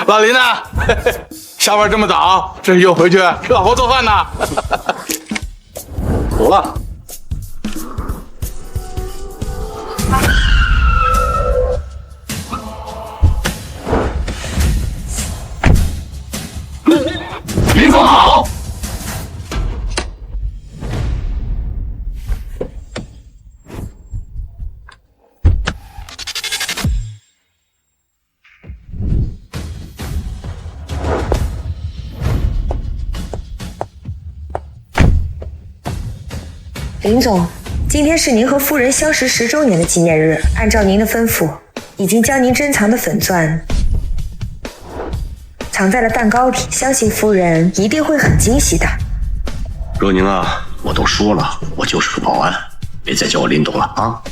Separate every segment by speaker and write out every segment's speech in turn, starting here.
Speaker 1: 老林呐，下班这么早，这是又回去给老婆做饭呢？走了。林总好。
Speaker 2: 林总，今天是您和夫人相识10周年的纪念日，按照您的吩咐，已经将您珍藏的粉钻藏在了蛋糕里，相信夫人一定会很惊喜的。
Speaker 3: 若宁啊，我都说了，我就是个保安，别再叫我林董了啊！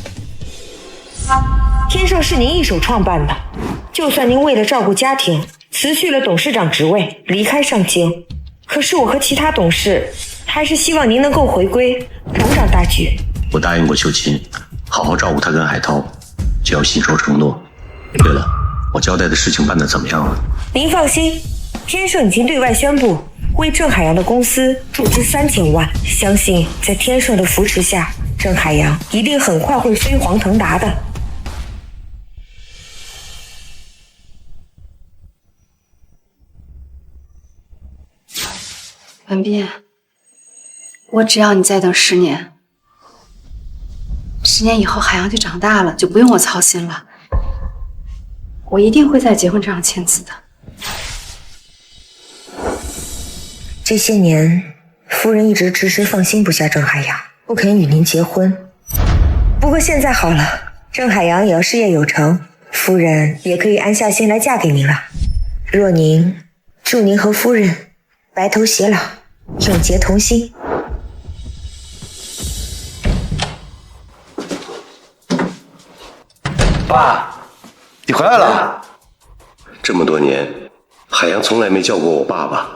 Speaker 2: 天盛是您一手创办的，就算您为了照顾家庭辞去了董事长职位，离开上京，可是我和其他董事还是希望您能够回归董事长大局。
Speaker 3: 我答应过秀琴，好好照顾她跟海涛，就要信守承诺。对了，我交代的事情办得怎么样了？
Speaker 2: 您放心，天盛已经对外宣布为郑海洋的公司注资3000万，相信在天盛的扶持下，郑海洋一定很快会飞黄腾达的。
Speaker 4: 文斌，我只要你再等10年，10年以后海洋就长大了，就不用我操心了。我一定会在结婚证上签字的。
Speaker 2: 这些年，夫人一直迟迟放心不下郑海洋，不肯与您结婚。不过现在好了，郑海洋也要事业有成，夫人也可以安下心来嫁给您了。若您，祝您和夫人白头偕老，永结同心。
Speaker 5: 爸，你回来了。
Speaker 3: 这么多年，海洋从来没叫过我爸爸，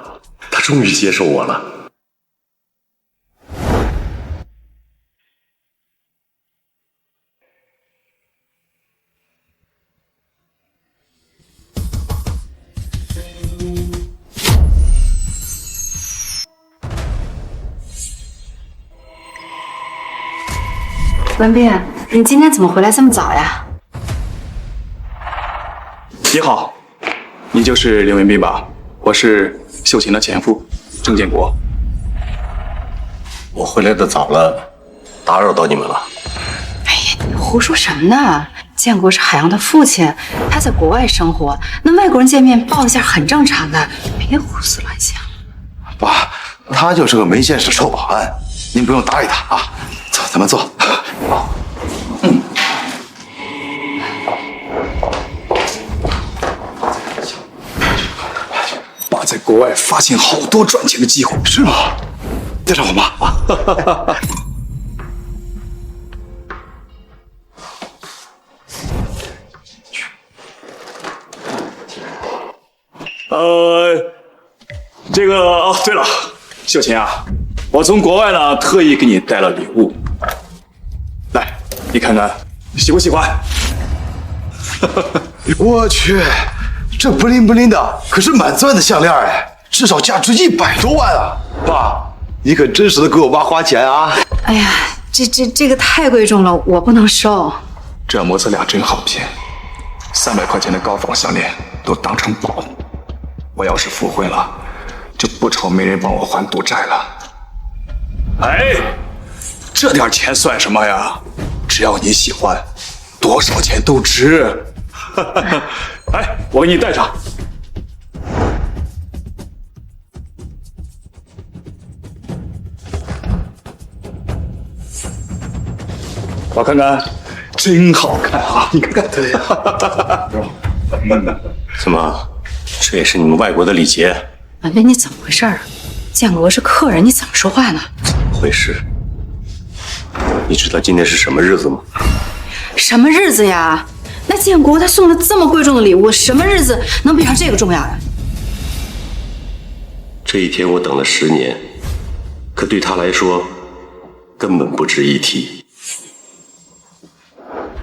Speaker 3: 他终于接受我了。
Speaker 4: 文斌，你今天怎么回来这么早呀？
Speaker 1: 你好，你就是林文斌吧？我是秀琴的前夫郑建国。
Speaker 3: 我回来的早了，打扰到你们了。
Speaker 4: 哎呀，你胡说什么呢？建国是海洋的父亲，他在国外生活，那外国人见面抱一下很正常的，别胡思乱想。
Speaker 5: 爸，他就是个没见识臭保安，您不用搭理他啊。走，咱们坐。
Speaker 1: 爸在国外发现好多赚钱的机会，
Speaker 5: 是吗？介绍我妈。
Speaker 1: 这个哦，对了，秀琴啊，我从国外呢特意给你带了礼物，来，你看看喜不喜欢？
Speaker 5: 我去，这不灵不灵的，可是满钻的项链哎，至少价值100多万啊！爸，你可真舍得给我妈花钱啊！
Speaker 4: 哎呀，这个太贵重了，我不能收。
Speaker 1: 这模子俩真好骗，300块钱的高仿项链都当成宝。我要是复婚了，就不愁没人帮我还赌债了。哎，这点钱算什么呀？只要你喜欢，多少钱都值。哎，我给你戴上。我看看，真好看啊！你看看，对呀。
Speaker 3: 怎么，这也是你们外国的礼节？
Speaker 4: 文斌，你怎么回事啊？建国是客人，你怎么说话呢？
Speaker 3: 怎么回事？你知道今天是什么日子吗？
Speaker 4: 什么日子呀？那建国他送了这么贵重的礼物，什么日子能比上这个重要呀？
Speaker 3: 这一天我等了10年，可对他来说根本不值一提。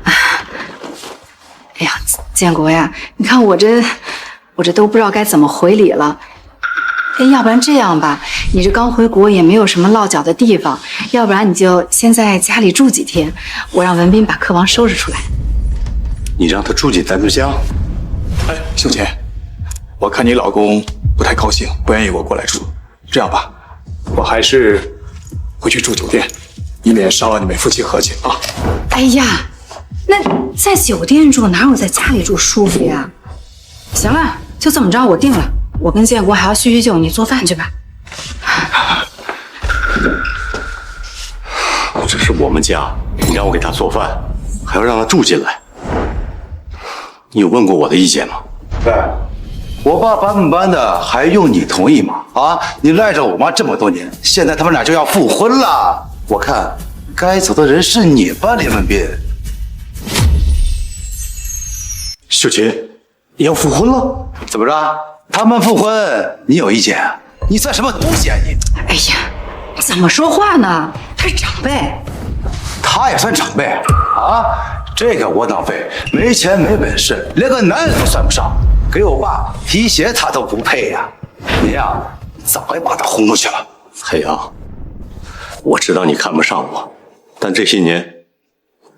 Speaker 4: 哎呀，建国呀，你看我我这都不知道该怎么回礼了。哎，要不然这样吧，你这刚回国也没有什么落脚的地方，要不然你就先在家里住几天，我让文斌把客房收拾出来。
Speaker 3: 你让他住进咱们家？
Speaker 1: 哎，秀琴，我看你老公不太高兴，不愿意我过来住。这样吧，我还是回去住酒店，以免伤了你们夫妻和气啊。
Speaker 4: 哎呀，那在酒店住哪有在家里住舒服呀？行了，就这么着，我定了。我跟建国还要叙叙旧，你做饭去吧。
Speaker 3: 这是我们家，你让我给他做饭，还要让他住进来，你有问过我的意见吗？
Speaker 5: 对，我爸搬不搬的还用你同意吗？啊，你赖着我妈这么多年，现在他们俩就要复婚了，我看该走的人是你吧，林文斌。
Speaker 3: 秀琴，你要复婚了？
Speaker 5: 怎么着？他们复婚，你有意见？你算什么东西啊你？
Speaker 4: 哎呀，怎么说话呢？他是长辈。
Speaker 5: 他也算长辈啊？这个窝囊废，没钱没本事，连个男人都算不上，给我爸皮鞋他都不配呀！你呀，早该把他轰出去了。
Speaker 3: 海洋，我知道你看不上我，但这些年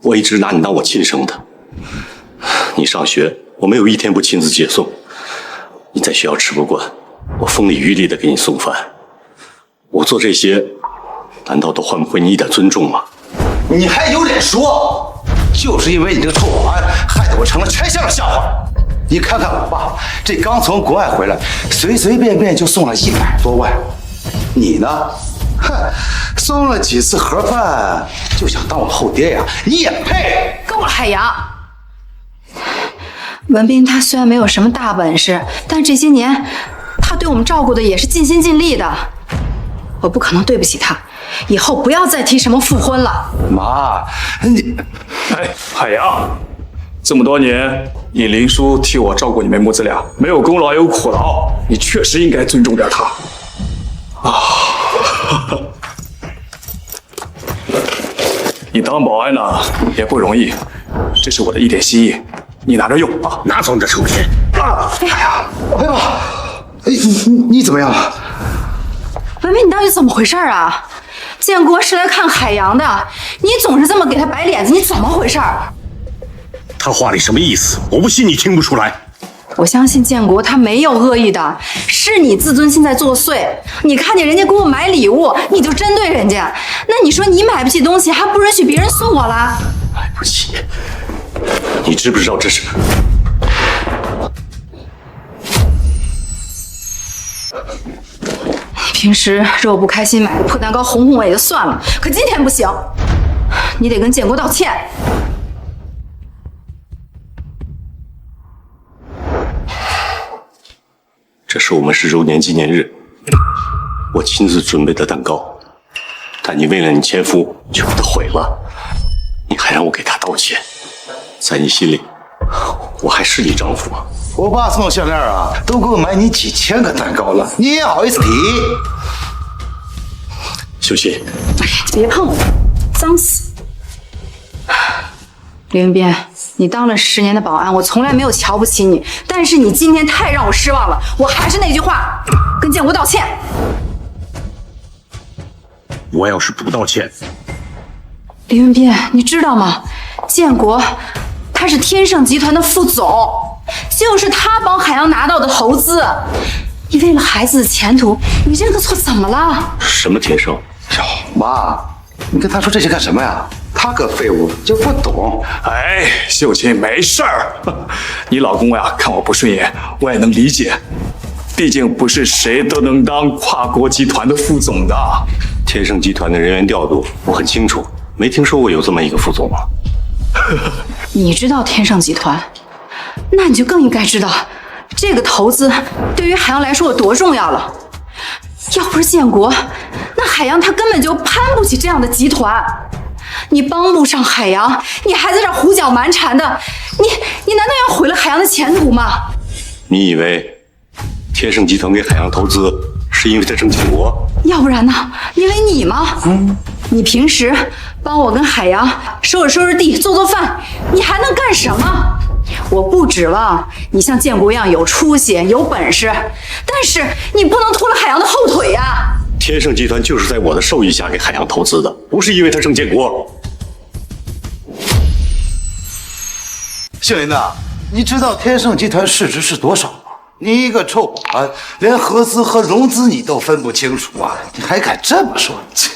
Speaker 3: 我一直拿你当我亲生的。你上学，我没有一天不亲自接送；你在学校吃不惯，我风里雨里的给你送饭。我做这些，难道都换不回你一点尊重吗？
Speaker 5: 你还有脸说？就是因为你这个臭保安，害得我成了全校的笑话。你看看我爸，这刚从国外回来，随随便便就送了100多万。你呢？哼，送了几次盒饭就想当我后爹呀？你也配？
Speaker 4: 够了，海洋。文斌他虽然没有什么大本事，但这些年他对我们照顾的也是尽心尽力的。我不可能对不起他，以后不要再提什么复婚了。
Speaker 5: 妈，你，
Speaker 1: 哎，海洋，这么多年，你林叔替我照顾你们母子俩，没有功劳也有苦劳，你确实应该尊重点他。啊，你当保安呢也不容易，这是我的一点心意，你拿着用啊！
Speaker 3: 拿走你的臭钱！
Speaker 5: 啊！哎呀，哎呦，哎，你怎么样了？
Speaker 4: 文斌，你到底怎么回事啊？建国是来看海洋的，你总是这么给他摆脸子，你怎么回事？
Speaker 3: 他话里什么意思？我不信你听不出来。
Speaker 4: 我相信建国他没有恶意的，是你自尊心在作祟。你看见人家给我买礼物，你就针对人家，那你说你买不起东西，还不允许别人送我啦？
Speaker 3: 买不起？你知不知道这是？
Speaker 4: 平时惹我不开心买个破蛋糕哄哄我也就算了，可今天不行，你得跟建国道歉。
Speaker 3: 这是我们10周年纪念日，我亲自准备的蛋糕，但你为了你前夫就把它毁了，你还让我给他道歉，在你心里，我还是你丈夫吗？
Speaker 5: 我爸送的项链啊，都给我买你几千个蛋糕了，你也好意思提？
Speaker 3: 秀琴，
Speaker 4: 哎呀，别碰我，脏死！李文斌，你当了10年的保安，我从来没有瞧不起你，但是你今天太让我失望了。我还是那句话，跟建国道歉。
Speaker 3: 我要是不道歉，
Speaker 4: 李文斌，你知道吗？建国他是天盛集团的副总，就是他帮海洋拿到的投资。你为了孩子的前途，你这个错怎么了？
Speaker 3: 什么天生？
Speaker 5: 哟，妈，你跟他说这些干什么呀？他个废物就不懂。
Speaker 1: 哎，秀琴，没事儿。你老公呀，看我不顺眼，我也能理解。毕竟不是谁都能当跨国集团的副总的。
Speaker 3: 天盛集团的人员调度我很清楚，没听说过有这么一个副总啊。
Speaker 4: 你知道天盛集团，那你就更应该知道，这个投资对于海洋来说有多重要了。要不是建国，那海洋他根本就攀不起这样的集团。你帮不上海洋，你还在这胡搅蛮缠的，你难道要毁了海洋的前途吗？
Speaker 3: 你以为天盛集团给海洋投资是因为他挣建国？
Speaker 4: 要不然呢？因为你吗？你平时帮我跟海洋收拾收拾地，做做饭，你还能干什么？我不指望你像建国一样有出息、有本事，但是你不能拖了海洋的后腿呀！
Speaker 3: 天盛集团就是在我的授意下给海洋投资的，不是因为他郑建国。
Speaker 5: 姓林呐，你知道天盛集团市值是多少吗？你一个臭保安，连合资和融资你都分不清楚啊！你还敢这么说？切！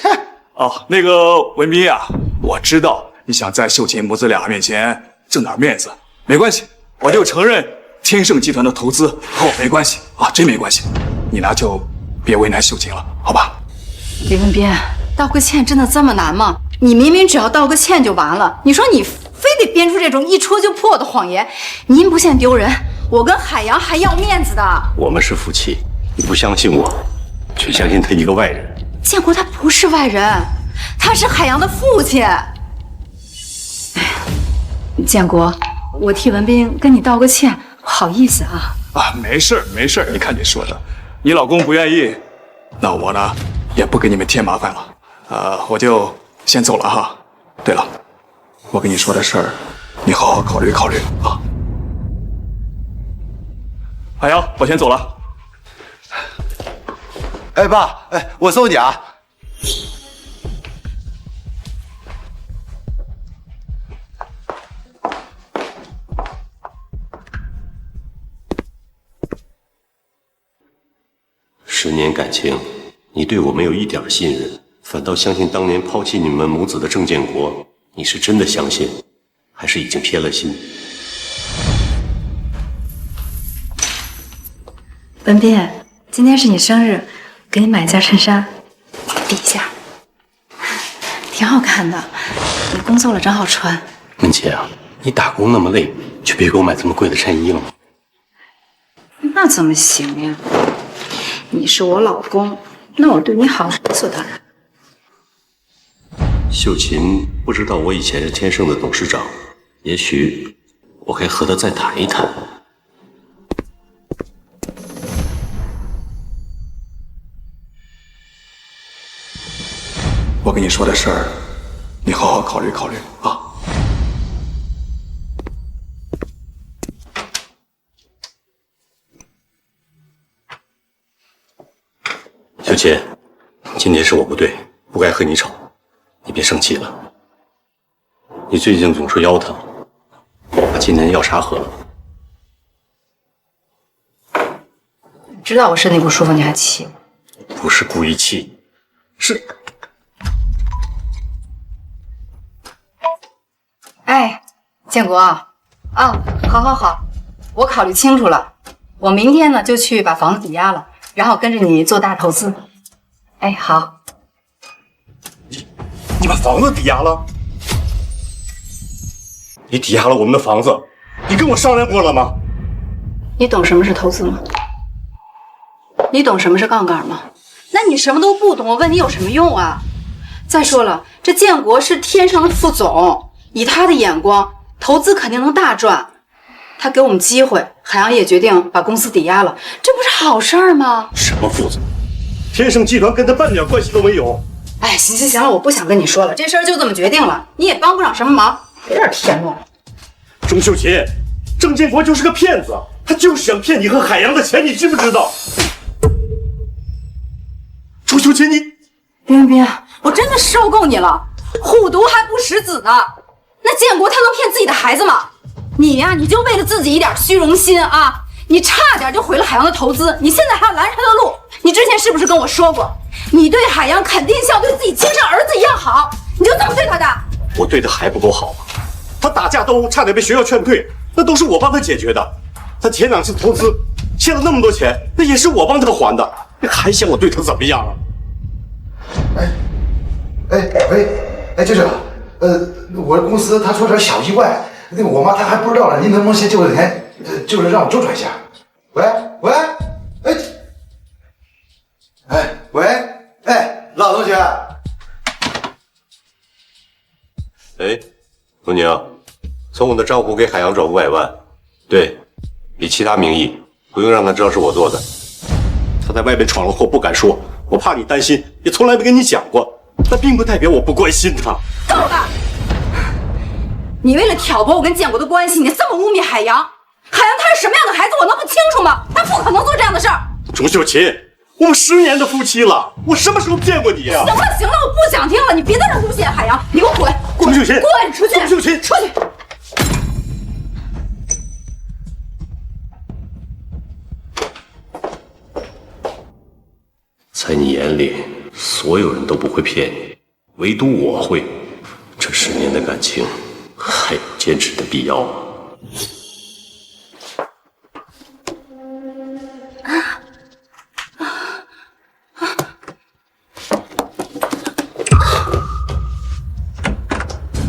Speaker 1: 哦，那个文斌啊，我知道你想在秀琴母子俩面前挣点面子，没关系，我就承认天盛集团的投资和我没关系啊，真没关系。你呢就别为难秀琴了，好吧？
Speaker 4: 李文斌，道个歉真的这么难吗？你明明只要道个歉就完了，你说你非得编出这种一戳就破的谎言，您不嫌丢人，我跟海洋还要面子的。
Speaker 3: 我们是夫妻，你不相信我，却相信他一个外人。
Speaker 4: 建国他不是外人，他是海洋的父亲。哎，建国，我替文斌跟你道个歉，不好意思啊。
Speaker 1: 啊，没事没事，你看你说的，你老公不愿意，那我呢也不给你们添麻烦了。我就先走了哈。对了，我跟你说的事儿，你好好考虑考虑啊。海洋，我先走了。
Speaker 5: 哎，爸，哎，我送你啊。
Speaker 3: 10年感情，你对我没有一点信任，反倒相信当年抛弃你们母子的郑建国。你是真的相信，还是已经偏了心？
Speaker 4: 文斌，今天是你生日，给你买一件衬衫，比一下，挺好看的。你工作了正好穿。
Speaker 3: 文姐啊，你打工那么累，就别给我买这么贵的衬衣了吗？
Speaker 4: 那怎么行呀？你是我老公，那我对你好理所当然。
Speaker 3: 秀琴不知道我以前是天盛的董事长，也许我该和他再谈一谈。
Speaker 1: 我跟你说的事儿，你好好考虑考虑啊。
Speaker 3: 秀琴，今天是我不对，不该和你吵，你别生气了。你最近总是腰疼，我把今天药茶喝了。
Speaker 4: 知道我身体不舒服，你还气我？
Speaker 3: 不是故意气你，是……
Speaker 4: 哎，建国啊，好好好，我考虑清楚了，我明天呢就去把房子抵押了，然后跟着你做大投资。哎，好。
Speaker 3: 你把房子抵押了？你抵押了我们的房子，你跟我商量过了吗？
Speaker 4: 你懂什么是投资吗？你懂什么是杠杆吗？那你什么都不懂，我问你有什么用啊？再说了，这建国是天上的副总，以他的眼光，投资肯定能大赚。他给我们机会，海洋也决定把公司抵押了，这不是好事儿吗？
Speaker 3: 什么副总？天盛集团跟他半点关系都没有。
Speaker 4: 哎，行了，我不想跟你说了，这事儿就这么决定了，你也帮不上什么忙，别点添乱。
Speaker 3: 钟秀琴，郑建国就是个骗子，他就是想骗你和海洋的钱，你知不知道？钟秀琴，你
Speaker 4: 冰冰，我真的受够你了，虎毒还不食子呢。那建国他能骗自己的孩子吗？你呀，你就为了自己一点虚荣心啊，你差点就毁了海洋的投资，你现在还要拦着他的路。你之前是不是跟我说过，你对海洋肯定像对自己亲生儿子一样好，你就这么对他的？
Speaker 3: 我对他还不够好吗？他打架斗殴，差点被学校劝退，那都是我帮他解决的。他前2次投资欠了那么多钱，那也是我帮他还的，还想我对他怎么样啊？
Speaker 5: 喂，局长，我公司他出点小意外，那个我妈她还不知道呢，您能不能先借我点钱，就是让我周转一下？喂，老同学。
Speaker 3: 哎，童宁，从我的账户给海洋转500万，对，以其他名义，不用让他知道是我做的。他在外面闯了祸不敢说，我怕你担心，也从来没跟你讲过，但并不代表我不关心他。
Speaker 4: 够了！你为了挑拨我跟建国的关系，你这么污蔑海洋。海洋他是什么样的孩子，我能不清楚吗？他不可能做这样的事儿。
Speaker 3: 钟秀琴，我们10年的夫妻了，我什么时候骗过你呀？
Speaker 4: 行了行了，我不想听了，你别在这诬陷海洋，你给我滚！
Speaker 3: 钟秀琴，
Speaker 4: 滚出去！
Speaker 3: 钟秀琴，
Speaker 4: 出去！
Speaker 3: 在你眼里，所有人都不会骗你，唯独我会。这10年的感情，还有坚持的必要吗？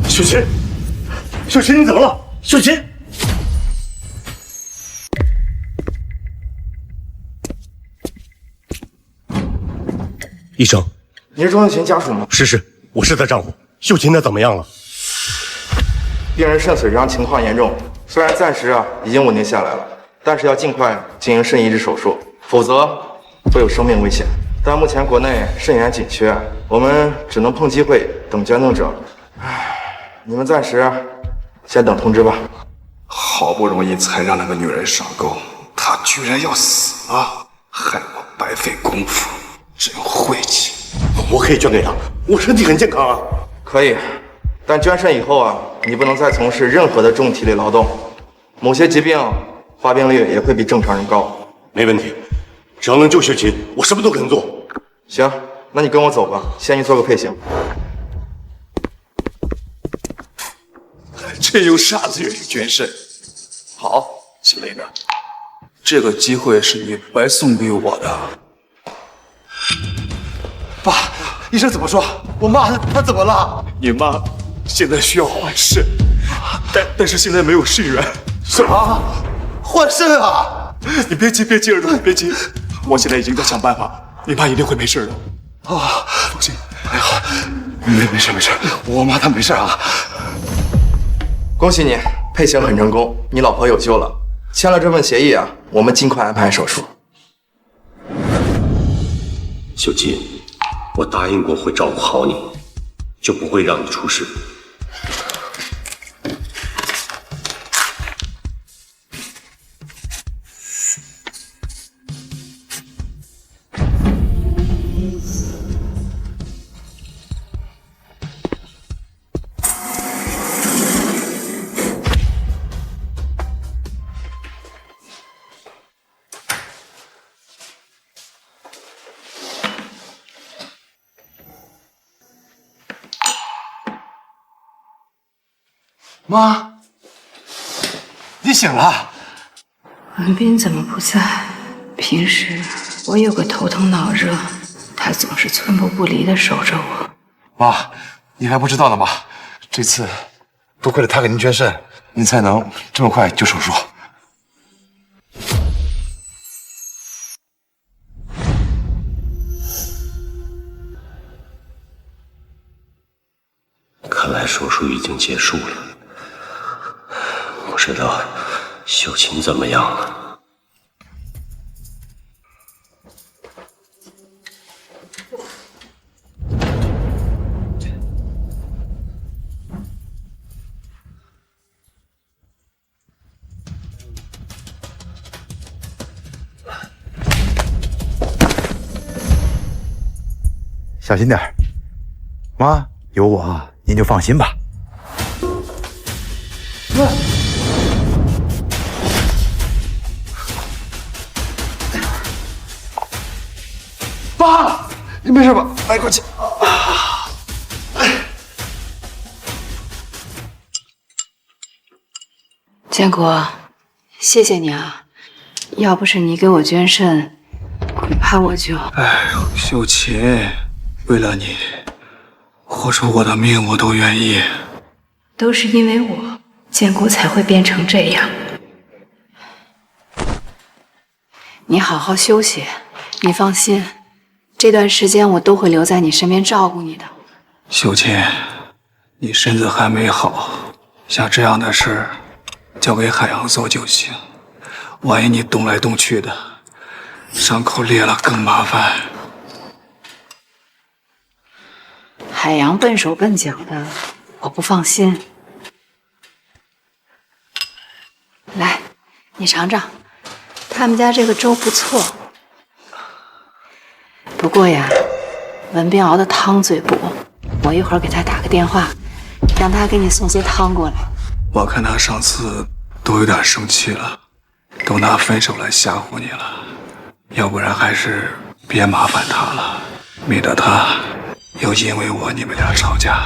Speaker 3: 秀琴，秀琴，你怎么了？秀琴，医生，
Speaker 6: 你是钟秀琴家属吗？
Speaker 3: 是，我是她丈夫。秀琴她怎么样了？
Speaker 6: 病人肾损伤情况严重，虽然暂时已经稳定下来了，但是要尽快进行肾移植手术，否则会有生命危险。但目前国内肾源紧缺，我们只能碰机会等捐赠者。你们暂时先等通知吧。
Speaker 1: 好不容易才让那个女人上钩，她居然要死啊！害我白费功夫，真晦气。
Speaker 3: 我可以捐给她，我身体很健康啊。
Speaker 6: 可以，但捐肾以后你不能再从事任何的重体力劳动，某些疾病发病率也会比正常人高。
Speaker 3: 没问题，只要能救秀琴，我什么都肯做。
Speaker 6: 行，那你跟我走吧，先去做个配型。
Speaker 1: 这有啥子愿意捐肾？好，之类的，这个机会是你白送给我的。
Speaker 5: 爸，医生怎么说？我妈她怎么了？
Speaker 1: 你妈现在需要换肾，但是现在没有肾源。
Speaker 5: 什么？换肾啊？
Speaker 1: 你别急，儿子，别急，我现在已经在想办法，你妈一定会没事的。放心。
Speaker 5: 哎好，没事，我妈她没事啊。
Speaker 6: 恭喜你，配型很成功，你老婆有救了。签了这份协议我们尽快安排手术。
Speaker 3: 秀琴，我答应过会照顾好你，就不会让你出事。
Speaker 5: 妈，你醒了？
Speaker 7: 文斌怎么不在？平时我有个头疼脑热，他总是寸步不离地守着我。
Speaker 5: 妈，你还不知道呢吗？这次多亏了他给您捐肾，您才能这么快就手术。
Speaker 3: 看来手术已经结束了，不知道秀琴怎么样了。
Speaker 8: 小心点儿，妈，有我，您就放心吧。
Speaker 5: 爸，你没事吧？来，快起。
Speaker 7: 建国，谢谢你啊！要不是你给我捐肾，恐怕我就……
Speaker 1: 哎呦，秀琴，为了你，豁出我的命我都愿意。
Speaker 7: 都是因为我，建国才会变成这样。你好好休息，你放心，这段时间我都会留在你身边照顾你的。
Speaker 1: 秀琴，你身子还没好，像这样的事交给海洋做就行。万一你动来动去的，伤口裂了更麻烦。
Speaker 7: 海洋笨手笨脚的，我不放心。
Speaker 4: 来，你尝尝，他们家这个粥不错。不过呀，文斌熬的汤最补，我一会儿给他打个电话，让他给你送些汤过来。
Speaker 1: 我看他上次都有点生气了，都拿分手来吓唬你了，要不然还是别麻烦他了，免得他又因为你们俩吵架。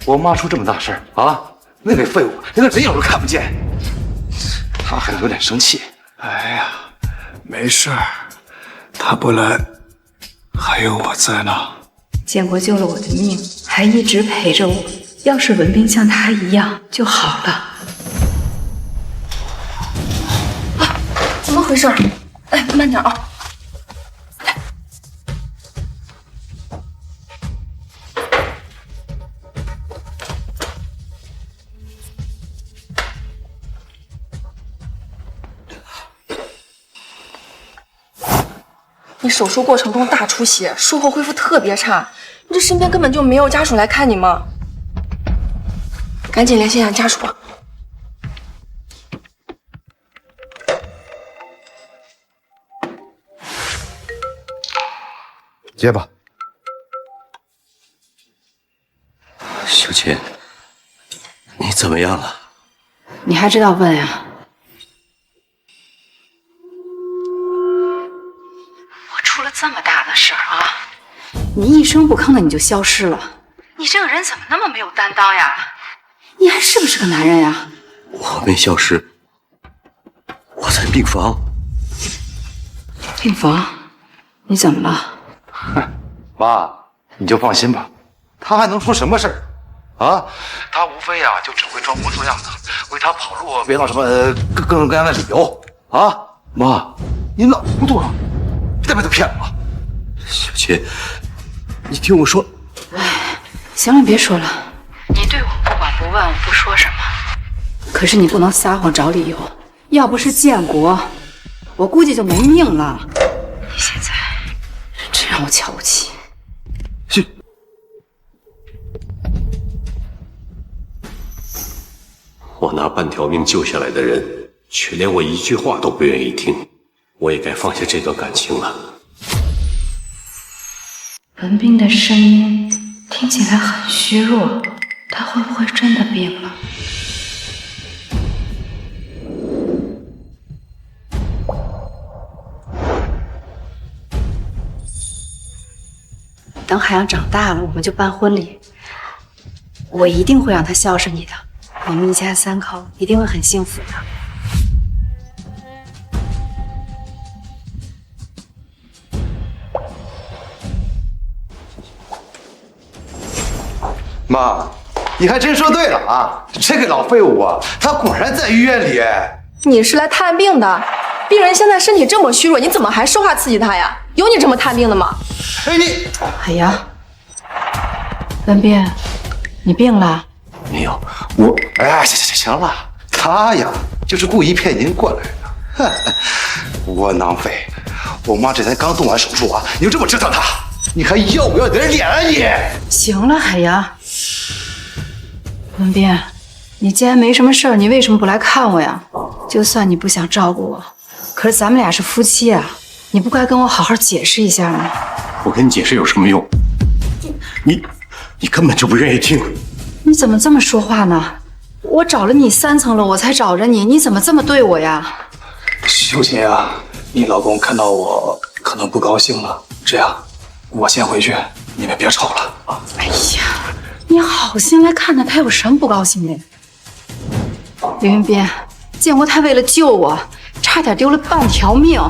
Speaker 5: 我妈出这么大事啊，那个废物连个人影都看不见，他还有点生气。
Speaker 1: 哎呀，没事儿，他不来，还有我在呢。
Speaker 7: 建国救了我的命，还一直陪着我。要是文斌像他一样就好了。
Speaker 9: 啊，怎么回事？哎，慢点啊！你手术过程中大出血，术后恢复特别差，你这身边根本就没有家属来看你吗？赶紧联系一下家属吧。
Speaker 8: 接吧。
Speaker 3: 秀琴，你怎么样了？
Speaker 4: 你还知道问呀？我出了这么大的事儿啊，你一声不吭的你就消失了，你这个人怎么那么没有担当呀？你还是不是个男人呀？
Speaker 3: 我没消失，我在病房。
Speaker 4: 病房？你怎么了？
Speaker 5: 妈，你就放心吧，他还能出什么事儿？啊，他无非呀就只会装模作样的，为他跑路编造什么各种各样的理由啊！妈，你脑糊涂了，别他妈骗我！
Speaker 3: 小琴，你听我说。
Speaker 4: 行了，别说了，你对我不管不问，我不说什么。可是你不能撒谎找理由，要不是建国，我估计就没命了。你现在真让我瞧不起。
Speaker 3: 我拿半条命救下来的人，却连我一句话都不愿意听，我也该放下这段感情了。
Speaker 7: 文斌的声音听起来很虚弱，他会不会真的病了？
Speaker 4: 等海洋长大了，我们就办婚礼，我一定会让他孝顺你的。我们一家三口一定会很幸福的。
Speaker 5: 妈，你还真说对了啊！这个老废物啊，他果然在医院里。
Speaker 9: 你是来探病的，病人现在身体这么虚弱，你怎么还说话刺激他呀？有你这么探病的吗？
Speaker 5: 哎你，
Speaker 4: 海洋，文斌，你病了？
Speaker 3: 没有，我……
Speaker 5: 哎，行了，他呀就是故意骗您过来的。哼，窝囊废！我妈这才刚动完手术啊，你就这么折腾她，你还要不要点脸啊你？
Speaker 4: 行了，海洋，文斌，你既然没什么事儿，你为什么不来看我呀？就算你不想照顾我，可是咱们俩是夫妻啊，你不该跟我好好解释一下吗？
Speaker 3: 我跟你解释有什么用？你根本就不愿意听。
Speaker 4: 你怎么这么说话呢？我找了你3层楼，我才找着你，你怎么这么对我呀？
Speaker 1: 秀琴啊，你老公看到我可能不高兴了，这样，我先回去，你们别吵了啊！
Speaker 4: 哎呀，你好心来看他，他有什么不高兴的？李云斌，建国他为了救我，差点丢了半条命，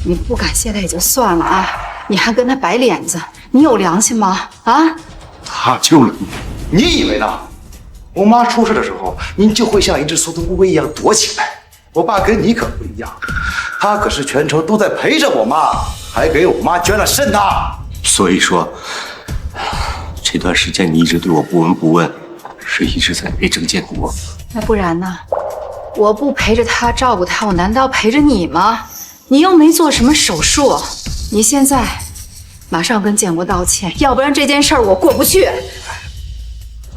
Speaker 4: 你不感谢他也就算了啊，你还跟他摆脸子，你有良心吗？啊？
Speaker 3: 他救了你，
Speaker 5: 你以为呢？我妈出事的时候，您就会像一只缩头乌龟一样躲起来。我爸跟你可不一样，他可是全程都在陪着我妈，还给我妈捐了肾呢。
Speaker 3: 所以说，这段时间你一直对我不闻不问，是一直在陪郑建国。
Speaker 4: 那不然呢？我不陪着他照顾他，我难道陪着你吗？你又没做什么手术，你现在马上跟建国道歉，要不然这件事儿我过不去。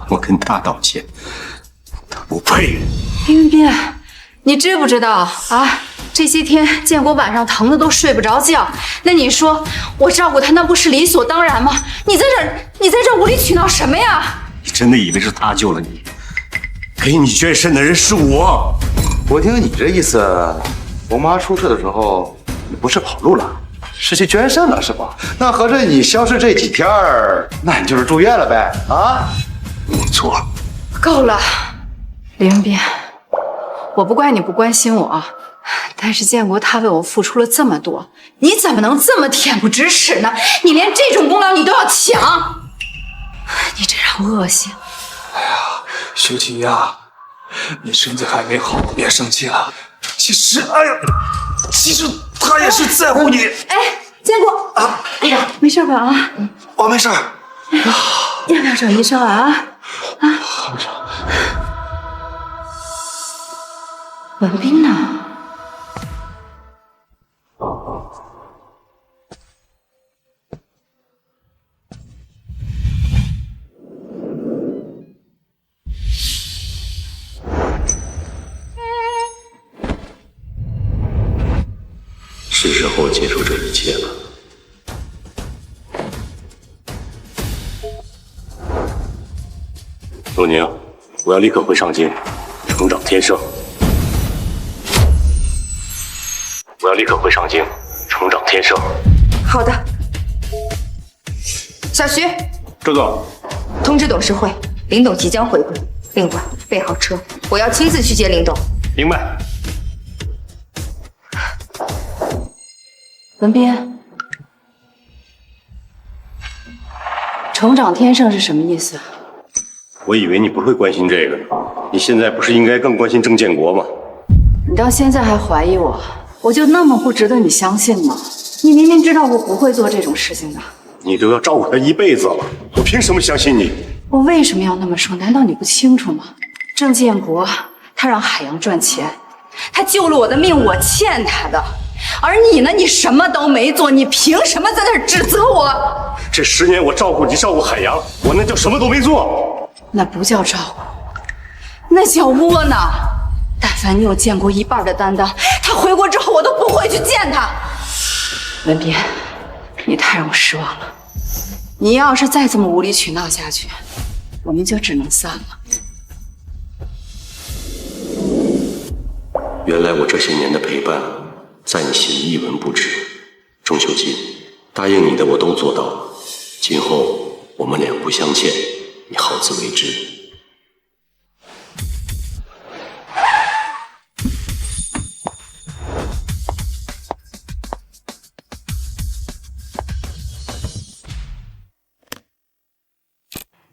Speaker 3: 我跟他道歉，他不配。
Speaker 4: 林云斌，你知不知道啊？这些天建国晚上疼的都睡不着觉，那你说我照顾他那不是理所当然吗？你在这无理取闹什么呀？
Speaker 3: 你真的以为是他救了你？给你捐肾的人是我。
Speaker 5: 我听你这意思，我妈出事的时候，你不是跑路了，是去捐肾了是吧？那合着你消失这几天儿，那你就是住院了呗？啊？
Speaker 3: 没错。
Speaker 4: 够了，李文斌，我不怪你不关心我，但是建国他为我付出了这么多，你怎么能这么恬不知耻呢？你连这种功劳你都要抢，你真让我恶心。
Speaker 1: 哎呀，秀琴呀，你身子还没好，别生气了。其实他也是在乎你。
Speaker 4: 哎，建国啊，哎呀，没事吧啊？
Speaker 1: 我没事。
Speaker 4: 要不要找医生啊？文斌呢？
Speaker 3: 是时候结束这一切了。陆宁，我要立刻回上京，重掌天圣。我要立刻回上京，重掌天圣。
Speaker 2: 好的。小徐，
Speaker 3: 周总，
Speaker 2: 通知董事会，林董即将回归。另外，备好车，我要亲自去接林董。
Speaker 3: 明白。
Speaker 4: 文斌，重掌天圣是什么意思？
Speaker 3: 我以为你不会关心这个，你现在不是应该更关心郑建国吗？
Speaker 4: 你到现在还怀疑我，我就那么不值得你相信吗？你明明知道我不会做这种事情的。
Speaker 3: 你都要照顾他一辈子了，我凭什么相信你？
Speaker 4: 我为什么要那么说？难道你不清楚吗？郑建国他让海洋赚钱，他救了我的命，我欠他的。而你呢？你什么都没做，你凭什么在那儿指责我？
Speaker 3: 这10年我照顾你，照顾海洋，我那叫什么都没做。
Speaker 4: 那不叫照顾，那叫窝囊。但凡你有建国一半的担当，他回国之后我都不会去见他。文斌，你太让我失望了。你要是再这么无理取闹下去，我们就只能散了。
Speaker 3: 原来我这些年的陪伴，在你心里一文不值。钟秀琴，答应你的我都做到了，今后我们两不相欠，你好自为之。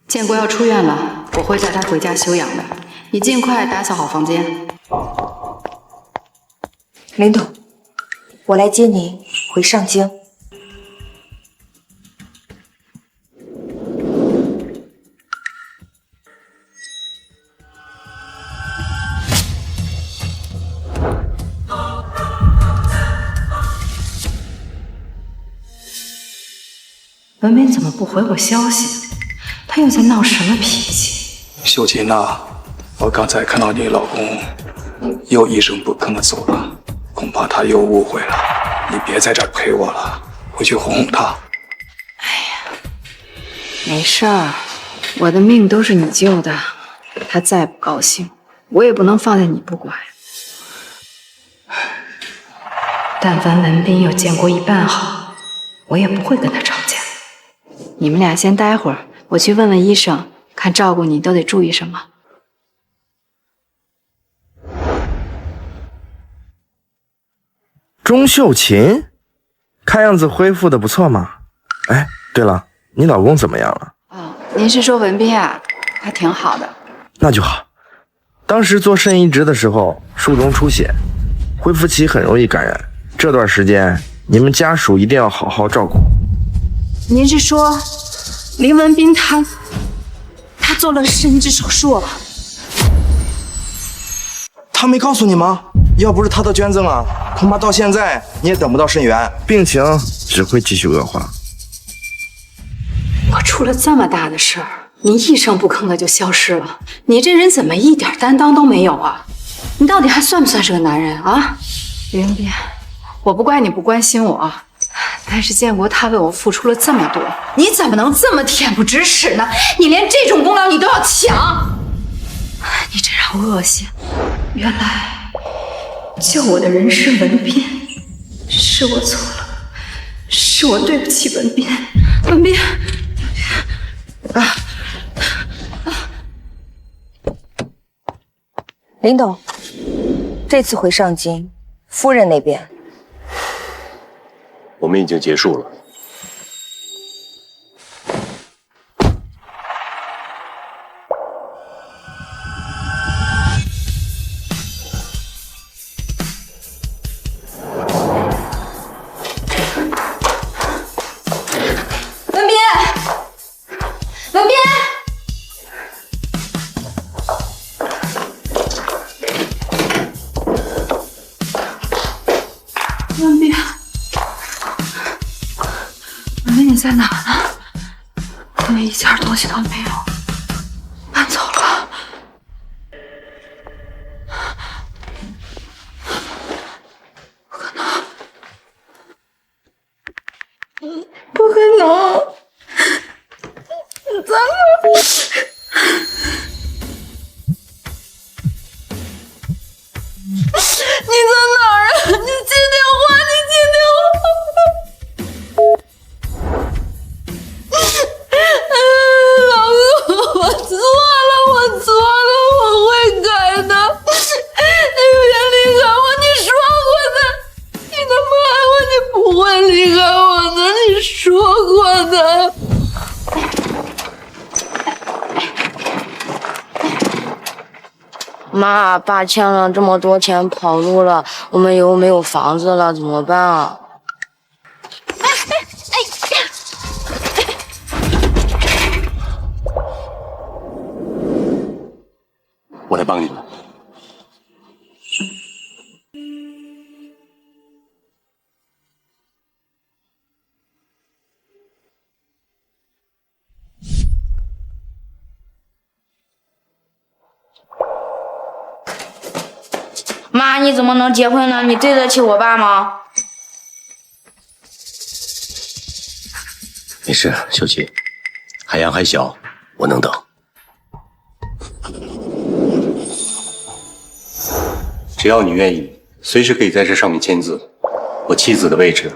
Speaker 4: 建国要出院了，我会带他回家休养的。你尽快打扫好房间。
Speaker 2: 林董，我来接您回上京。
Speaker 7: 文斌怎么不回我消息？他又在闹什么脾气？
Speaker 1: 秀琴呐，我刚才看到你老公又一声不吭的走了，恐怕他又误会了。你别在这儿陪我了，回去哄哄他。
Speaker 4: 没事儿，我的命都是你救的。他再不高兴，我也不能放在你不管。
Speaker 7: 但凡文斌有建国一半好，我也不会跟他吵架。
Speaker 4: 你们俩先待会儿，我去问问医生，看照顾你都得注意什么。
Speaker 10: 钟秀琴，看样子恢复的不错嘛。哎，对了，你老公怎么样了？
Speaker 4: 哦，您是说文斌啊？他挺好的。
Speaker 10: 那就好。当时做肾移植的时候，术中出血，恢复期很容易感染。这段时间你们家属一定要好好照顾。
Speaker 4: 您是说林文斌他做了肾移植手术？
Speaker 6: 他没告诉你吗？要不是他的捐赠啊，恐怕到现在你也等不到肾源，
Speaker 10: 病情只会继续恶化。
Speaker 4: 我出了这么大的事儿，你一声不吭的就消失了，你这人怎么一点担当都没有啊？你到底还算不算是个男人啊？李文斌，我不怪你不关心我，但是建国他为我付出了这么多，你怎么能这么恬不知耻呢？你连这种功劳你都要抢，你真让我恶心。原来救我的人是文斌，是我错了，是我对不起文斌。文斌，
Speaker 2: 林董，这次回上京，夫人那边
Speaker 3: 我们已经结束了。
Speaker 4: 文斌，文斌。文斌，文斌，你在哪呢？怎么一件东西都没有？搬走了？不可能！不可能！你在哪？你在哪儿啊？你接电话！你接电话！老公，我错了，我错了，我会改的。你别离开我，你说过的。你那么爱我，你不会离开我的，你说过的。
Speaker 11: 妈，爸欠了这么多钱跑路了，我们又没有房子了，怎么办啊？
Speaker 3: 我来帮你们。
Speaker 11: 妈，你怎么能结婚呢？你对得起我爸吗？
Speaker 3: 没事，秀琴，海洋还小，我能等。只要你愿意，随时可以在这上面签字。我妻子的位置，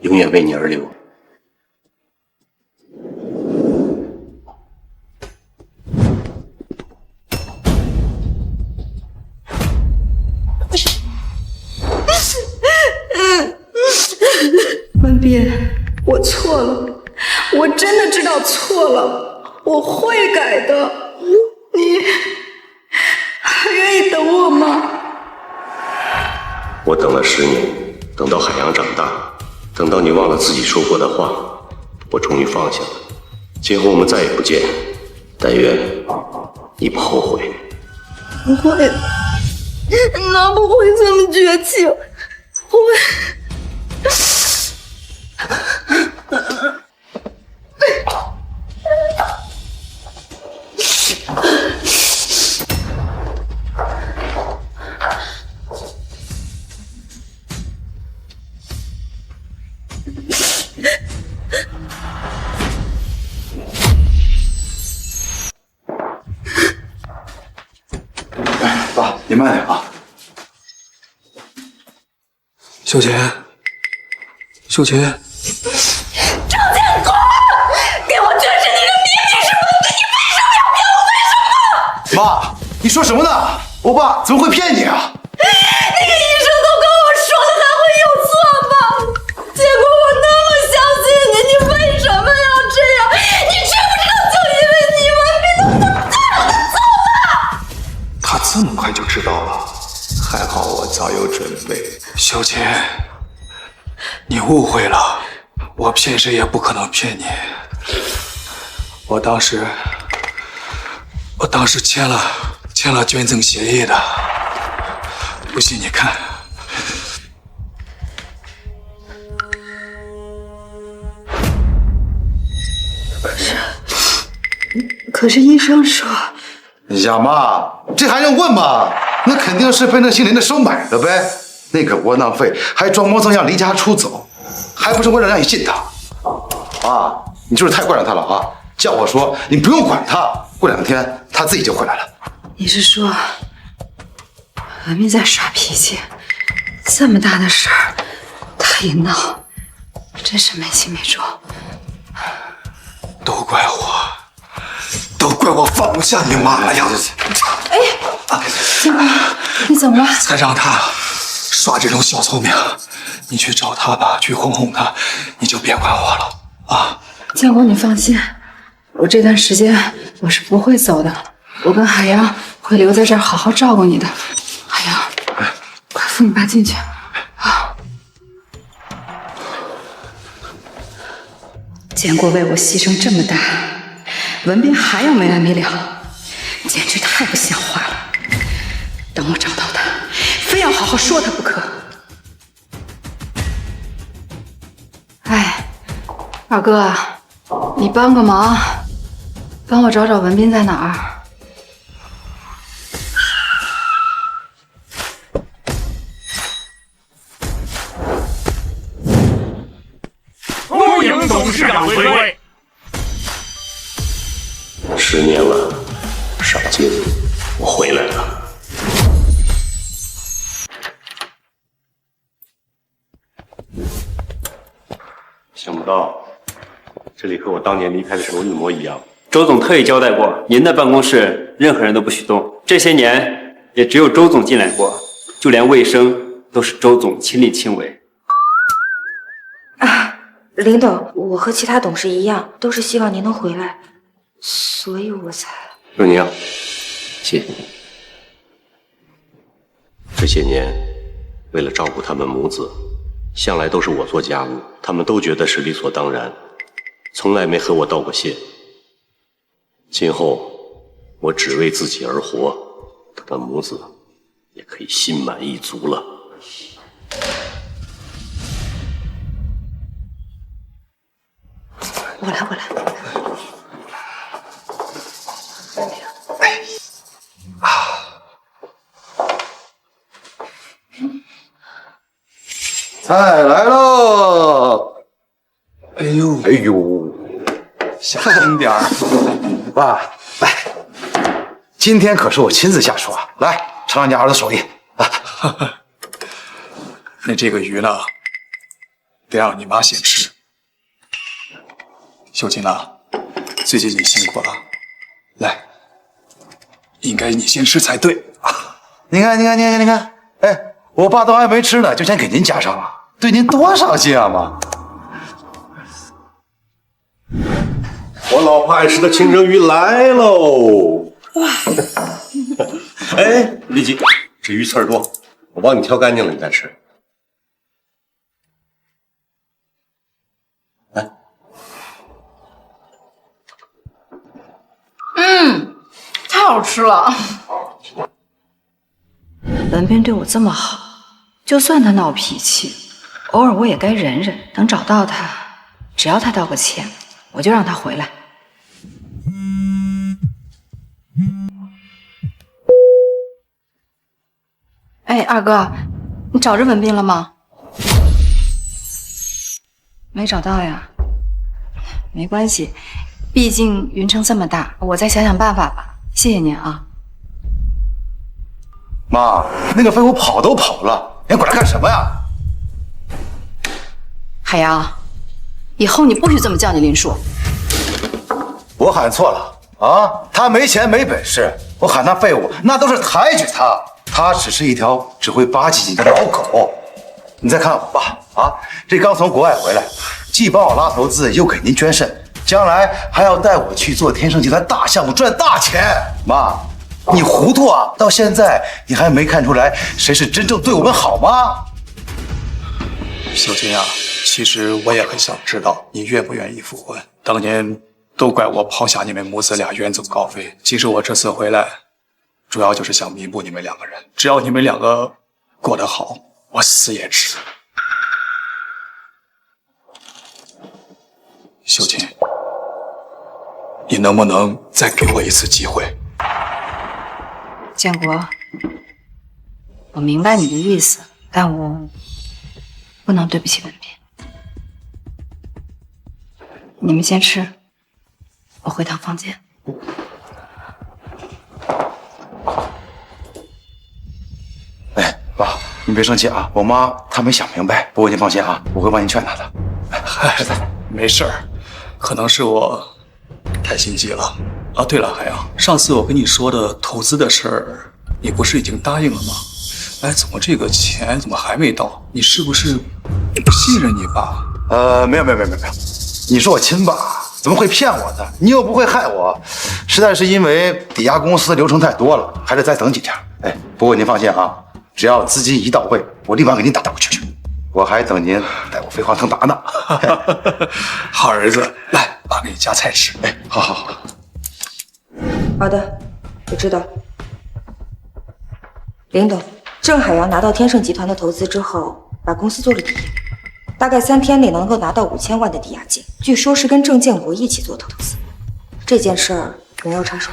Speaker 3: 永远为你而留。
Speaker 4: 文斌，我错了，我真的知道错了，我会改的。你还愿意等我吗？
Speaker 3: 我等了10年，等到海洋长大，等到你忘了自己说过的话，我终于放下了。今后我们再也不见，但愿你不后悔。
Speaker 4: 不会，哪不会这么绝情？我
Speaker 8: 爸，你慢点啊。
Speaker 1: 秀琴，秀琴，
Speaker 4: 张建国，给我解释，你的秘密是文斌，你为什么要骗我？为什么？
Speaker 5: 妈，你说什么呢？我爸怎么会骗你啊？
Speaker 4: 那个医生都跟我说了，他会有错吗？结果我那么相信你，你为什么要这样？你知不知道，就因为你，文斌都带我的走了。
Speaker 1: 他这么快就知道了，还好我早有准备。秀琴，你误会了，我骗谁也不可能骗你。我当时签了捐赠协议的，不信你看。
Speaker 4: 可是医生说，
Speaker 5: 哎呀妈，这还用问吗？那肯定是被那姓林的收买了呗。那个窝囊废还装模作样离家出走，还不是为了让你信他？啊，你就是太惯着他了啊！叫我说你不用管他，过2天他自己就回来了。
Speaker 7: 你是说文斌在耍脾气？这么大的事儿他也闹，真是没轻没重。
Speaker 1: 都怪我放不下你妈呀！
Speaker 4: 哎，建国，你怎么了？
Speaker 1: 才让他耍这种小聪明，你去找他吧，去哄哄他，你就别管我了啊！
Speaker 7: 建国，你放心，我这段时间我是不会走的，我跟海洋会留在这儿好好照顾你的。海洋，快扶你爸进去啊！建国为我牺牲这么大，文斌还要没完没了，简直太不像话了。等我找到他，非要好好说他不可。哎，二哥啊，你帮个忙，帮我找找文斌在哪儿。
Speaker 12: 欢迎董事长回归。
Speaker 3: 10年了，少金，我回来了。想不到，这里和我当年离开的时候一模一样。
Speaker 13: 周总特意交代过，您的办公室任何人都不许动。这些年也只有周总进来过，就连卫生都是周总亲力亲为。
Speaker 2: 林董，我和其他董事一样，都是希望您能回来，所以我才……
Speaker 3: 若宁，谢谢你。这些年，为了照顾他们母子，向来都是我做家务，他们都觉得是理所当然，从来没和我道过谢。今后，我只为自己而活，他的母子也可以心满意足了。
Speaker 2: 我来。
Speaker 5: 菜来喽！
Speaker 1: 哎呦，小心点儿。
Speaker 5: 爸，来，今天可是我亲自下厨啊！来，尝尝你儿子手艺啊！
Speaker 1: 那这个鱼呢，得让你妈先吃。秀琴啊，最近你辛苦了，来，应该你先吃才对啊！
Speaker 5: 你看，哎，我爸都还没吃呢，就先给您夹上了，对您多上心啊，妈！
Speaker 3: 我老婆爱吃的清蒸鱼来喽！哇！哎，丽姬，这鱼刺儿多，我帮你挑干净了，你再吃。来。
Speaker 4: 太好吃了。
Speaker 7: 文斌对我这么好，就算他闹脾气，偶尔我也该忍忍。等找到他，只要他道个歉，我就让他回来。哎，二哥，你找着文斌了吗？没找到呀。没关系，毕竟云城这么大，我再想想办法吧。谢谢您啊。
Speaker 5: 妈，那个废物跑都跑了，你管他干什么呀？
Speaker 7: 海洋，以后你不许这么叫你林叔。
Speaker 5: 我喊错了啊！他没钱没本事，我喊他废物，那都是抬举他。他只是一条只会吧唧唧的老狗。你再看看我爸啊，这刚从国外回来，既帮我拉投资，又给您捐肾，将来还要带我去做天盛集团大项目赚大钱。妈，你糊涂啊！到现在你还没看出来谁是真正对我们好吗？
Speaker 1: 秀琴啊，其实我也很想知道你愿不愿意复婚。当年都怪我抛下你们母子俩远走高飞，其实我这次回来，主要就是想弥补你们两个人。只要你们两个过得好，我死也值。秀琴，你能不能再给我一次机会？
Speaker 7: 建国，
Speaker 4: 我明白你的意思，但我不能对不起文斌。你们先吃，我回趟房间。
Speaker 5: 哎，爸，你别生气啊，我妈她没想明白，不过您放心啊，我会帮您劝她的。
Speaker 1: 嗨，没事儿，可能是我太心急了。啊，对了，海洋，上次我跟你说的投资的事儿，你不是已经答应了吗？哎，怎么这个钱怎么还没到？你是不是不信任你爸？
Speaker 5: 没有，你说我亲爸怎么会骗我呢？你又不会害我，实在是因为抵押公司流程太多了，还得再等几天。哎，不过您放心啊，只要资金一到位，我立马给您打过去。我还等您带我飞黄腾达呢。
Speaker 1: 好儿子，来，爸给你夹菜吃。哎，好。
Speaker 2: 好的，我知道。林董，郑海洋拿到天盛集团的投资之后，把公司做了抵押，大概3天内能够拿到5000万的抵押金，据说是跟郑建国一起做投资。这件事儿你要插手。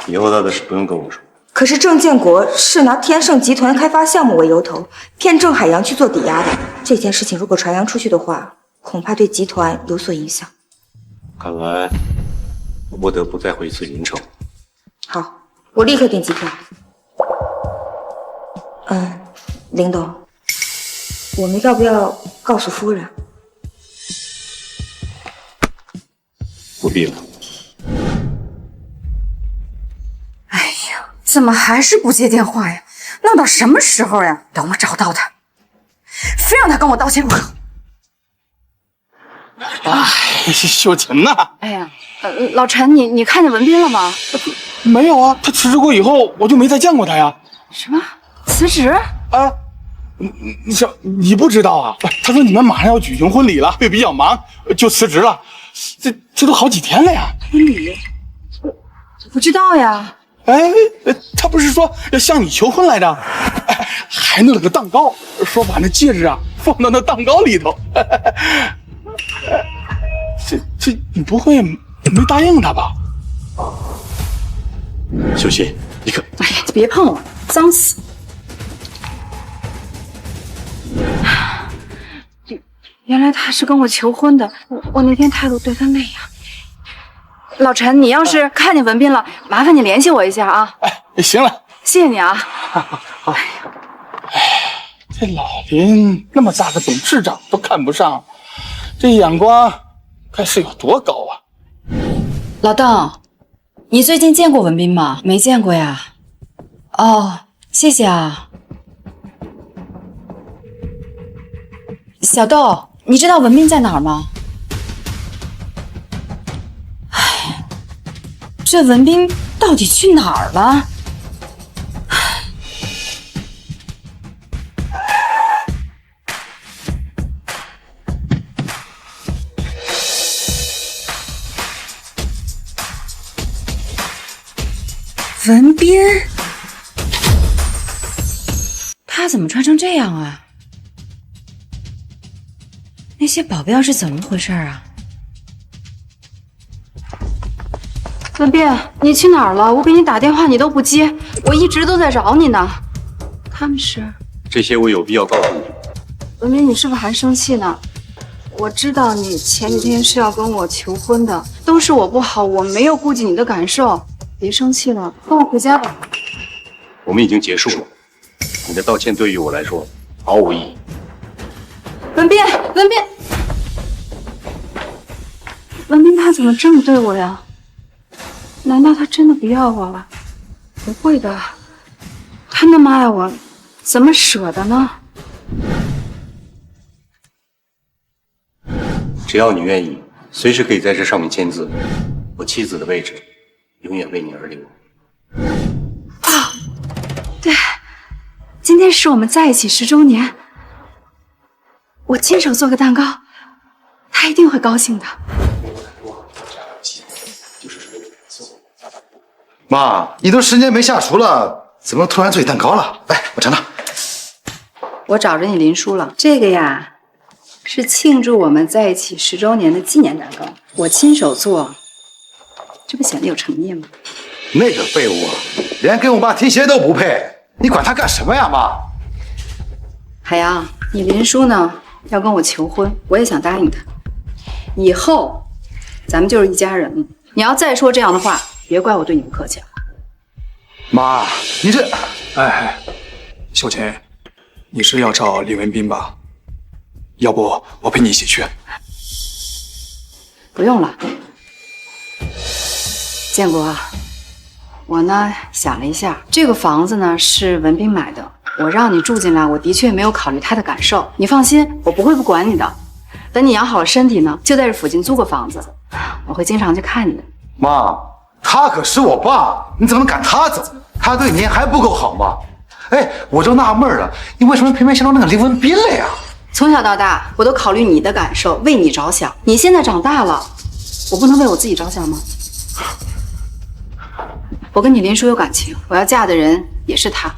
Speaker 3: 以后他的事不用跟我说。
Speaker 2: 可是郑建国是拿天盛集团开发项目为由头，骗郑海洋去做抵押的。这件事情如果传扬出去的话，恐怕对集团有所影响。
Speaker 3: 看来我不得不再回一次银城。
Speaker 2: 好，我立刻订机票。林董，我们要不要告诉夫人？
Speaker 3: 不必了。
Speaker 4: 哎呀，怎么还是不接电话呀？闹到什么时候呀？等我找到他，非让他跟我道歉不可。
Speaker 12: 哎，秀琴呐！
Speaker 4: 哎呀，老陈，你看见文斌了吗？
Speaker 12: 没有啊，他辞职过以后，我就没再见过他呀。
Speaker 4: 什么？辞职？
Speaker 12: 啊，你不知道啊？他说你们马上要举行婚礼了，会比较忙，就辞职了。这都好几天了呀。
Speaker 4: 婚礼？我不知道呀。
Speaker 12: 哎，他不是说要向你求婚来着？还弄了个蛋糕，说把那戒指啊放到那蛋糕里头。这你不会没答应他吧？
Speaker 3: 秀琴，你可……
Speaker 4: 哎呀，你别碰我，脏死！原来他是跟我求婚的，我那天态度对他那样。老陈，你要是看见文斌了，麻烦你联系我一下啊。
Speaker 12: 哎，行了，
Speaker 4: 谢谢你啊。
Speaker 12: 好。哎，这老林那么大个董事长都看不上，这眼光该是有多高啊！
Speaker 4: 老邓，你最近见过文斌吗？没见过呀。哦，谢谢啊。小豆，你知道文斌在哪儿吗？哎，这文斌到底去哪儿了？文斌，他怎么穿成这样啊？那些保镖是怎么回事啊？文斌，你去哪儿了？我给你打电话你都不接，我一直都在找你呢。他们是？
Speaker 3: 这些我有必要告诉你。
Speaker 7: 文斌，你是不是还生气呢？我知道你前几天是要跟我求婚的，都是我不好，我没有顾及你的感受。别生气了，跟我回家吧。
Speaker 3: 我们已经结束了，你的道歉对于我来说毫无意义。
Speaker 7: 文斌，他怎么这么对我呀？难道他真的不要我了？不会的，他那么爱我，怎么舍得呢？
Speaker 3: 只要你愿意，随时可以在这上面签字。我妻子的位置永远为你而留。
Speaker 7: 啊，对，今天是我们在一起10周年，我亲手做个蛋糕，他一定会高兴的。
Speaker 5: 妈，你都10年没下厨了，怎么突然做蛋糕了？来，我尝尝。
Speaker 4: 我找着你林叔了，这个呀是庆祝我们在一起10周年的纪念蛋糕，我亲手做，这不显得有诚意吗？
Speaker 5: 那个废物啊，连跟我妈提鞋都不配，你管他干什么呀，妈？
Speaker 4: 海洋，你林叔呢要跟我求婚，我也想答应他。以后咱们就是一家人了。你要再说这样的话，别怪我对你不客气了。
Speaker 5: 妈，你这……
Speaker 1: 哎，秀琴，你是要找李文斌吧？要不我陪你一起去？
Speaker 4: 不用了，建国，我呢想了一下，这个房子呢是文斌买的，我让你住进来，我的确没有考虑他的感受。你放心，我不会不管你的。等你养好了身体呢，就在这附近租个房子，我会经常去看你的。
Speaker 5: 妈，他可是我爸，你怎么能赶他走？他对您还不够好吗？哎，我就纳闷了，你为什么偏偏想到那个林文斌了呀？
Speaker 4: 从小到大，我都考虑你的感受，为你着想。你现在长大了，我不能为我自己着想吗？我跟你林叔有感情，我要嫁的人也是他。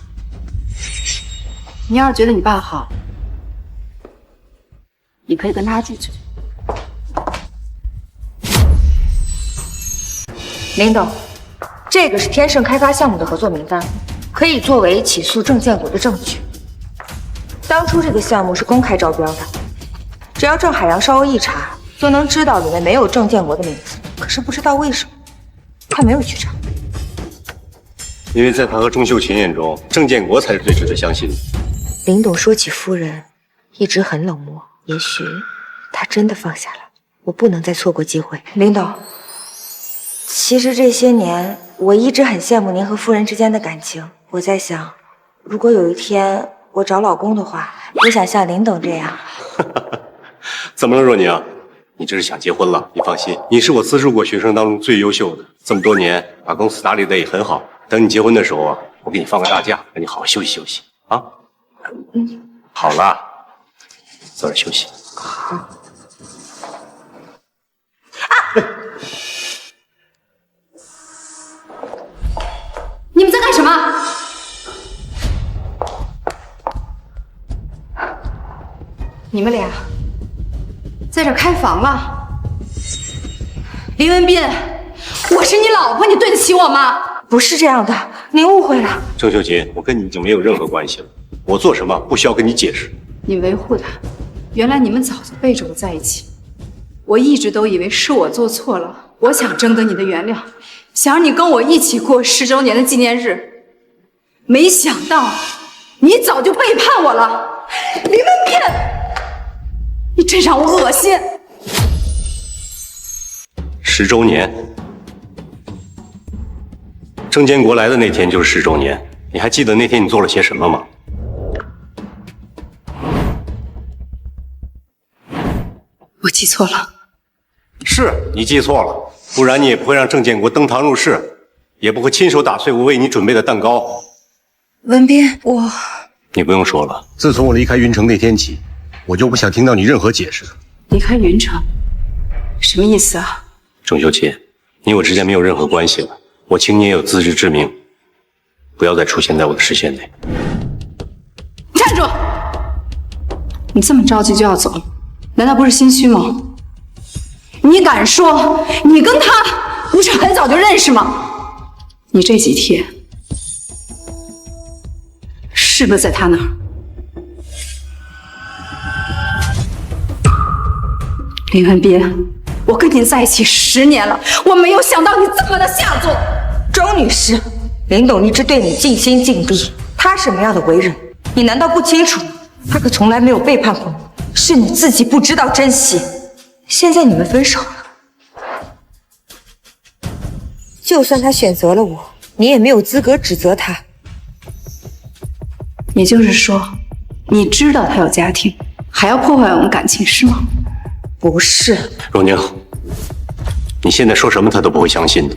Speaker 4: 你要是觉得你爸好，你可以跟他住去。
Speaker 2: 林董，这个是天盛开发项目的合作名单，可以作为起诉郑建国的证据。当初这个项目是公开招标的，只要郑海洋稍微一查，就能知道里面没有郑建国的名字。可是不知道为什么，他没有去查。
Speaker 3: 因为在他和钟秀琴眼中，郑建国才是最值得相信的。
Speaker 2: 林董说起夫人，一直很冷漠，也许他真的放下了。我不能再错过机会。林董，其实这些年我一直很羡慕您和夫人之间的感情。我在想，如果有一天我找老公的话，也想像林董这样。
Speaker 3: 怎么了，若宁？你这是想结婚了？你放心，你是我资助过学生当中最优秀的，这么多年把公司打理得也很好。等你结婚的时候啊，我给你放个大假，让你好好休息休息啊。好了，早点休息。
Speaker 2: 好。
Speaker 4: 你们在干什么？你们俩在这开房了？林文斌，我是你老婆，你对得起我吗？
Speaker 2: 不是这样的，您误会了。
Speaker 3: 郑秀琴，我跟你已经没有任何关系了，我做什么不需要跟你解释。
Speaker 4: 你维护他，原来你们早就背着我在一起。我一直都以为是我做错了，我想征得你的原谅，想让你跟我一起过10周年的纪念日。没想到你早就背叛我了，林文斌，你真让我恶心。
Speaker 3: 10周年，郑建国来的那天就是10周年，你还记得那天你做了些什么吗？
Speaker 4: 我记错了。
Speaker 3: 是你记错了，不然你也不会让郑建国登堂入室，也不会亲手打碎我为你准备的蛋糕。
Speaker 4: 文斌，我……
Speaker 3: 你不用说了，自从我离开云城那天起，我就不想听到你任何解释。
Speaker 4: 离开云城，什么意思啊？
Speaker 3: 郑秀琴，你我之间没有任何关系了，我请你也有自知之明，不要再出现在我的视线内。
Speaker 4: 站住！你这么着急就要走，难道不是心虚吗？你敢说你跟他不是很早就认识吗？你这几天是不是在他那儿？林文斌，我跟你在一起10年了，我没有想到你这么的下作。
Speaker 2: 周女士，林董一直对你尽心尽力，他什么样的为人，你难道不清楚吗？他可从来没有背叛过你，是你自己不知道珍惜。现在你们分手了，就算他选择了我，你也没有资格指责他。
Speaker 4: 也就是说，你知道他有家庭，还要破坏我们感情是吗？
Speaker 2: 不是。
Speaker 3: 若宁，你现在说什么他都不会相信的。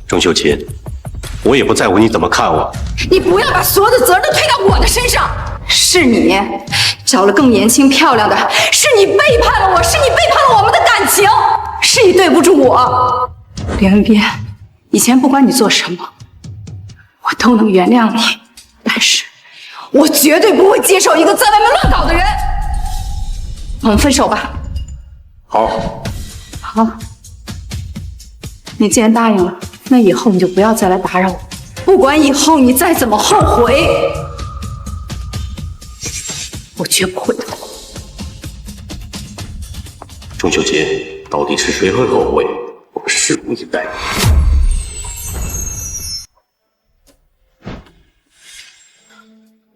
Speaker 3: 郑秀琴，我也不在乎你怎么看我。
Speaker 4: 你不要把所有的责任都推到我的身上。是你找了更年轻漂亮的，是你背叛了我，是你背叛了我们的感情，是你对不住我。林文斌，以前不管你做什么，我都能原谅你，但是我绝对不会接受一个在外面乱搞的人。我们分手吧。
Speaker 3: 好。
Speaker 4: 好。你既然答应了，那以后你就不要再来打扰我。不管以后你再怎么后悔，我绝不会的。
Speaker 3: 仲秋节，到底是谁会后悔？我拭目以待。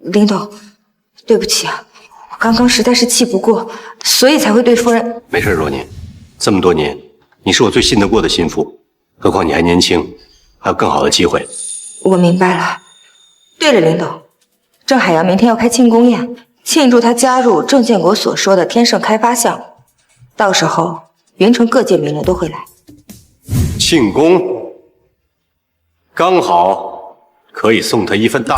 Speaker 2: 林董，对不起啊，我刚刚实在是气不过，所以才会对夫人。
Speaker 3: 没事，若宁，这么多年，你是我最信得过的心腹，何况你还年轻，还有更好的机会。
Speaker 2: 我明白了。对了，林董，郑海洋明天要开庆功宴，庆祝他加入郑建国所说的天盛开发项目，到时候云城各界名人都会来。
Speaker 3: 庆功，刚好可以送他一份大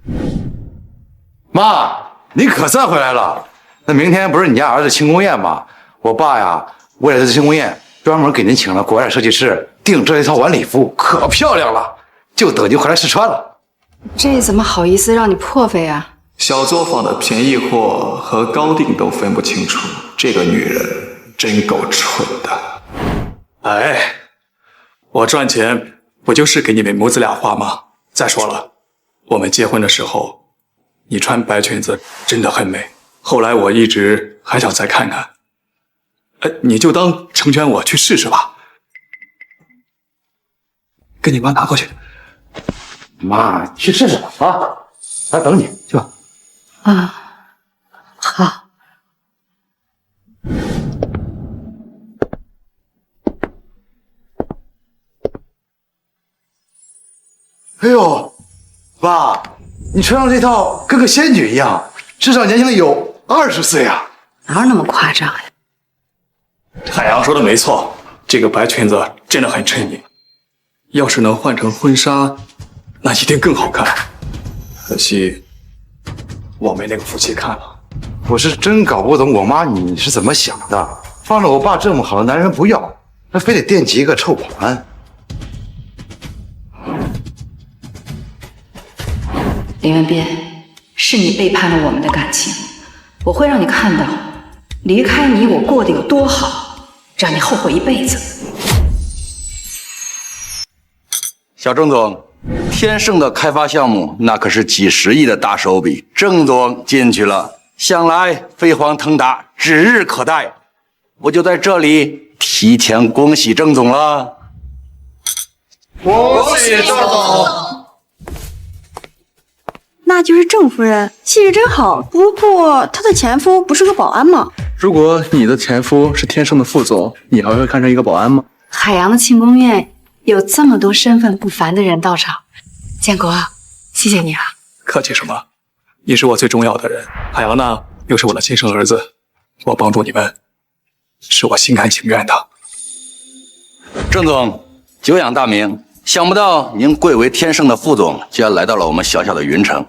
Speaker 3: 礼。
Speaker 5: 妈，你可算回来了。那明天不是你家儿子庆功宴吗？我爸呀，为了这次庆功宴，专门给您请了国外设计师定制了一套晚礼服，可漂亮了，就等您回来试穿了。
Speaker 7: 这怎么好意思让你破费啊？
Speaker 1: 小作坊的便宜货和高定都分不清楚，这个女人真够蠢的。哎，我赚钱不就是给你们母子俩花吗？再说了，我们结婚的时候，你穿白裙子真的很美，后来我一直还想再看看。你就当成全我去试试吧。给你妈拿过去。
Speaker 5: 妈，去试试吧啊！来等你去吧。
Speaker 7: 啊，好。
Speaker 5: 哎呦，爸，你穿上这套跟个仙女一样，至少年轻了有20岁啊！
Speaker 7: 哪有那么夸张呀？
Speaker 1: 海洋说的没错，这个白裙子真的很衬你。要是能换成婚纱，那一定更好看。可惜我没那个福气看了。
Speaker 5: 我是真搞不懂我妈你是怎么想的，放着我爸这么好的男人不要，那非得惦记一个臭保安。
Speaker 4: 林文斌，是你背叛了我们的感情，我会让你看到，离开你我过得有多好，让你后悔一辈子。
Speaker 5: 小郑总，天盛的开发项目那可是几10亿的大手笔，郑总进去了，想来飞黄腾达指日可待。我就在这里提前恭喜郑总了。
Speaker 14: 恭喜郑总！
Speaker 15: 那就是郑夫人，气质真好。不过她的前夫不是个保安吗？
Speaker 16: 如果你的前夫是天盛的副总，你还会看上一个保安吗？
Speaker 7: 海洋的庆功宴有这么多身份不凡的人到场，建国，谢谢你啊！
Speaker 1: 客气什么？你是我最重要的人，海洋呢又是我的亲生儿子，我帮助你们是我心甘情愿的。
Speaker 5: 郑总，久仰大名，想不到您贵为天盛的副总，竟然来到了我们小小的云城。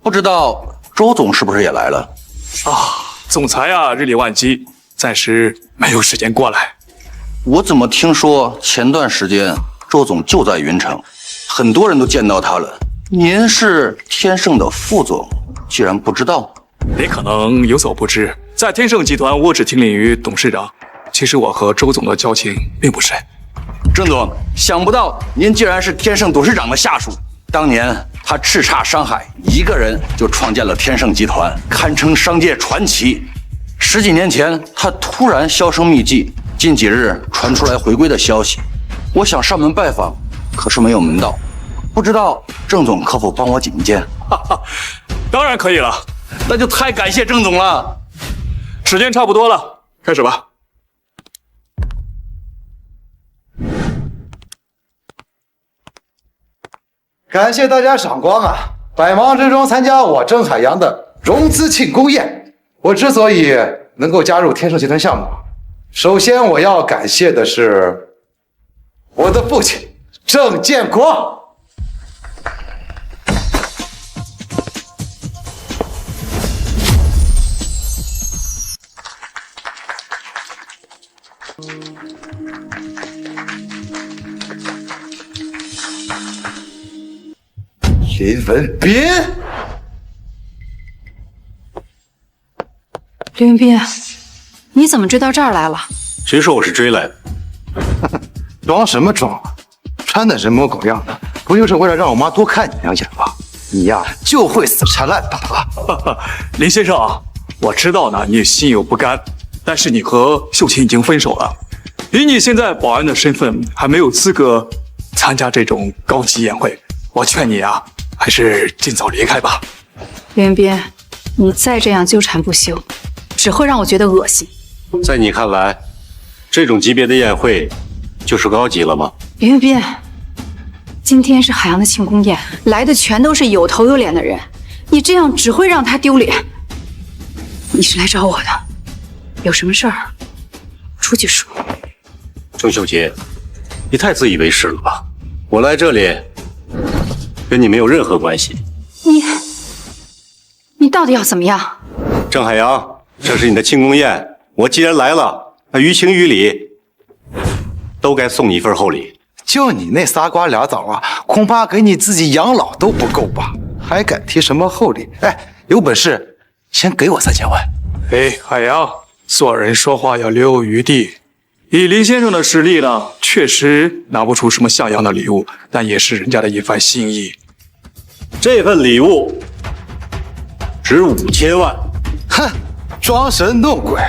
Speaker 5: 不知道周总是不是也来了？
Speaker 1: 啊，总裁啊，日理万机，暂时没有时间过来。
Speaker 5: 我怎么听说前段时间周总就在云城，很多人都见到他了。您是天盛的副总，居然不知道？
Speaker 1: 你可能有所不知，在天盛集团，我只听令于董事长。其实我和周总的交情并不深。
Speaker 5: 郑总，想不到您竟然是天盛董事长的下属。当年他叱咤商海，一个人就创建了天盛集团，堪称商界传奇。10几年前，他突然销声匿迹，近几日传出来回归的消息。我想上门拜访，可是没有门道，不知道郑总可否帮我引荐？
Speaker 1: 当然可以了，
Speaker 5: 那就太感谢郑总了。
Speaker 1: 时间差不多了，开始吧。
Speaker 5: 感谢大家赏光啊！百忙之中参加我郑海洋的融资庆功宴。我之所以能够加入天盛集团项目，首先我要感谢的是我的父亲郑建国。林文斌，
Speaker 7: 林文斌，你怎么追到这儿来了？
Speaker 3: 谁说我是追来的？
Speaker 5: 装什么装啊！穿的人模狗样的，不就是为了让我妈多看你2眼吗？你呀，就会死缠烂打。
Speaker 1: 林先生，我知道呢，你心有不甘，但是你和秀琴已经分手了，以你现在保安的身份，还没有资格参加这种高级宴会。我劝你啊，还是尽早离开吧。
Speaker 4: 林文斌，你再这样纠缠不休，只会让我觉得恶心。
Speaker 3: 在你看来，这种级别的宴会就是高级了吗？
Speaker 4: 林文斌，今天是海洋的庆功宴，来的全都是有头有脸的人，你这样只会让他丢脸。你是来找我的，有什么事儿出去说。
Speaker 3: 郑秀杰，你太自以为是了吧？我来这里跟你没有任何关系。
Speaker 4: 你到底要怎么样？
Speaker 3: 郑海洋，这是你的庆功宴，我既然来了，那于情于理都该送你一份厚礼。
Speaker 5: 就你那仨瓜俩枣啊，恐怕给你自己养老都不够吧？还敢提什么厚礼？哎，有本事先给我3000万。
Speaker 1: 哎，海洋，做人说话要留有余地。以林先生的实力呢，确实拿不出什么像样的礼物，但也是人家的一番心意。
Speaker 3: 这份礼物值5000万。
Speaker 5: 哼，装神弄鬼，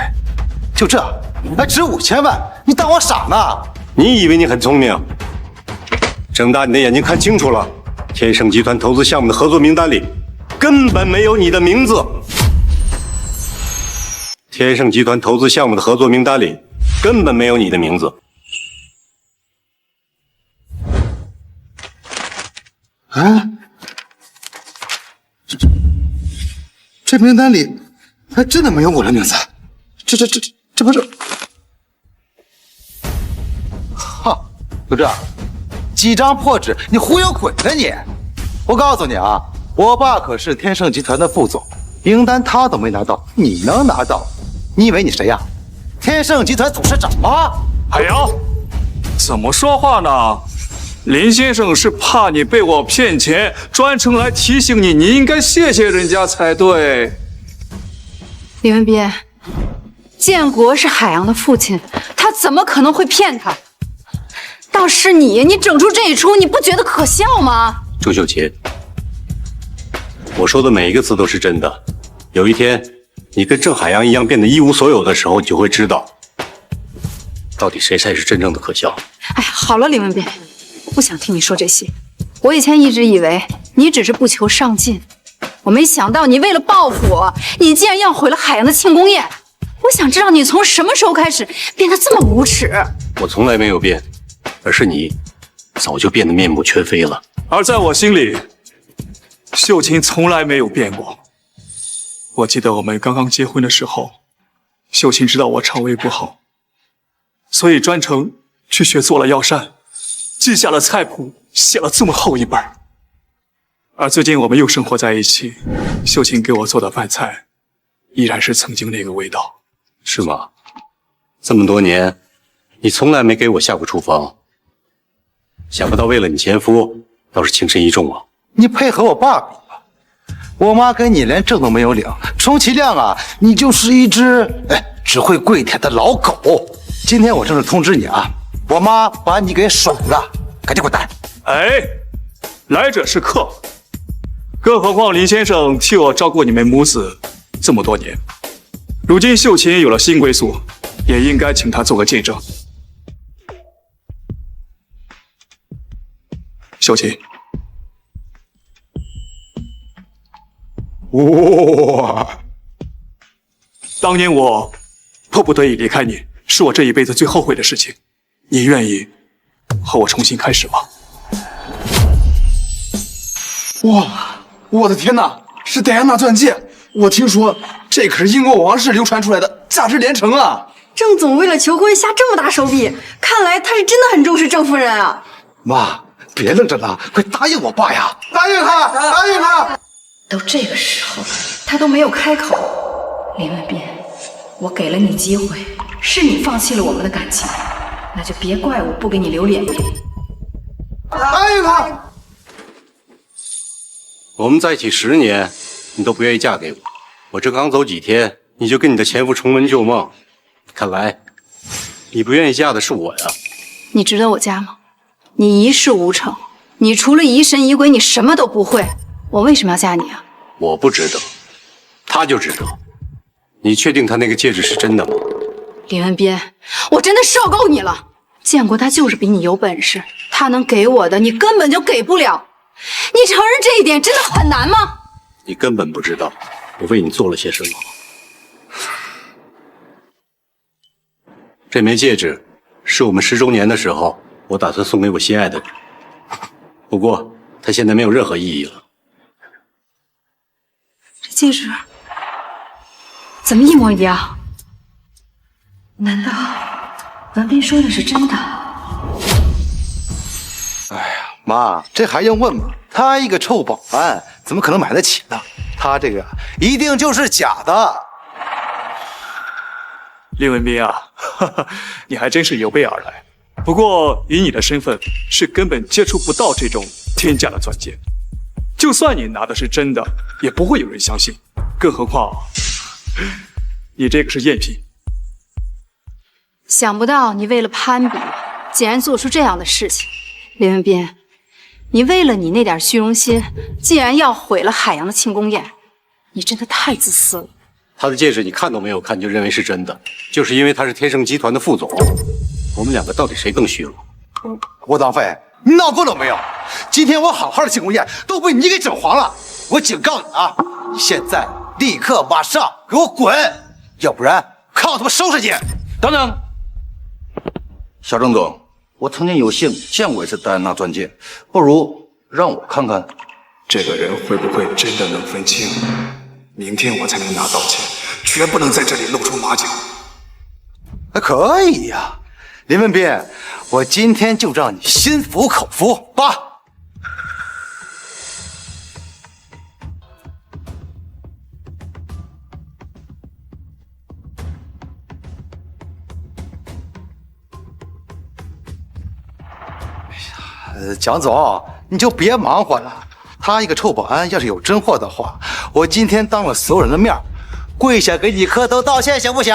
Speaker 5: 就这还值5000万？你当我傻呢？
Speaker 3: 你以为你很聪明？睁大你的眼睛看清楚了，天盛集团投资项目的合作名单里根本没有你的名字。天盛集团投资项目的合作名单里根本没有你的名字。
Speaker 5: 啊，这名单里还真的没有我的名字。这不是？哈，就这几张破纸，你忽悠鬼呢你！我告诉你啊，我爸可是天盛集团的副总，名单他都没拿到，你能拿到？你以为你谁呀？天盛集团董事长吗？
Speaker 1: 海洋，怎么说话呢？林先生是怕你被我骗钱，专程来提醒你，你应该谢谢人家才对。
Speaker 4: 林文斌，建国是海洋的父亲，他怎么可能会骗他？倒是你整出这一出，你不觉得可笑吗？
Speaker 3: 周秀琴，我说的每一个字都是真的。有一天，你跟郑海洋一样变得一无所有的时候，你就会知道，到底谁才是真正的可笑。
Speaker 4: 哎，好了，林文斌，不想听你说这些。我以前一直以为你只是不求上进，我没想到你为了报复我，你竟然要毁了海洋的庆功宴。我想知道你从什么时候开始变得这么无耻？
Speaker 3: 我从来没有变，而是你早就变得面目全非了。
Speaker 1: 而在我心里，秀琴从来没有变过。我记得我们刚刚结婚的时候，秀琴知道我肠胃不好，所以专程去学做了药膳，记下了菜谱，写了这么厚一本。而最近我们又生活在一起，秀琴给我做的饭菜依然是曾经那个味道。
Speaker 3: 是吗？这么多年，你从来没给我下过厨房，想不到为了你前夫，倒是情深意重啊。
Speaker 5: 你配合我爸比吧，我妈跟你连证都没有领，充其量啊，你就是一只只会跪舔的老狗。今天我正式通知你啊，我妈把你给甩了，赶紧滚蛋！
Speaker 1: 哎，来者是客，更何况林先生替我照顾你们母子这么多年，如今秀琴有了新归宿，也应该请他做个见证。秀琴，哇！当年我迫不得已离开你，是我这一辈子最后悔的事情。你愿意和我重新开始吗？
Speaker 16: 哇，我的天哪，是戴安娜钻戒！我听说这可是英国王室流传出来的，价值连城啊！
Speaker 15: 郑总为了求婚下这么大手笔，看来他是真的很重视郑夫人啊！
Speaker 5: 妈，别愣着了，快答应我爸呀！答应他，答应他！
Speaker 4: 都这个时候了，他都没有开口。林文斌，我给了你机会，是你放弃了我们的感情，那就别怪我不给你留脸面。
Speaker 5: 答应他！
Speaker 3: 我们在一起10年，你都不愿意嫁给我。我这刚走几天，你就跟你的前夫重温旧梦。看来，你不愿意嫁的是我呀。
Speaker 4: 你值得我嫁吗？你一事无成，你除了疑神疑鬼，你什么都不会。我为什么要嫁你啊？
Speaker 3: 我不值得，他就值得。你确定他那个戒指是真的吗？
Speaker 4: 李文斌，我真的受够你了！建国他就是比你有本事，他能给我的你根本就给不了。你承认这一点真的很难吗？
Speaker 3: 你根本不知道我为你做了些什么。这枚戒指是我们10周年的时候，我打算送给我心爱的人。不过它现在没有任何意义了。
Speaker 4: 这戒指怎么一模一样？
Speaker 2: 难道文斌说的是真的？
Speaker 5: 哎呀，妈，这还用问吗？他一个臭保安，怎么可能买得起呢？他这个一定就是假的。
Speaker 1: 厉文斌啊，你还真是有备而来。不过以你的身份，是根本接触不到这种天价的钻戒。就算你拿的是真的，也不会有人相信。更何况，你这个是赝品。
Speaker 4: 想不到你为了攀比，竟然做出这样的事情。李文斌，你为了你那点虚荣心，竟然要毁了海洋的庆功宴，你真的太自私了。
Speaker 3: 他的戒指你看都没有看就认为是真的，就是因为他是天盛集团的副总。我们两个到底谁更虚荣？
Speaker 5: 郭当飞，你闹够了没有？今天我好好的庆功宴都被你给整黄了！我警告你啊，现在立刻马上给我滚，要不然看我他妈收拾你！等等，小郑总，我曾经有幸见过一次戴安娜钻戒，不如让我看看
Speaker 1: 这个人会不会真的能分清？明天我才能拿到钱，绝不能在这里露出马脚。
Speaker 5: 可以呀，林文斌，我今天就让你心服口服吧。蒋总，你就别忙活了。他一个臭保安，要是有真货的话，我今天当着所有人的面，跪下给你磕头道歉，行不行？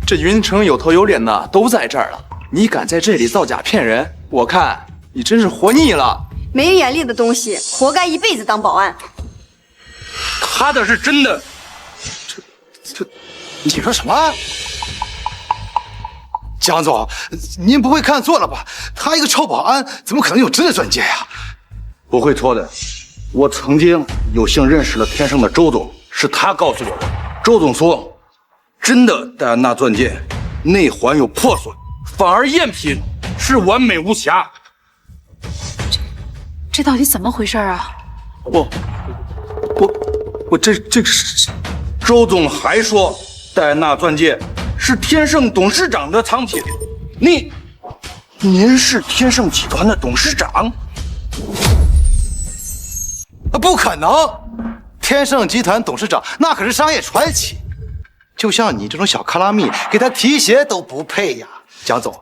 Speaker 10: 这云城有头有脸的都在这儿了，你敢在这里造假骗人，我看你真是活腻了。
Speaker 15: 没眼力的东西，活该一辈子当保安。
Speaker 5: 他的是真的。你说什么？蒋总，您不会看错了吧？他一个臭保安，怎么可能有真的钻戒呀？不会错的，我曾经有幸认识了天盛的周总，是他告诉我的。周总说，真的戴安娜钻戒内环有破损，反而赝品是完美无瑕。
Speaker 4: 这到底怎么回事啊？
Speaker 5: 我这个是，周总还说戴安娜钻戒是天盛董事长的藏品。您是天盛集团的董事长？不可能！天盛集团董事长那可是商业传奇，就像你这种小卡拉蜜，给他提鞋都不配呀！蒋总，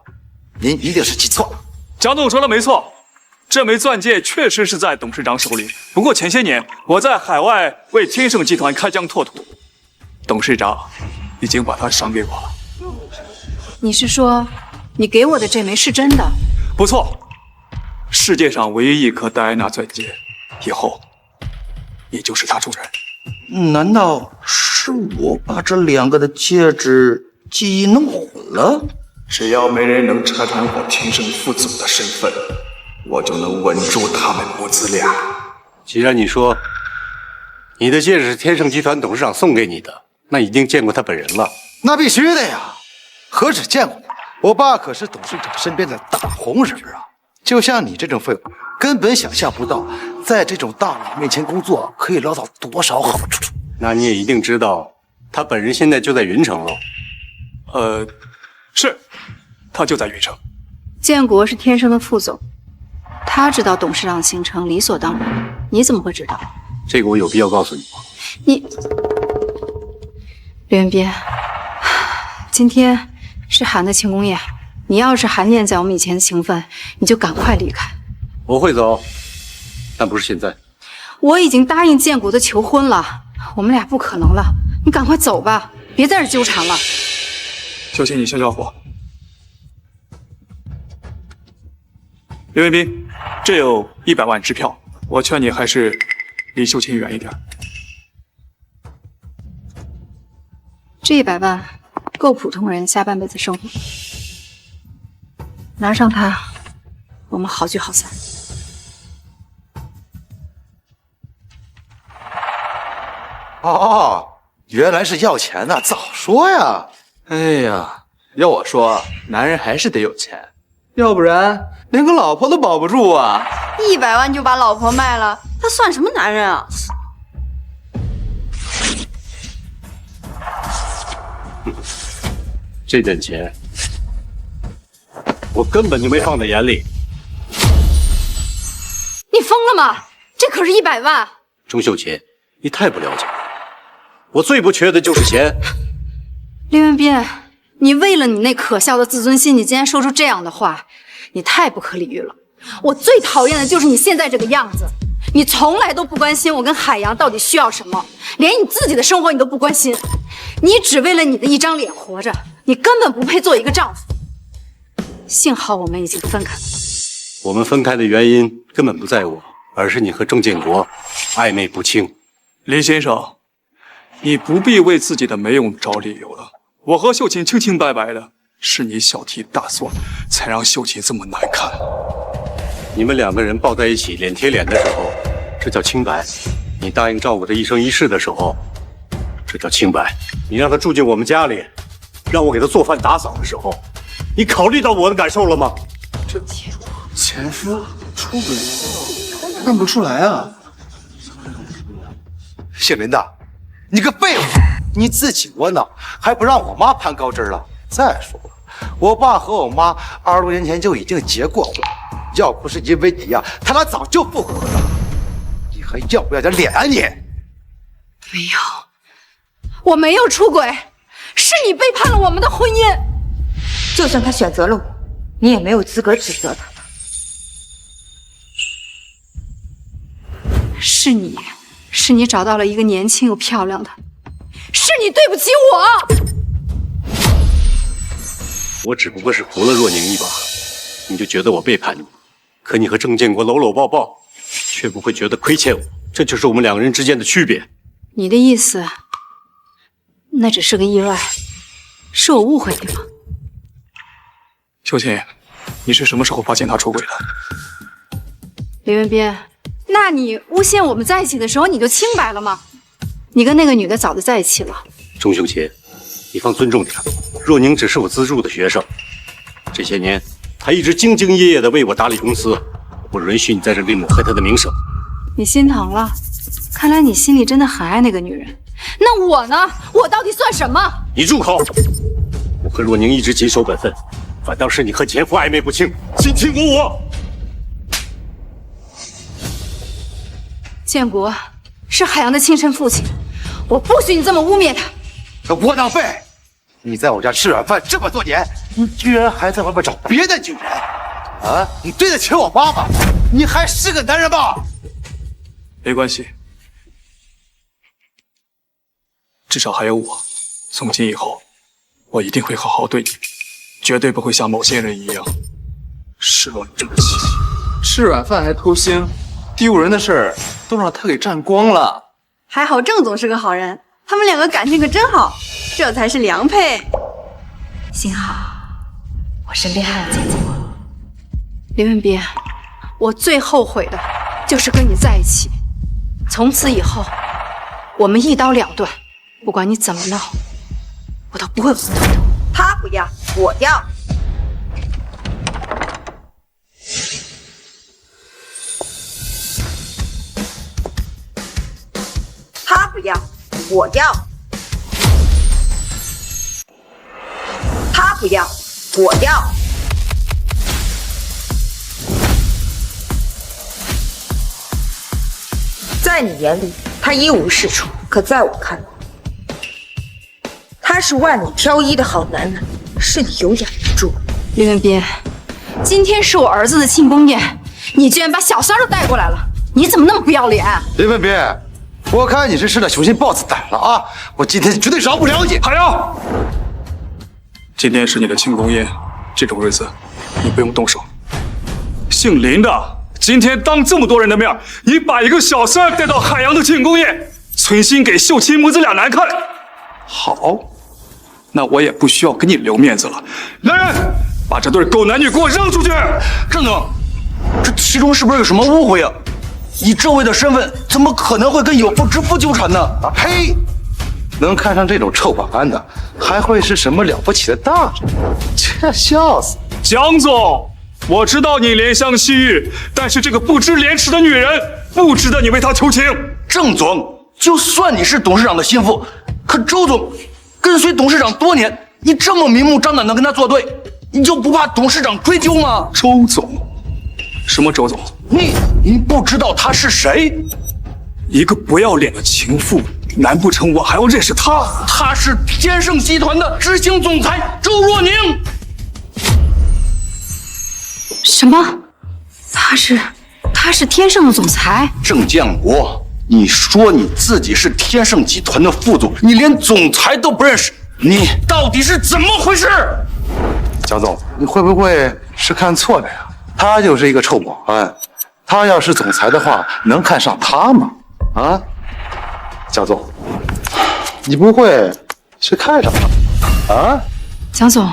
Speaker 5: 您一定是记错了。
Speaker 1: 蒋总说的没错，这枚钻戒确实是在董事长手里。不过前些年我在海外为天盛集团开疆拓土，董事长已经把它赏给我了。
Speaker 4: 你是说，你给我的这枚是真的？
Speaker 1: 不错，世界上唯一一颗戴安娜钻戒，以后你就是它主人。
Speaker 5: 难道是我把这两个的戒指记忆弄混了？
Speaker 1: 只要没人能拆穿我天盛副总的身份，我就能稳住他们母子俩。
Speaker 3: 既然你说你的戒指是天盛集团董事长送给你的，那已经见过他本人了。
Speaker 5: 那必须的呀，何止见过，我爸可是董事长身边的大红人啊！就像你这种废物，根本想象不到，在这种大佬面前工作可以捞到多少好处。
Speaker 3: 那你也一定知道，他本人现在就在云城喽。
Speaker 1: 是，他就在云城。
Speaker 4: 建国是天盛的副总，他知道董事长行程理所当然，你怎么会知道？
Speaker 3: 这个我有必要告诉你吗？
Speaker 4: 李文斌，今天是韩的庆功宴，你要是还念在我们以前的情分，你就赶快离开。
Speaker 3: 我会走，但不是现在。
Speaker 4: 我已经答应建国的求婚了，我们俩不可能了，你赶快走吧，别在这纠缠了。
Speaker 1: 就请你消消火。刘文斌，这有100万支票，我劝你还是离秀琴远一点。
Speaker 7: 这100万够普通人下半辈子生活，拿上它，我们好聚好散。
Speaker 5: 哦，原来是要钱呢，早说呀！
Speaker 16: 哎呀，要我说，男人还是得有钱，要不然连个老婆都保不住啊
Speaker 15: ！100万就把老婆卖了，他算什么男人啊？
Speaker 3: 这点钱，我根本就没放在眼里。
Speaker 7: 你疯了吗？这可是100万！
Speaker 3: 钟秀琴，你太不了解我了。我最不缺的就是钱。
Speaker 7: 林文斌，你为了你那可笑的自尊心，你竟然说出这样的话，你太不可理喻了。我最讨厌的就是你现在这个样子，你从来都不关心我跟海洋到底需要什么，连你自己的生活你都不关心，你只为了你的一张脸活着，你根本不配做一个丈夫。幸好我们已经分开了。
Speaker 3: 我们分开的原因根本不在我，而是你和郑建国暧昧不清。
Speaker 1: 林先生，你不必为自己的没用找理由了。我和秀琴清清白白的，是你小题大做，才让秀琴这么难看。
Speaker 3: 你们2个人抱在一起，脸贴脸的时候，这叫清白；你答应照顾他一生一世的时候，这叫清白；你让他住进我们家里，让我给他做饭打扫的时候，你考虑到我的感受了吗？
Speaker 16: 这前夫出轨，看不出来啊！
Speaker 5: 姓林的，你个废物！你自己窝囊，还不让我妈攀高枝了。再说了，我爸和我妈20多年前就已经结过婚，要不是因为你呀，他俩早就复合了。你还要不要点脸啊你？
Speaker 7: 没有，我没有出轨，是你背叛了我们的婚姻。
Speaker 2: 就算他选择了我，你也没有资格指责他。
Speaker 7: 是你找到了一个年轻又漂亮的，是你对不起我。
Speaker 3: 我只不过是扶了若宁一把，你就觉得我背叛你，可你和郑建国搂搂抱抱，却不会觉得亏欠我，这就是我们2个人之间的区别。
Speaker 7: 你的意思，那只是个意外，是我误会你了。
Speaker 1: 秀琴，你是什么时候发现他出轨的？
Speaker 7: 林文斌，那你诬陷我们在一起的时候，你就清白了吗？你跟那个女的早就在一起了。
Speaker 3: 钟秀琴，你放尊重点。若宁只是我资助的学生，这些年她一直兢兢业业地为我打理公司，我不允许你在这里抹黑她的名声。
Speaker 7: 你心疼了，看来你心里真的很爱那个女人。那我呢？我到底算什么？
Speaker 3: 你住口！我和若宁一直谨守本分，反倒是你和前夫暧昧不清，卿卿我我。
Speaker 7: 建国是海洋的亲生父亲，我不许你这么污蔑他。
Speaker 5: 这窝囊废！你在我家吃软饭这么多年，你居然还在外面找别的女人啊？你对得起我妈吗？你还是个男人吗？
Speaker 1: 没关系，至少还有我。从今以后，我一定会好好对你，绝对不会像某些人一样失了正气。
Speaker 16: 吃软饭还偷腥，丢人的事儿都让他给占光了。
Speaker 15: 还好郑总是个好人，他们2个感情可真好，这才是良配。
Speaker 7: 幸好我身边还有建国。林文斌，我最后悔的就是跟你在一起。从此以后，我们一刀两断，不管你怎么闹，我都不会往回头。
Speaker 2: 他不要，我要。他不要，我要。他不要，我要。在你眼里，他一无是处，可在我看来，他是万里挑一的好男人，是你有眼不住。
Speaker 7: 林文斌，今天是我儿子的庆功宴，你居然把小三都带过来了，你怎么那么不要脸？
Speaker 5: 林文斌，我看你是吃了雄心豹子胆了啊！我今天绝对饶不了你。
Speaker 1: 海洋，今天是你的庆功宴，这种日子你不用动手。姓林的，今天当这么多人的面，你把一个小三带到海洋的庆功宴，存心给秀琴母子俩难看。好，那我也不需要给你留面子了。来人，把这对狗男女给我扔出去！
Speaker 5: 郑总，这其中是不是有什么误会啊？以这位的身份，怎么可能会跟有妇之夫纠缠呢？啊呸！能看上这种臭保安的，还会是什么了不起的大人？这笑死！
Speaker 1: 蒋总，我知道你怜香惜玉，但是这个不知廉耻的女人，不值得你为她求情。
Speaker 5: 郑总，就算你是董事长的心腹，可周总跟随董事长多年，你这么明目张胆的跟他作对，你就不怕董事长追究吗？
Speaker 1: 周总？什么周总？
Speaker 5: 你不知道他是谁？
Speaker 1: 一个不要脸的情妇，难不成我还要认识他？
Speaker 5: 他是天盛集团的执行总裁周若宁。
Speaker 4: 什么？他是天盛的总裁？
Speaker 5: 郑建国，你说你自己是天盛集团的副总，你连总裁都不认识，你到底是怎么回事？蒋总，你会不会是看错了呀？他就是一个臭保安，他要是总裁的话，能看上他吗？啊，蒋总，你不会是看上他啊？
Speaker 4: 蒋总，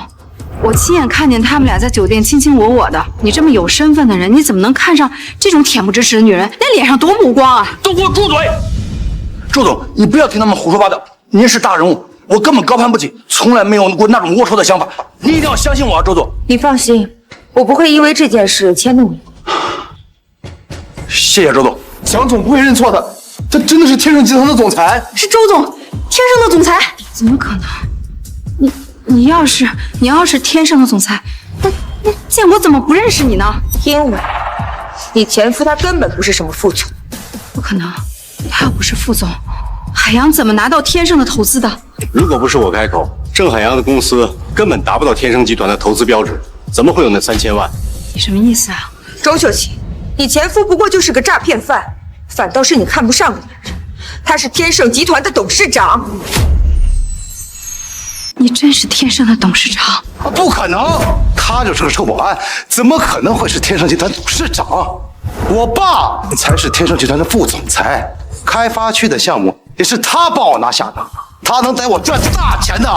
Speaker 4: 我亲眼看见他们俩在酒店卿卿我我的，你这么有身份的人，你怎么能看上这种恬不知耻的女人？那脸上多目光啊！
Speaker 5: 都给我住嘴！周总，你不要听他们胡说八道，您是大人物，我根本高攀不起，从来没有过那种龌龊的想法，你一定要相信我啊，周总。
Speaker 2: 你放心，我不会因为这件事迁怒你。
Speaker 5: 谢谢周总。
Speaker 16: 蒋总不会认错的，他真的是天盛集团的总裁，
Speaker 4: 是周总，天盛的总裁？怎么可能？你要是天盛的总裁，那建国怎么不认识你呢？
Speaker 2: 因为你前夫他根本不是什么副总。
Speaker 4: 不可能，他要不是副总，海洋怎么拿到天盛的投资的？
Speaker 3: 如果不是我开口，郑海洋的公司根本达不到天盛集团的投资标准，怎么会有那3000万？
Speaker 4: 你什么意思啊？
Speaker 2: 周秀琴，你前夫不过就是个诈骗犯，反倒是你看不上的人，他是天盛集团的董事长。
Speaker 4: 你真是天盛的董事长？
Speaker 5: 不可能，他就是个臭保安，怎么可能会是天盛集团董事长？我爸才是天盛集团的副总裁，开发区的项目也是他帮我拿下的，他能带我赚大钱的。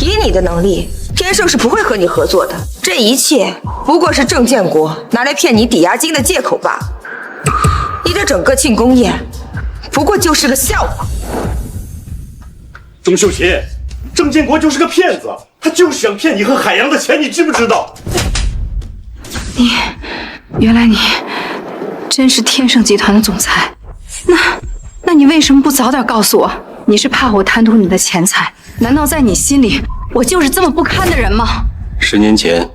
Speaker 2: 以你的能力，天盛是不会和你合作的，这一切不过是郑建国拿来骗你抵押金的借口罢了。你这整个庆功宴，不过就是个笑话。
Speaker 3: 钟秀琴，郑建国就是个骗子，他就是想骗你和海洋的钱，你知不知道？
Speaker 4: 原来你真是天盛集团的总裁，那你为什么不早点告诉我？你是怕我贪图你的钱财？难道在你心里，我就是这么不堪的人吗
Speaker 3: 10年前，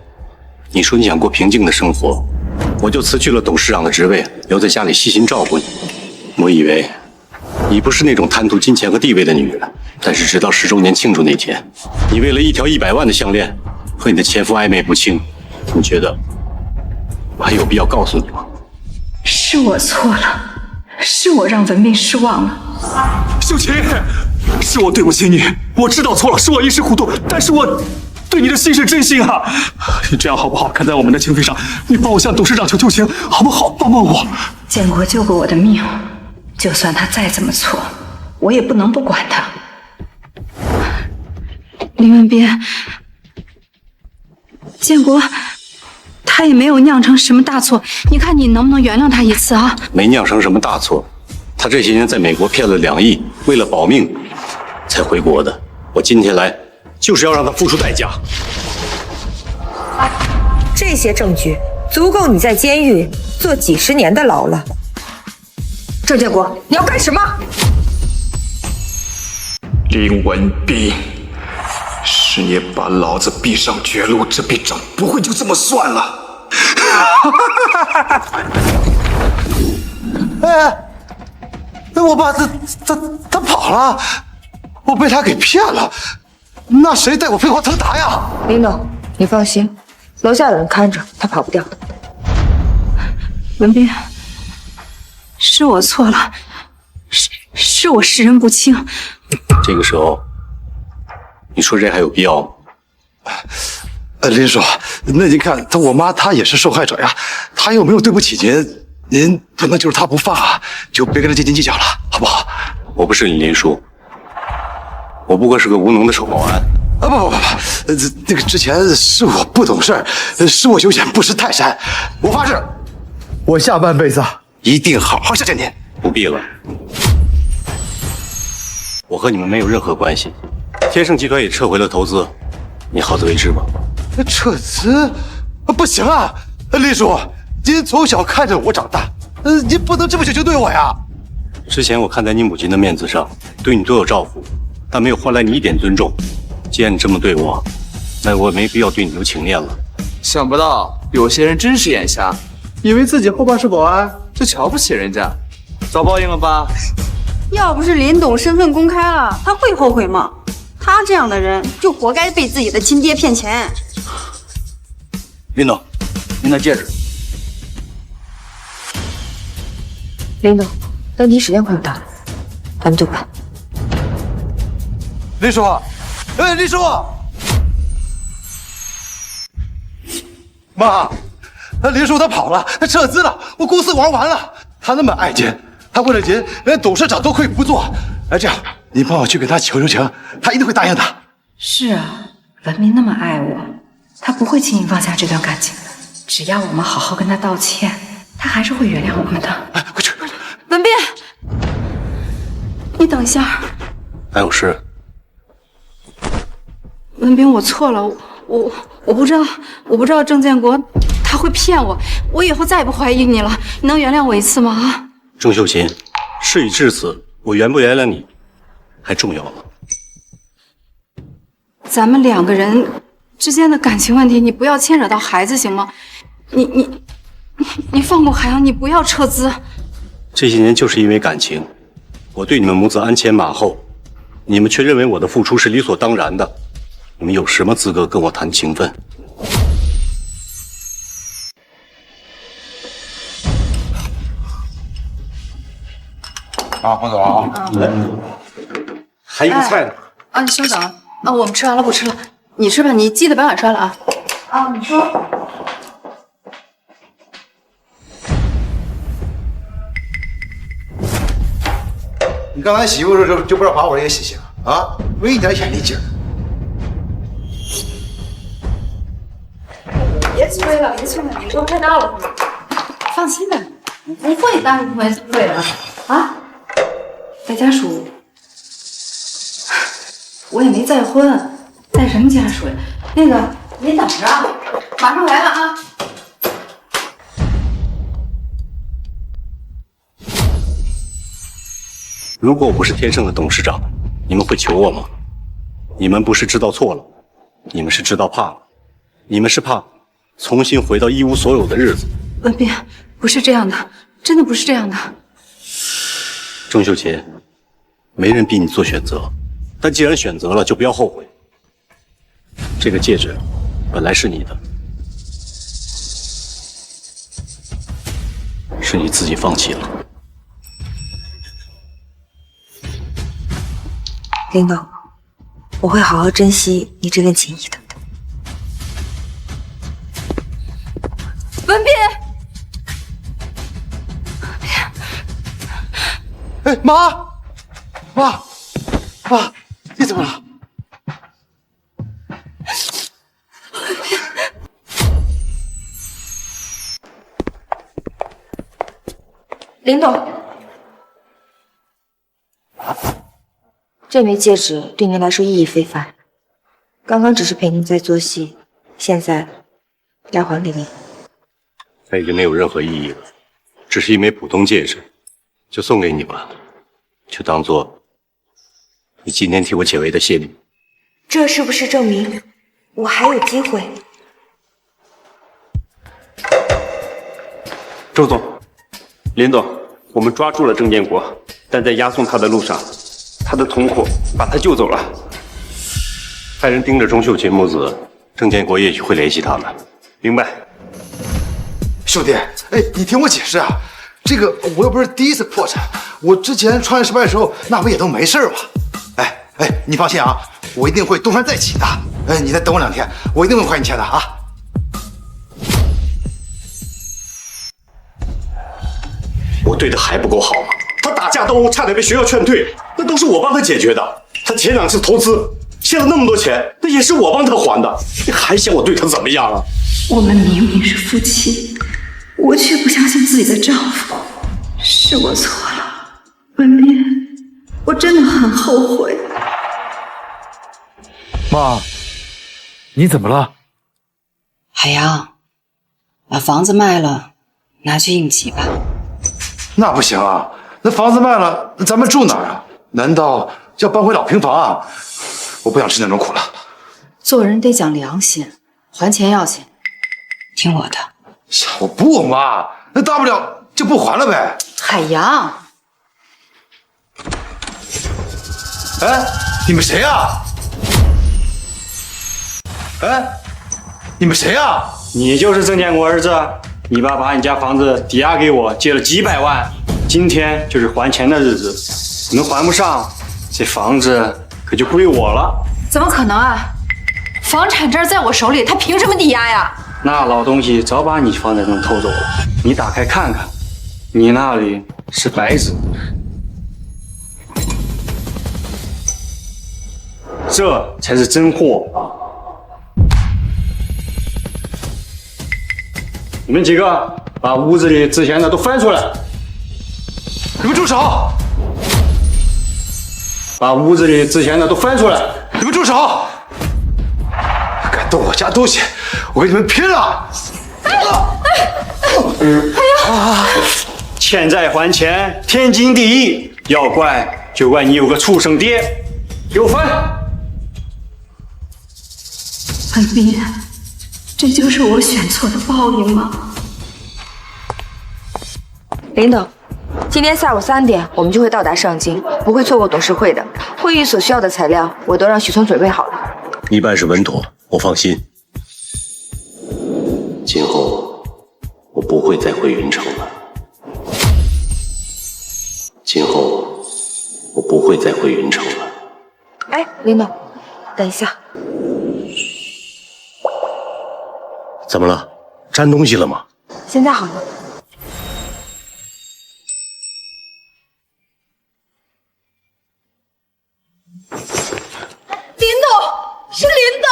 Speaker 3: 你说你想过平静的生活，我就辞去了董事长的职位，留在家里细心照顾你。我以为你不是那种贪图金钱和地位的女人，但是直到10周年庆祝那天，你为了一条100万的项链和你的前夫暧昧不清，你觉得我还有必要告诉你吗？
Speaker 4: 是我错了，是我让文斌失望了。
Speaker 1: 秀琴，是我对不起你，我知道错了，是我一时糊涂，但是我对你的心是真心啊！你这样好不好？看在我们的情分上，你帮我向董事长求情，好不好？帮帮我！
Speaker 4: 建国救过我的命，就算他再怎么错，我也不能不管他。林文斌，建国他也没有酿成什么大错，你看你能不能原谅他一次啊？
Speaker 3: 没酿成什么大错，他这些年在美国骗了2亿，为了保命才回国的。我今天来就是要让他付出代价。
Speaker 2: 这些证据足够你在监狱坐几10年的牢了。郑建国，你要干什么？
Speaker 1: 林文斌，是你把老子逼上绝路，这笔账不会就这么算了。
Speaker 5: 哎，那我爸他跑了，我被他给骗了，那谁带我飞黄腾达呀？
Speaker 2: 林总，你放心，楼下有人看着，他跑不掉的。
Speaker 4: 文斌，是我错了，是我识人不清。
Speaker 3: 这个时候，你说这还有必要吗？
Speaker 5: 林叔，那您看，我妈她也是受害者呀，她又没有对不起您，您不能就是她不放啊，就别跟她斤斤计较了，好不好？
Speaker 3: 我不是你林叔，我不过是个无能的守保安。
Speaker 5: 啊不，那个之前是我不懂事儿，是我有眼不识泰山，我发誓，我下半辈子一定好好孝敬您。
Speaker 3: 不必了，我和你们没有任何关系。天盛集团也撤回了投资，你好自为之吧。
Speaker 5: 撤资？不行啊，林叔，您从小看着我长大，您不能这么久就对我呀。
Speaker 3: 之前我看在你母亲的面子上，对你多有照顾，但没有换来你一点尊重。既然你这么对我，那我没必要对你留情面了。
Speaker 16: 想不到有些人真是眼瞎，以为自己后爸是保安就瞧不起人家，遭报应了吧？
Speaker 15: 要不是林董身份公开了，他会后悔吗？他这样的人就活该被自己的亲爹骗钱。
Speaker 5: 林董，您的戒指。
Speaker 2: 林董，登机时间快要到了，咱们走吧。
Speaker 5: 林叔，哎，林叔，妈，林叔他跑了，他撤资了，我公司玩完了。他那么爱钱，他为了您连董事长都可以不做。哎，这样，您帮我去跟他求求情，他一定会答应的。
Speaker 4: 是啊，文斌那么爱我，他不会轻易放下这段感情的。只要我们好好跟他道歉，他还是会原谅我们的。
Speaker 5: 哎，快去！
Speaker 4: 文斌，你等一下。
Speaker 3: 还有事？
Speaker 4: 文斌，我错了，我不知道郑建国他会骗我，我以后再也不怀疑你了，你能原谅我一次吗？啊，
Speaker 3: 郑秀琴，事已至此，我原不原谅你还重要吗？
Speaker 4: 咱们两个人之间的感情问题，你不要牵扯到孩子行吗？你放过海洋，你不要撤资。
Speaker 3: 这些年就是因为感情，我对你们母子鞍前马后，你们却认为我的付出是理所当然的，你们有什么资格跟我谈情分？
Speaker 5: 啊，黄总啊，来，还有一个菜呢。
Speaker 4: 啊，你稍等啊，我们吃完了不吃了，你吃吧，你记得把碗刷了啊。啊，你说。
Speaker 5: 你刚才洗衣服的时候就不知道把我也洗洗了啊？没一点眼力劲儿。
Speaker 4: 别催了，别催了，你说太大了。放心吧，我不会耽误同学聚会的啊。带家属，我也没再婚，带什么家属呀？那个，你等着，马上来了啊。
Speaker 3: 如果我不是天盛的董事长，你们会求我吗？你们不是知道错了，你们是知道怕了，你们是怕重新回到一无所有的日子。
Speaker 4: 文斌，不是这样的，真的不是这样的。
Speaker 3: 郑秀琴，没人逼你做选择，但既然选择了，就不要后悔。这个戒指本来是你的，是你自己放弃了。
Speaker 2: 林董，我会好好珍惜你这份情谊的。
Speaker 4: 文斌，
Speaker 5: 哎，妈，你怎么了？
Speaker 2: 林董，这枚戒指对您来说意义非凡。刚刚只是陪您在做戏，现在要还给您。
Speaker 3: 它已经没有任何意义了，只是一枚普通戒指，就送给你吧，就当做你今天替我解围的谢礼。
Speaker 2: 这是不是证明我还有机会？
Speaker 13: 周总，林总，我们抓住了郑建国，但在押送他的路上，他的同伙把他救走了。
Speaker 3: 派人盯着钟秀琴母子，郑建国也许会联系他们。
Speaker 13: 明白。
Speaker 5: 兄弟，哎，你听我解释啊，这个我又不是第一次破产，我之前创业失败的时候，那不也都没事吗？哎，你放心啊，我一定会东山再起的。哎，你再等我2天，我一定会还你钱的啊。
Speaker 3: 我对他还不够好吗？他打架斗殴差点被学校劝退，那都是我帮他解决的。他前2次投资欠了那么多钱，那也是我帮他还的。你还想我对他怎么样啊？
Speaker 4: 我们明明是夫妻，我却不相信自己的丈夫。是我错了，文斌，我真的很后悔。
Speaker 8: 妈，你怎么了？
Speaker 4: 海洋，把房子卖了，拿去应急吧。
Speaker 5: 那不行啊，那房子卖了，那咱们住哪儿啊？难道要搬回老平房啊？我不想吃那种苦了。
Speaker 4: 做人得讲良心，还钱要紧，听我的。
Speaker 5: 我不，妈，那大不了就不还了呗。
Speaker 4: 海洋，
Speaker 5: 哎，你们谁呀？哎，你们谁呀？
Speaker 13: 你就是郑建国儿子。你爸把你家房子抵押给我，借了几百万，今天就是还钱的日子。你们还不上，这房子可就归我了。
Speaker 7: 怎么可能啊？房产证在我手里，他凭什么抵押呀？
Speaker 13: 那老东西早把你房产证偷走了，你打开看看，你那里是白纸。这才是真货。你们几个把屋子里值钱的都翻出来！
Speaker 5: 你们住手！
Speaker 13: 把屋子里值钱的都翻出来！
Speaker 5: 你们住手！敢动我家东西，我跟你们拼了！
Speaker 13: 欠债还钱，天经地义。要怪就怪你有个畜生爹。给我翻！
Speaker 4: 文斌，这就是我选错的报应吗？
Speaker 2: 林董，今天下午3点我们就会到达上京，不会错过董事会的。会议所需要的材料我都让许聪准备好了。
Speaker 3: 你办事稳妥，我放心。今后我不会再回云城了。今后我不会再回云城了。
Speaker 2: 哎，林董，等一下。
Speaker 3: 怎么了？粘东西了吗？
Speaker 2: 现在好了。
Speaker 7: 林董，是林董。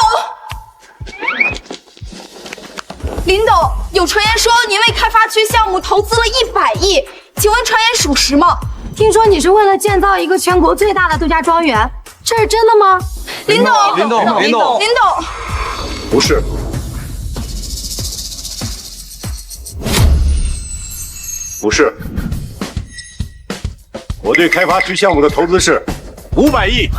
Speaker 7: 林董，有传言说您为开发区项目投资了100亿，请问传言属实吗？
Speaker 15: 听说你是为了建造一个全国最大的度假庄园，这是真的吗？
Speaker 7: 林董，
Speaker 5: 林董，
Speaker 7: 林董，
Speaker 3: 不是。不是，我对开发区项目的投资是500亿。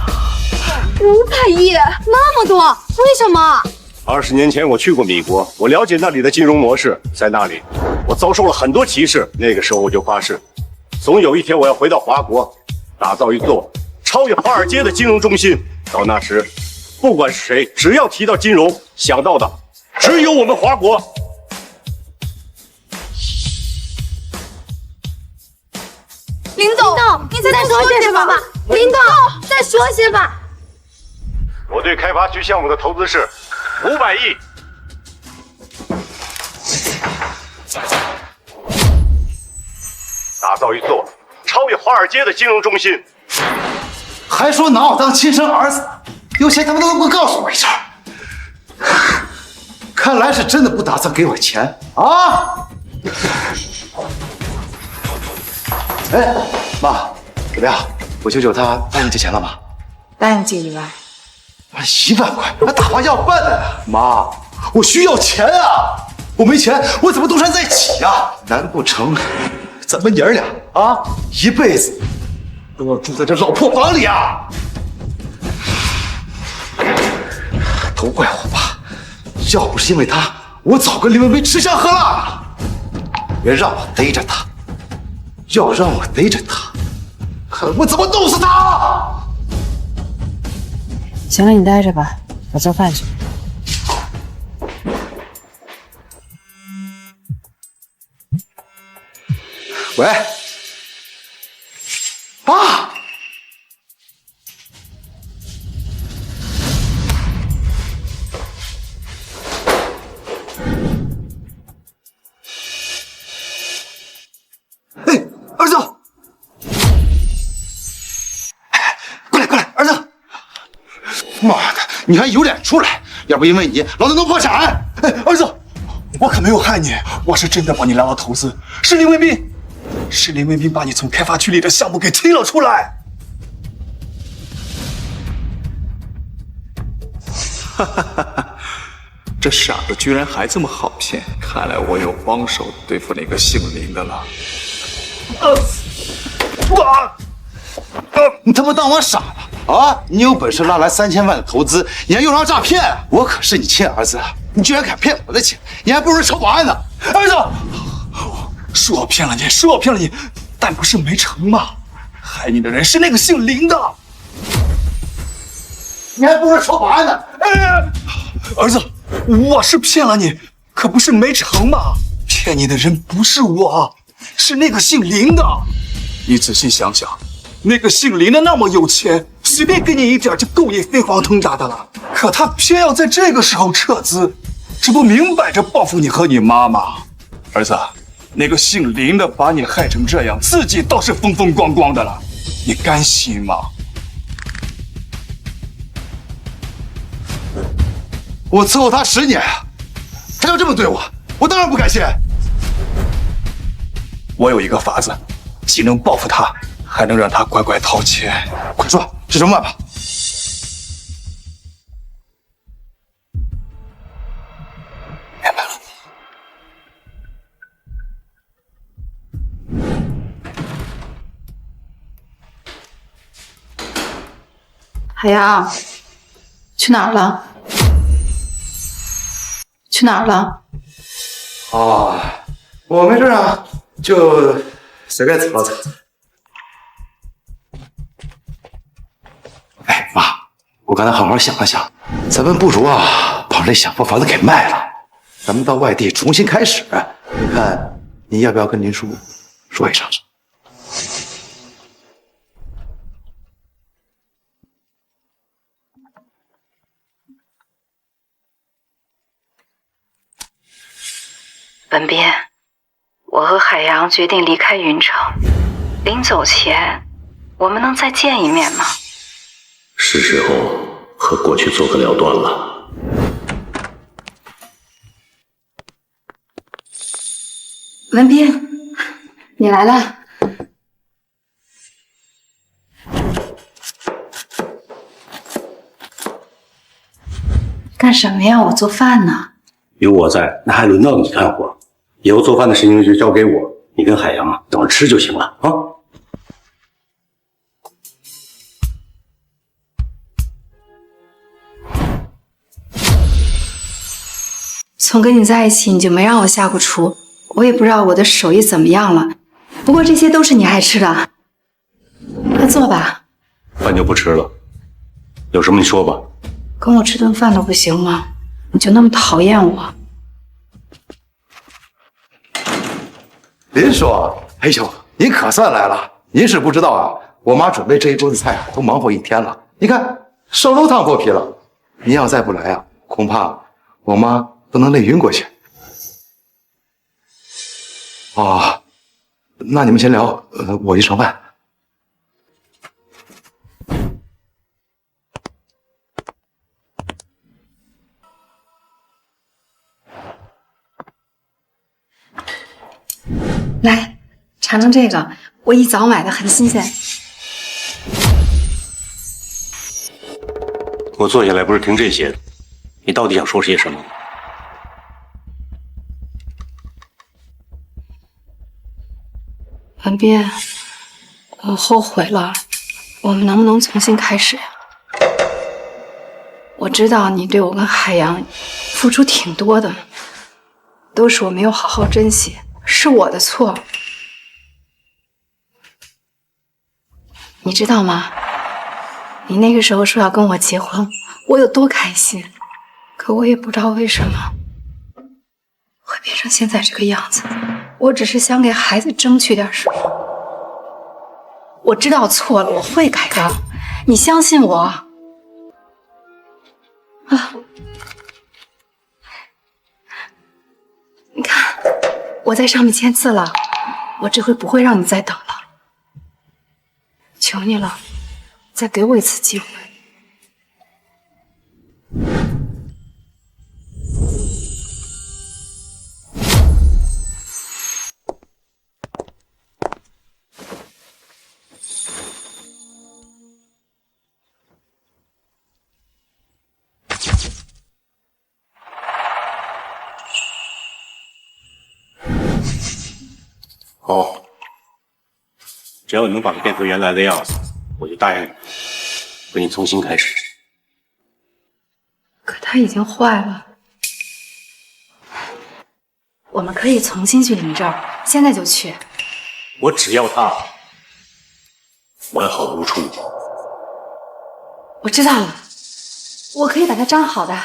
Speaker 15: 500亿，那么多，为什么
Speaker 3: ？20年前我去过米国，我了解那里的金融模式，在那里我遭受了很多歧视。那个时候我就发誓，总有一天我要回到华国，打造一座超越华尔街的金融中心。到那时，不管是谁，只要提到金融，想到的只有我们华国。
Speaker 7: 林董，你再说些什么吧？
Speaker 15: 林董，再说些吧。
Speaker 3: 我对开发区项目的投资是500亿。打造一座超越华尔街的金融中心。
Speaker 5: 还说拿我当亲生儿子，有钱他们都不告诉我一声。看来是真的不打算给我钱啊！哎，妈，怎么样？我舅舅他答应借钱了吗？
Speaker 2: 答应借1万。
Speaker 5: 1万块，那大麻要办的呢。妈，我需要钱啊！我没钱，我怎么东山再起啊？难不成咱们爷儿俩啊，一辈子都要住在这老破房里啊？都怪我爸，要不是因为他，我早跟林文飞吃香喝辣了。别让我逮着他，要让我逮着他，看我怎么弄死他！
Speaker 4: 行了，你待着吧，我做饭去。
Speaker 5: 喂，爸。你还有脸出来？要不因为你，老子能破产！
Speaker 16: 哎，儿子，我可没有害你，我是真的帮你来了投资，是林文斌把你从开发区里的项目给踢了出来。
Speaker 1: 哈哈哈哈！这傻子居然还这么好骗，看来我有帮手对付那个姓林的了。
Speaker 5: 你他妈当我傻了啊？你有本事拉来3000万的投资，你还用上诈骗？我可是你亲儿子，你居然敢骗我的钱，你还不如炒保安呢！
Speaker 16: 儿子，是我骗了你，但不是没成嘛。害你的人是那个姓林的，
Speaker 5: 你还不如炒保安呢！
Speaker 16: 儿子，我是骗了你，可不是没成嘛。骗你的人不是我，是那个姓林的。你仔细想想，那个姓林的那么有钱，随便给你一点就够你飞黄腾达的了。可他偏要在这个时候撤资，这不明摆着报复你和你妈吗？儿子，那个姓林的把你害成这样，自己倒是风风光光的了，你甘心吗？
Speaker 5: 我伺候他10年，他要这么对我，我当然不甘心。
Speaker 16: 我有一个法子，既能报复他，还能让他乖乖掏钱。
Speaker 5: 快说，是什么办法？
Speaker 16: 明白了。
Speaker 4: 海洋，去哪儿了？去哪儿了？
Speaker 5: 哦，我没事啊，就随便走了走。哎妈，我刚才好好想了想，咱们不如啊把这小破房子给卖了，咱们到外地重新开始。你看，你要不要跟林叔说一声？
Speaker 4: 文斌，我和海洋决定离开云城，临走前，我们能再见一面吗？
Speaker 3: 是时候和过去做个了断了。
Speaker 4: 文斌，你来了。干什么呀？我做饭呢。
Speaker 3: 有我在，那还轮到你干活？以后做饭的事情就交给我，你跟海洋啊等着吃就行了啊。
Speaker 4: 从跟你在一起，你就没让我下过厨，我也不知道我的手艺怎么样了。不过这些都是你爱吃的，快坐吧。
Speaker 3: 饭就不吃了，有什么你说吧。
Speaker 4: 跟我吃顿饭都不行吗？你就那么讨厌我？
Speaker 5: 林叔，哎呦，您可算来了！您是不知道啊，我妈准备这一桌子菜啊，都忙活1天了。你看，手都烫破皮了。您要再不来啊，恐怕我妈都能累晕过去。哦，那你们先聊，我去盛饭。
Speaker 4: 来，尝尝这个，我一早买的，很新鲜。
Speaker 3: 我坐下来不是听这些的，你到底想说些什么？
Speaker 4: 文斌，我后悔了，我们能不能重新开始呀？我知道你对我跟海洋付出挺多的，都是我没有好好珍惜，是我的错。你知道吗？你那个时候说要跟我结婚，我有多开心，可我也不知道为什么会变成现在这个样子。我只是想给孩子争取点什么。我知道错了，我会改的，你相信我。啊，你看，我在上面签字了，我这回不会让你再等了。求你了，再给我一次机会。
Speaker 3: 好，只要你能把它变回原来的样子，我就答应你，和你重新开始。
Speaker 7: 可它已经坏了。我们可以重新去领证，现在就去。
Speaker 3: 我只要它完好如初。
Speaker 7: 我知道了，我可以把它粘好的。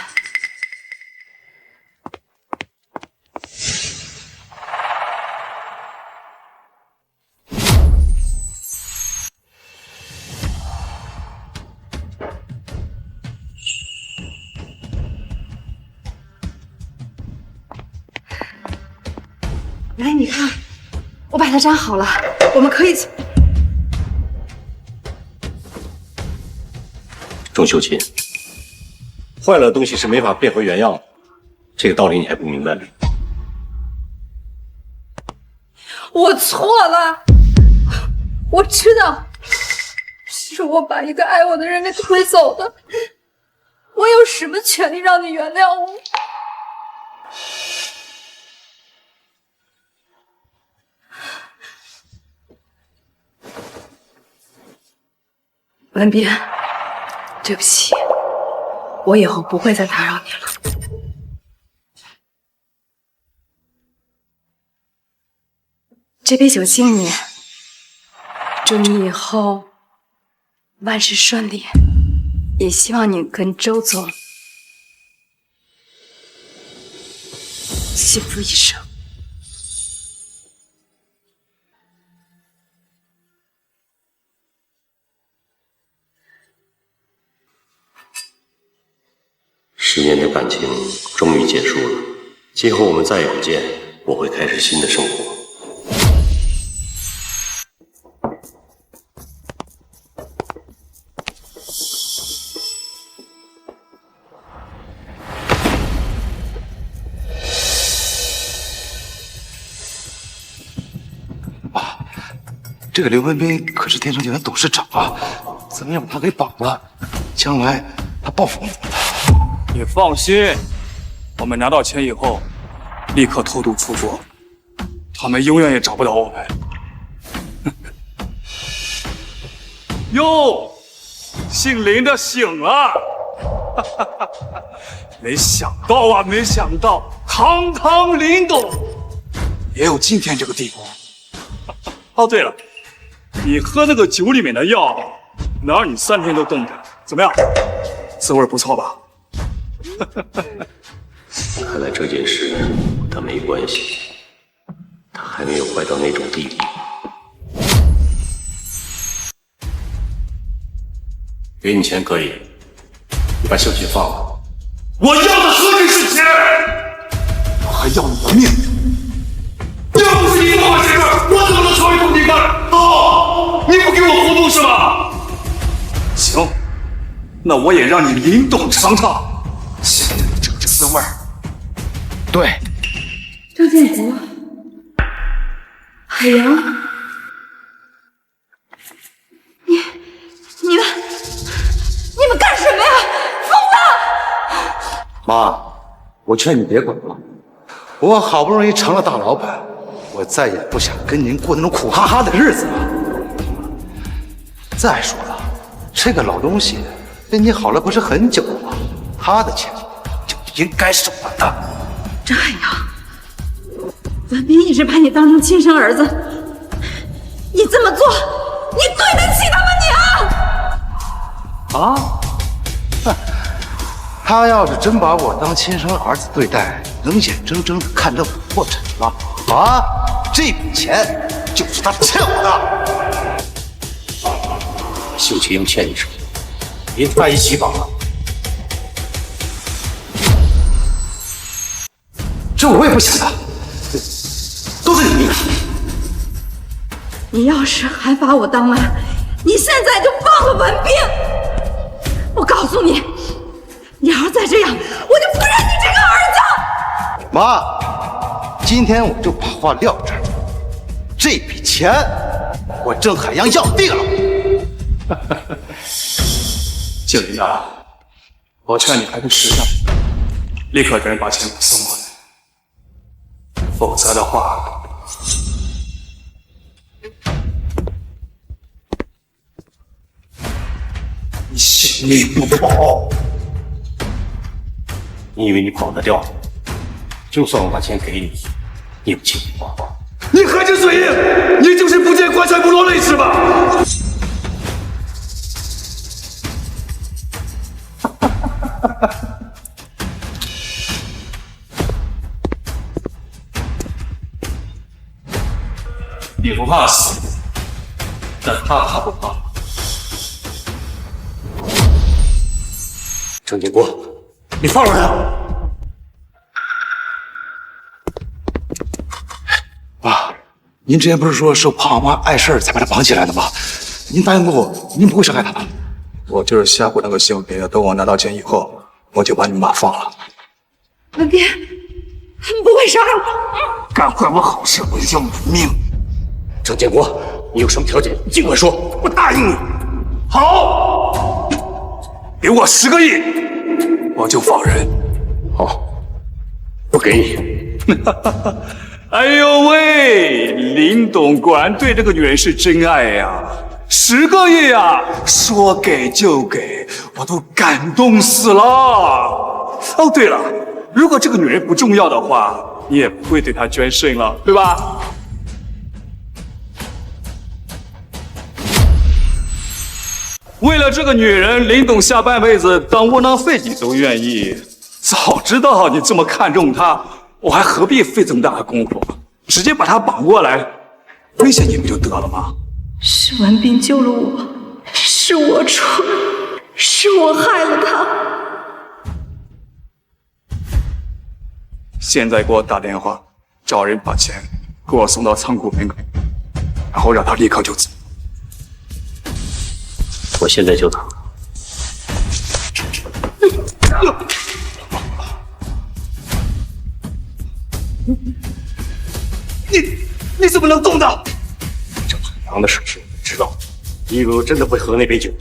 Speaker 7: 来，你看，我把它粘好了，我们可以。
Speaker 3: 钟秀琴，坏了的东西是没法变回原样的，这个道理你还不明白吗？
Speaker 7: 我错了，我知道，是我把一个爱我的人给推走的，我有什么权利让你原谅我？文斌，对不起，我以后不会再打扰你了。这杯酒敬你，祝你以后万事顺利，也希望你跟周总幸福一生。
Speaker 3: 10年的感情终于结束了，今后我们再也不见，我会开始新的生活。
Speaker 5: 这个刘文斌可是天成集团董事长啊，咱们要把他给绑了，将来他报复我们的。
Speaker 16: 你放心，我们拿到钱以后，立刻偷渡出国，他们永远也找不到我们。哟，姓林的醒了！没想到啊，没想到，堂堂林董也有今天这个地步。哦，对了，你喝那个酒里面的药，能让你3天都动不了，怎么样？滋味不错吧？
Speaker 3: 看来这件事和他没关系，他还没有坏到那种地步。给你钱可以，你把秀琴放了。
Speaker 16: 我要的何止是钱，我还要你的命！要不是你做我媳妇儿，我怎么能成为公敌官？哦，你不给我糊涂是吧？行，那我也让你林董尝尝现在的这个滋味。
Speaker 5: 对，
Speaker 7: 周建国，海洋，你们干什么呀？疯了！
Speaker 5: 妈，我劝你别管了，我好不容易成了大老板，我再也不想跟您过那种苦哈哈的日子了。再说了，这个老东西跟你好了不是很久了吗？他的钱就应该是我的。
Speaker 7: 张海洋，文斌一直把你当成亲生儿子，你这么做，你对得起他吗？你啊！
Speaker 5: 哼，他要是真把我当亲生儿子对待，能眼睁睁地看着我破产了啊，这笔钱就是他欠我的。
Speaker 3: 秀琴又欠你什么？别在一起绑了。
Speaker 5: 这我也不想的，都是你。
Speaker 7: 你要是还把我当妈，你现在就放了文斌！我告诉你，你要是再这样，我就不认你这个儿子！
Speaker 5: 妈，今天我就把话撂这儿，这笔钱我郑海洋要定了。
Speaker 16: 静林啊，我劝你还是识相，立刻给人把钱给送过来，否则的话，你性命不保。
Speaker 3: 你以为你跑得掉？就算我把钱给你，你也不轻易跑。
Speaker 16: 你还是嘴硬，你就是不见棺材不落泪是吧？你不怕死，但他怕不怕？
Speaker 3: 郑建国，你放了他！
Speaker 16: 爸，您之前不是说受胖妈碍事才把他绑起来的吗？您答应过我，您不会伤害他的。
Speaker 1: 我就是吓唬那个姓别的，等我拿到钱以后，我就把你们爸放了。
Speaker 15: 文斌，他们不会杀我。
Speaker 16: 干坏我好事，我就要你命。
Speaker 3: 郑建国，你有什么条件，尽管说，
Speaker 16: 我答应你。好，给我10个亿，我就放人。
Speaker 3: 好，不给你。
Speaker 16: 哎呦喂，林董果然对这个女人是真爱呀！10个亿呀，说给就给，我都感动死了。哦，对了，如果这个女人不重要的话，你也不会对她捐肾了，对吧？为了这个女人，林董下半辈子当窝囊废你都愿意。早知道你这么看重她，我还何必费这么大的功夫，直接把她绑过来，威胁你不就得了吗？
Speaker 15: 是文斌救了我，是我错，是我害了他。
Speaker 1: 现在给我打电话，找人把钱给我送到仓库门口，然后让他立刻就走。
Speaker 3: 我现在就打。
Speaker 16: 你怎么能动的？
Speaker 3: 这海洋的事情我知道，你以为我真的会喝那杯酒？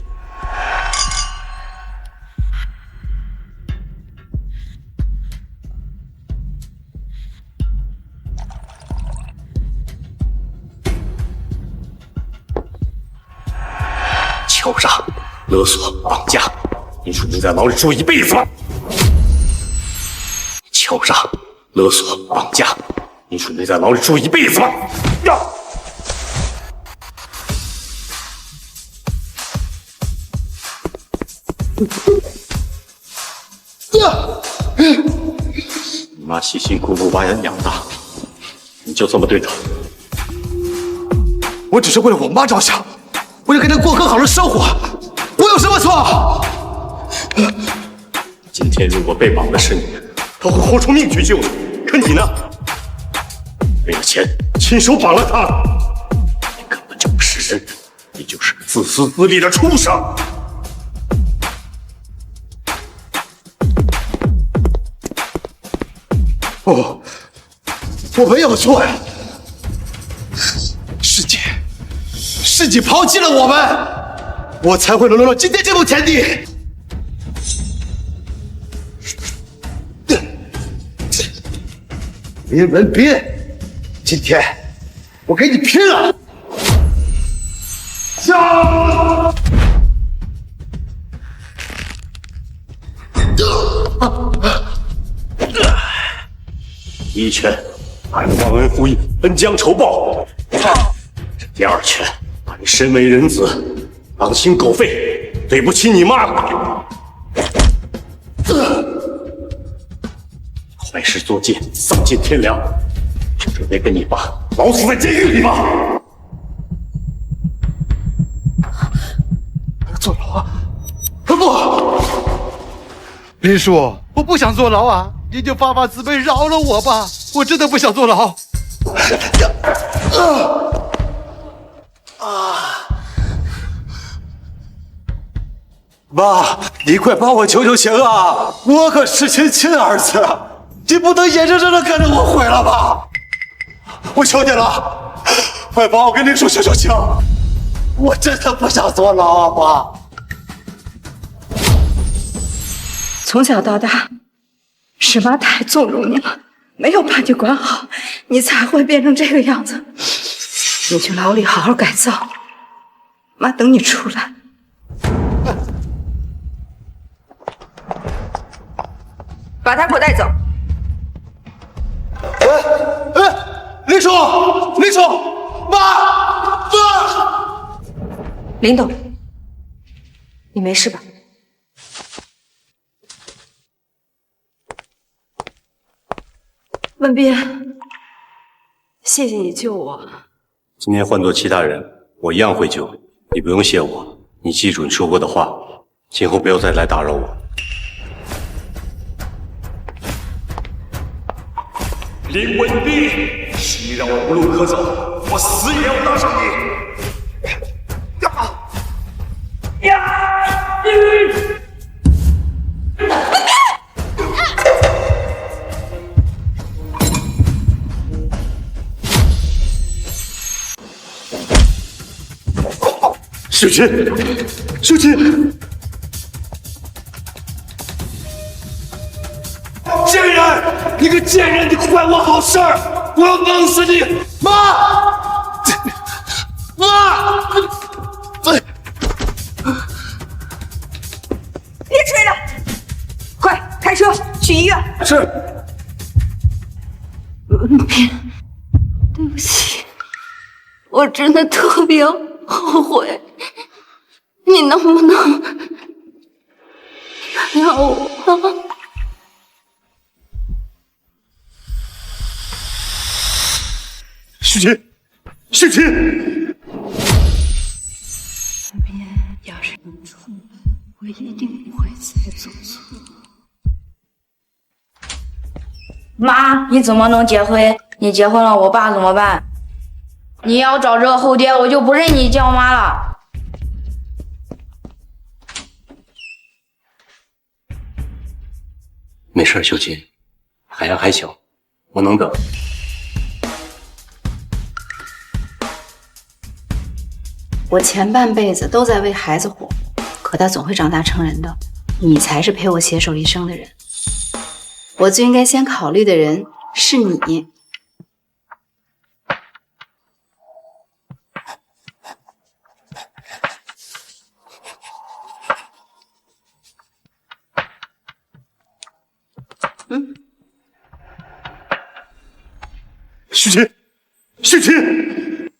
Speaker 3: 敲诈、勒索、绑架，你准备在牢里住一辈子吗？敲诈、勒索、绑架，你准备在牢里住一辈子吗？你妈辛辛苦苦把你养大，你就这么对她？
Speaker 16: 我只是为了我妈着想，我要给她过更好的生活，我有什么错？
Speaker 3: 今天如果被绑的是你，她会豁出命去救你，可你呢？为了钱，亲手绑了她，你根本就不是人，你就是个自私自利的畜生！
Speaker 16: 我没有错呀，是你抛弃了我们，我才会沦落到今天这步田地。林文斌，今天我跟你拼了！下！
Speaker 3: 第一拳把你忘恩负义、恩将仇报；这第二拳把你身为人子狼心狗肺，对不起你妈。坏事做尽，丧尽天良，就准备跟你爸老死在监狱里吧。
Speaker 16: 坐牢啊？不，林叔，我不想坐牢啊！您就发发慈悲，饶了我吧！我真的不想坐牢。妈，你快帮我求求情啊！我可是亲亲儿子，你不能眼睁睁的看着我毁了吧？我求你了，快帮我跟林叔求求情！我真的不想坐牢啊，妈！
Speaker 15: 从小到大，是妈太纵容你了，没有把你管好，你才会变成这个样子。你去牢里好好改造，妈等你出来。
Speaker 2: 把他给我带走。
Speaker 16: 林冲，林冲，妈，
Speaker 2: 林董，你没事吧？
Speaker 4: 文斌，谢谢你救我。
Speaker 3: 今天换做其他人，我一样会救你，不用谢我。你记住你说过的话，今后不要再来打扰我。
Speaker 1: 林文斌，是你让我无路可走，我死也要搭上你！
Speaker 3: 秀琴，秀琴！
Speaker 16: 贱人，你个贱人，你坏我好事儿，我要弄死你！妈，妈，
Speaker 2: 别吹了，快开车去医院。
Speaker 16: 是。
Speaker 4: 文斌，对不起，我真的特别后悔，你能不能原谅我？
Speaker 3: 秀琴，秀琴！
Speaker 4: 文斌，要是能错，我一定不会再做错。
Speaker 11: 妈，你怎么能结婚？你结婚了，我爸怎么办？你要找这个后爹，我就不认你叫妈了。
Speaker 3: 没事，秀琴，海洋还小，我能等。
Speaker 4: 我前半辈子都在为孩子活，可他总会长大成人的。你才是陪我携手一生的人，我最应该先考虑的人是你。
Speaker 3: 秀琴，秀琴！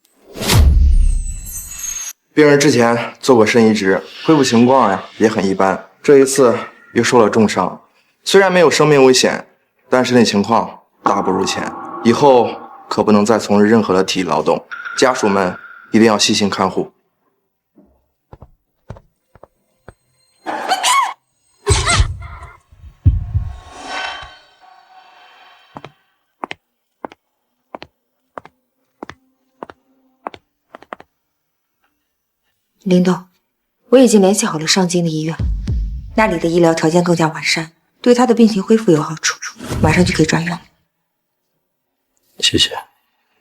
Speaker 6: 病人之前做过肾移植，恢复情况也很一般，这一次又受了重伤，虽然没有生命危险，但身体情况大不如前，以后可不能再从事任何的体力劳动，家属们一定要细心看护。
Speaker 2: 林董，我已经联系好了上京的医院，那里的医疗条件更加完善，对他的病情恢复有好处，马上就可以转院了。
Speaker 3: 谢谢。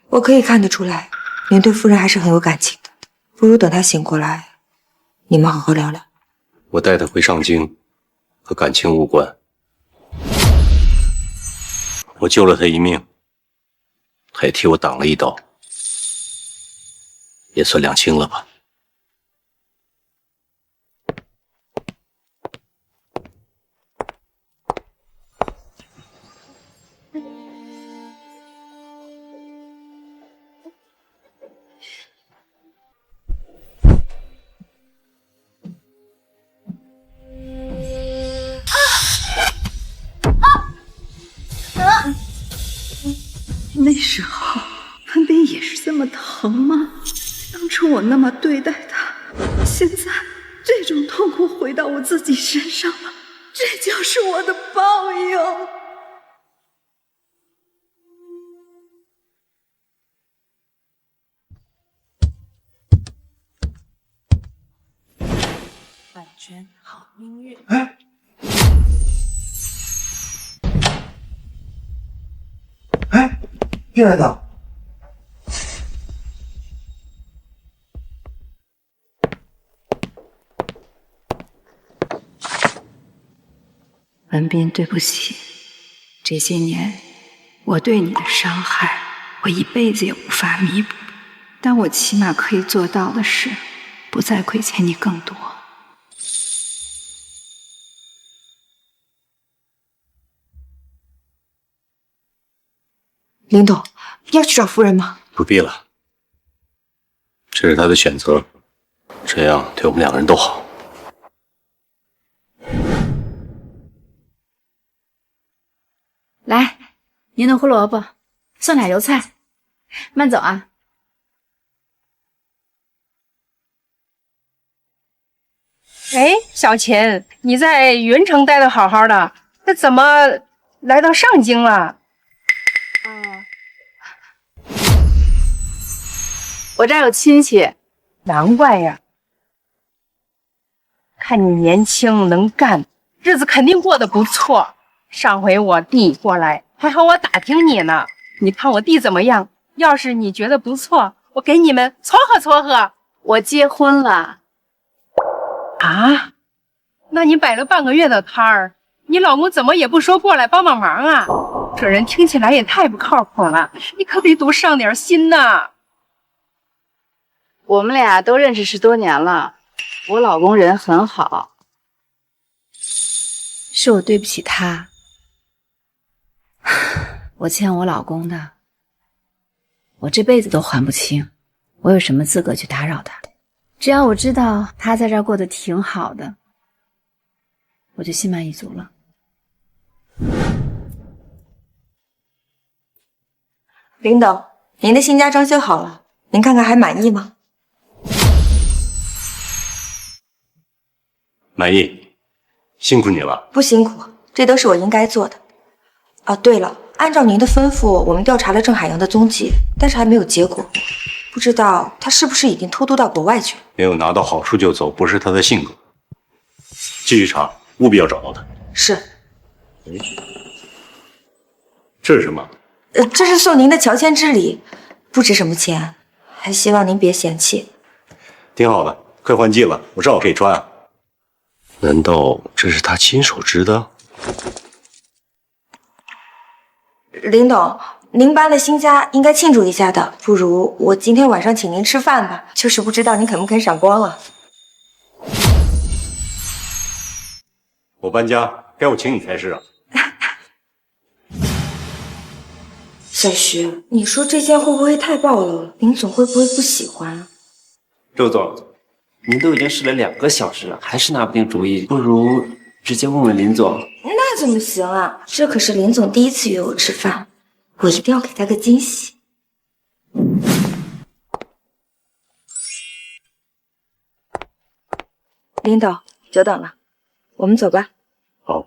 Speaker 2: 我可以看得出来，您对夫人还是很有感情的，不如等她醒过来，你们好好聊聊。
Speaker 3: 我带她回上京，和感情无关。我救了她一命，她也替我挡了一刀，也算两清了吧。
Speaker 15: 那时候文斌也是这么疼吗？当初我那么对待他，现在这种痛苦回到我自己身上了，这就是我的报应。
Speaker 11: 反正好音乐。
Speaker 10: 病人呢？
Speaker 15: 文斌，对不起，这些年我对你的伤害，我一辈子也无法弥补。但我起码可以做到的是，不再亏欠你更多。
Speaker 9: 林董，要去找夫人吗？
Speaker 3: 不必了，这是他的选择，这样对我们两个人都好。
Speaker 4: 来，您的胡萝卜，酸奶油菜，慢走啊。
Speaker 14: 哎，小秦，你在云城待的好好的，那怎么来到上京了？
Speaker 4: 我这儿有亲戚。
Speaker 14: 难怪呀，看你年轻能干，日子肯定过得不错。上回我弟过来，还和我打听你呢。你看我弟怎么样？要是你觉得不错，我给你们撮合撮合。
Speaker 4: 我结婚了。
Speaker 14: 啊？那你摆了半个月的摊儿，你老公怎么也不说过来帮帮忙啊？这人听起来也太不靠谱了，你可得多上点心呐。
Speaker 4: 我们俩都认识10多年了，我老公人很好，是我对不起他，我欠我老公的，我这辈子都还不清，我有什么资格去打扰他？只要我知道他在这儿过得挺好的，我就心满意足了。
Speaker 2: 林董，您的新家装修好了，您看看还满意吗？
Speaker 3: 满意，辛苦你了。
Speaker 2: 不辛苦，这都是我应该做的。哦，对了，按照您的吩咐，我们调查了郑海洋的踪迹，但是还没有结果，不知道他是不是已经偷渡到国外去了。
Speaker 3: 没有拿到好处就走，不是他的性格。继续查，务必要找到他。
Speaker 2: 是。
Speaker 3: 这是什么？
Speaker 2: 这是送您的乔迁之礼，不值什么钱，还希望您别嫌弃。
Speaker 3: 挺好的，快换季了，我正好可以穿啊。难道这是他亲手织的？
Speaker 2: 林董，您搬了新家，应该庆祝一下的。不如我今天晚上请您吃饭吧，就是不知道您肯不肯赏光了。
Speaker 3: 我搬家，该我请你才是啊。
Speaker 2: 小徐，你说这件会不会太暴露了？林总会不会不喜欢啊？
Speaker 17: 周总，您都已经试了2个小时了，还是拿不定主意，不如直接问问林总。
Speaker 2: 那怎么行啊？这可是林总第一次约我吃饭，我一定要给他个惊喜。林董，久等了，我们走吧。
Speaker 3: 好。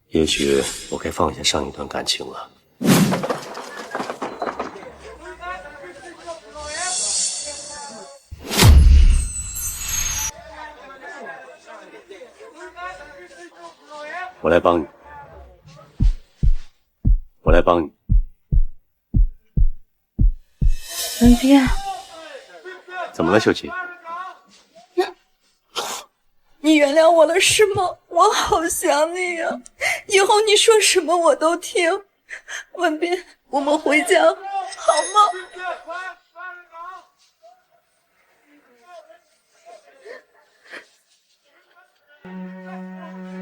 Speaker 3: 也许我该放下上一段感情了。我来帮你，我来帮你。
Speaker 9: 文斌，
Speaker 3: 怎么了，秀琴？
Speaker 15: 你原谅我了是吗？我好想你呀！以后你说什么我都听。文斌，我们回家好吗？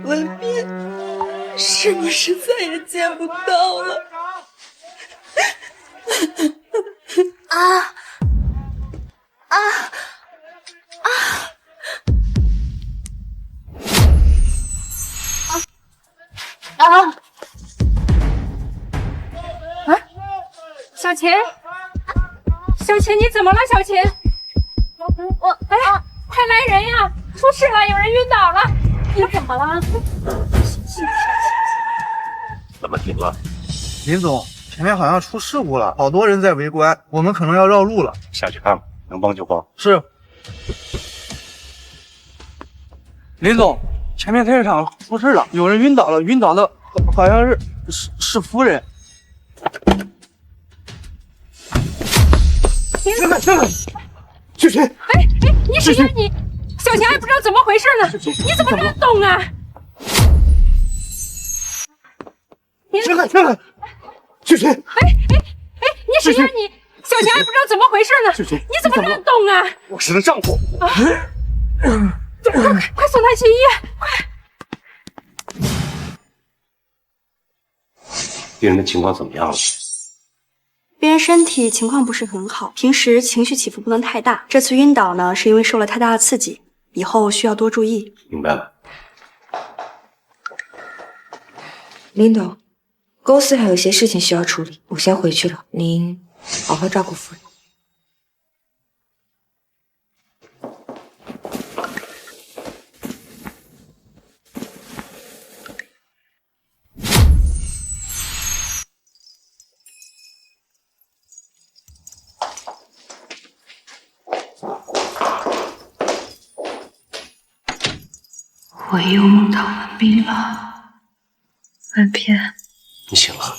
Speaker 15: 文斌，是不是再也见不到了？啊啊啊！
Speaker 14: 小琴，小琴，你怎么了？小琴，哎，快来人呀！出事了，有人晕倒了。你怎么了？
Speaker 3: 怎么停了？
Speaker 10: 林总，前面好像出事故了，好多人在围观，我们可能要绕路了。
Speaker 3: 下去看吧，能帮就帮。
Speaker 10: 是。
Speaker 12: 林总，前面停车场出事了，有人晕倒了，晕倒的好像是夫人。
Speaker 14: 这个，
Speaker 12: 秀琴，
Speaker 14: 哎，你谁呀你？小琴还不知道怎么回事呢，你怎么能懂啊？
Speaker 12: 这个，秀琴，
Speaker 14: 哎，你谁呀你？小琴还不知道怎么回事呢，你怎么能懂啊？
Speaker 12: 我是她丈夫。
Speaker 14: 快送她去医院，快！
Speaker 3: 病人的情况怎么样了？
Speaker 18: 病人身体情况不是很好，平时情绪起伏不能太大。这次晕倒呢，是因为受了太大的刺激，以后需要多注意。
Speaker 3: 明白了。
Speaker 2: 林董，公司还有些事情需要处理，我先回去了。您好好照顾夫人。
Speaker 15: 我又梦到文斌了，文斌，
Speaker 3: 你醒了，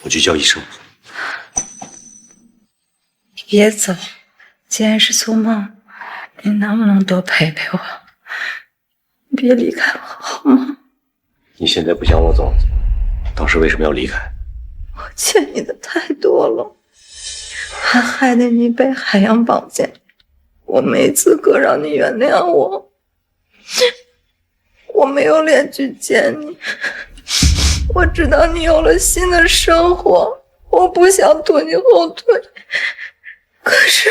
Speaker 3: 我去叫医生。
Speaker 15: 你别走，既然是做梦，你能不能多陪陪我？你别离开我好吗？
Speaker 3: 你现在不想我走，当时为什么要离开？
Speaker 15: 我欠你的太多了，还害得你被海洋绑架，我没资格让你原谅我。我没有脸去见你，我知道你有了新的生活，我不想拖你后腿，可是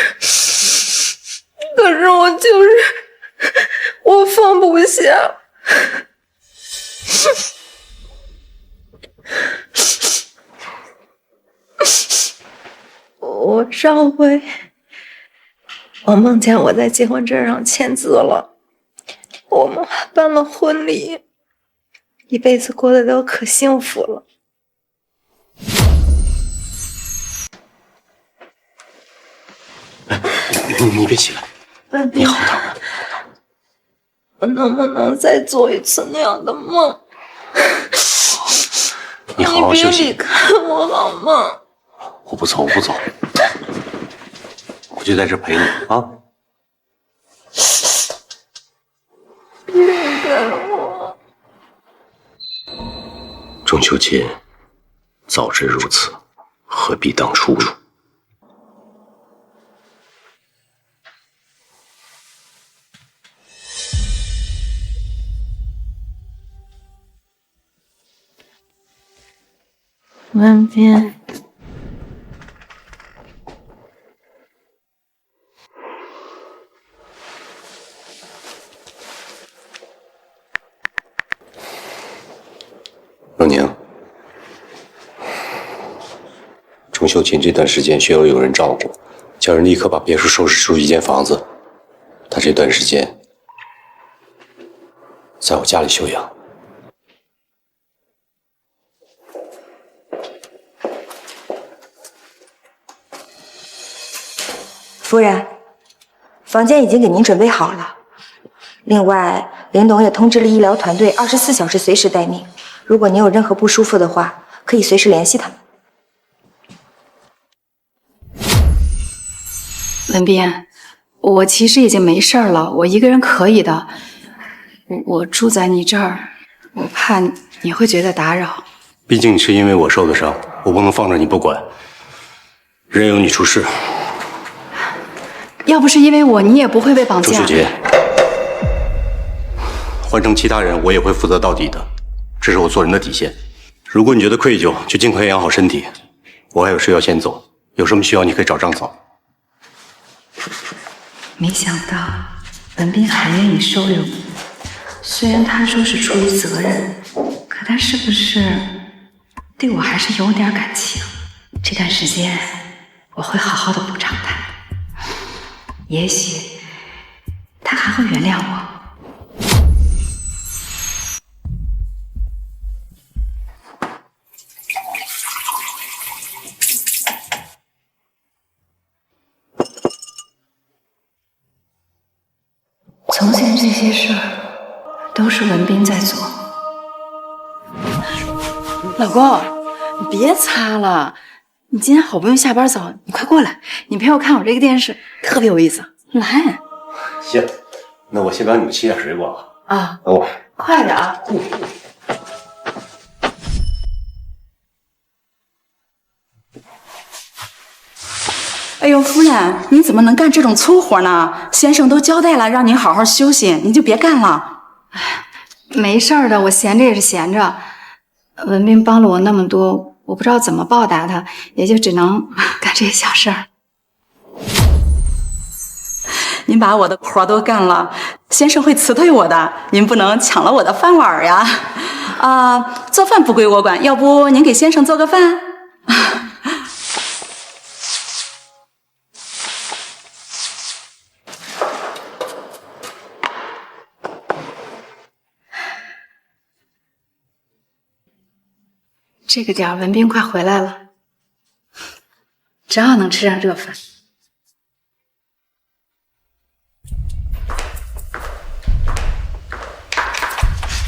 Speaker 15: 我放不下。上回我梦见我在结婚证上签字了，我们还办了婚礼，一辈子过得都可幸福了。
Speaker 3: 你别起来，你好疼啊！
Speaker 15: 我能不能再做一次那样的梦？
Speaker 3: 你好好休息。
Speaker 15: 你别离开我好吗？
Speaker 3: 我不走，我就在这陪你啊！
Speaker 15: 别离开我！
Speaker 3: 仲秋琴，早知如此，何必当初？
Speaker 15: 文斌，
Speaker 3: 冷宁，仲秀琴这段时间需要有人照顾，叫人立刻把别墅收拾出一间房子。她这段时间在我家里休养。
Speaker 2: 夫人，房间已经给您准备好了。另外，林董也通知了医疗团队，24小时随时待命。如果您有任何不舒服的话，可以随时联系他们。
Speaker 4: 文斌，我其实已经没事了，我一个人可以的。我住在你这儿，我怕你会觉得打扰。
Speaker 3: 毕竟是因为我受的伤，我不能放着你不管，任由你出事。
Speaker 4: 要不是因为我，你也不会被绑架。
Speaker 3: 周秀杰，换成其他人，我也会负责到底的，这是我做人的底线。如果你觉得愧疚，就尽快养好身体。我还有事要先走，有什么需要你可以找张嫂。
Speaker 15: 没想到文斌还愿意收留你，虽然他说是出于责任，可他是不是对我还是有点感情？这段时间我会好好的补偿他。也许他还会原谅我。从前这些事儿都是文斌在做。
Speaker 4: 老公，你别擦了。你今天好不容易下班早，你快过来，你陪我看会儿这个电视，特别有意思。来。
Speaker 3: 行，那我先帮你们切点水果
Speaker 4: 啊。
Speaker 3: 等我。
Speaker 4: 快点啊！哎呦，夫人，你怎么能干这种粗活呢？先生都交代了，让您好好休息，您就别干了。哎，没事的，我闲着也是闲着。
Speaker 7: 文斌帮了我那么多，我不知道怎么报答他，也就只能干这些小事儿。
Speaker 19: 您把我的活都干了，先生会辞退我的，您不能抢了我的饭碗呀！做饭不归我管，要不您给先生做个饭？
Speaker 7: 这个点儿，文斌快回来了，正好能吃上热饭。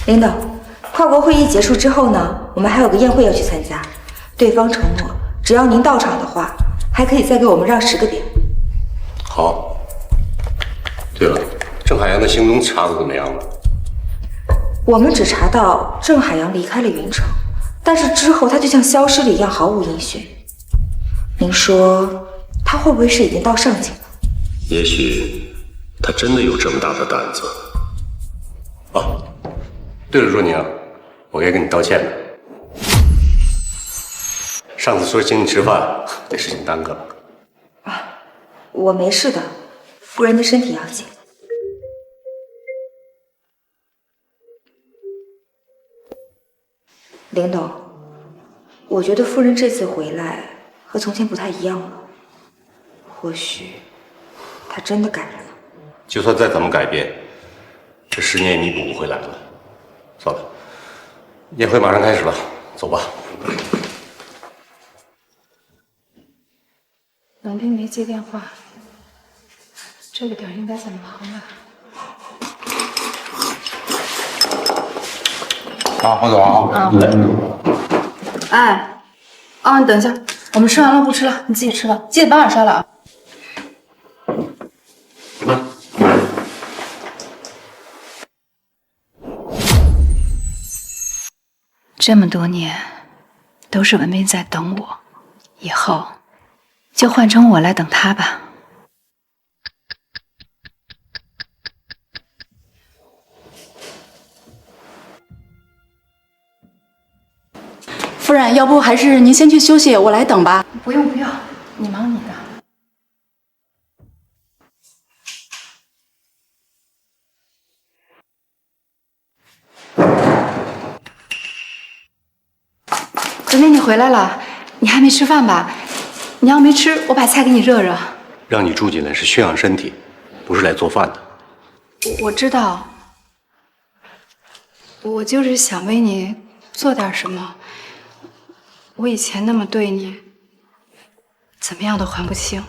Speaker 2: 领导，跨国会议结束之后呢，我们还有个宴会要去参加。对方承诺，只要您到场的话，还可以再给我们让10个点。
Speaker 3: 好。对了，郑海洋的行踪查得怎么样了？
Speaker 2: 我们只查到郑海洋离开了云城，但是之后他就像消失了一样，毫无音讯。您说他会不会是已经到上京了？
Speaker 3: 也许他真的有这么大的胆子。哦，对了，若宁，我该跟你道歉了。上次说请你吃饭，这事情耽搁了。
Speaker 2: 我没事的，夫人的身体要紧。林董，我觉得夫人这次回来和从前不太一样了，或许她真的改了。
Speaker 3: 就算再怎么改变，这10年也弥补不回来了。算了，宴会马上开始了，走吧。
Speaker 7: 文斌没接电话，这个点应该在忙吧？
Speaker 5: 黄总。
Speaker 7: 哎，你等一下，我们吃完了不吃了，你自己吃吧，记得帮我刷了啊。这么多年，都是文斌在等我，以后就换成我来等他吧。
Speaker 19: 夫人，要不还是您先去休息，我来等吧。
Speaker 7: 不用，你忙你的。文斌，你回来了，你还没吃饭吧？你要没吃，我把菜给你热热。
Speaker 3: 让你住进来是宣养身体，不是来做饭的。
Speaker 7: 我知道，我就是想为你做点什么。我以前那么对你，怎么样都还不清。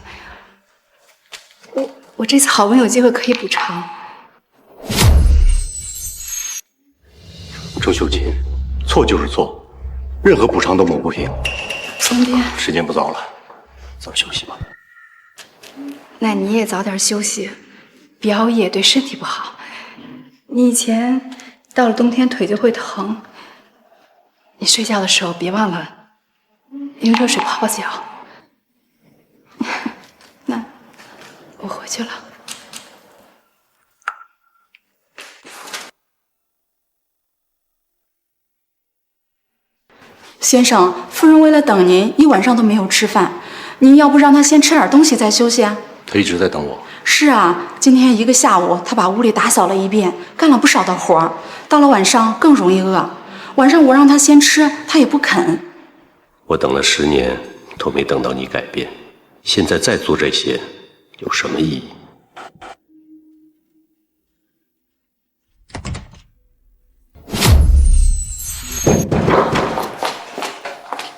Speaker 7: 我这次好不容易有机会可以补偿。
Speaker 3: 郑秀琴，错就是错，任何补偿都抹不平。
Speaker 7: 文斌，
Speaker 3: 时间不早了，早休息吧。
Speaker 7: 那你也早点休息，别熬夜，对身体不好。你以前到了冬天腿就会疼，你睡觉的时候别忘了用热水泡泡脚。那我回去了。
Speaker 19: 先生，夫人为了等您，一晚上都没有吃饭。您要不让她先吃点东西再休息啊？
Speaker 3: 他一直在等我。
Speaker 19: 是啊，今天一个下午，她把屋里打扫了一遍，干了不少的活儿。到了晚上更容易饿。晚上我让她先吃，她也不肯。
Speaker 3: 我等了10年，都没等到你改变。现在再做这些，有什么意义？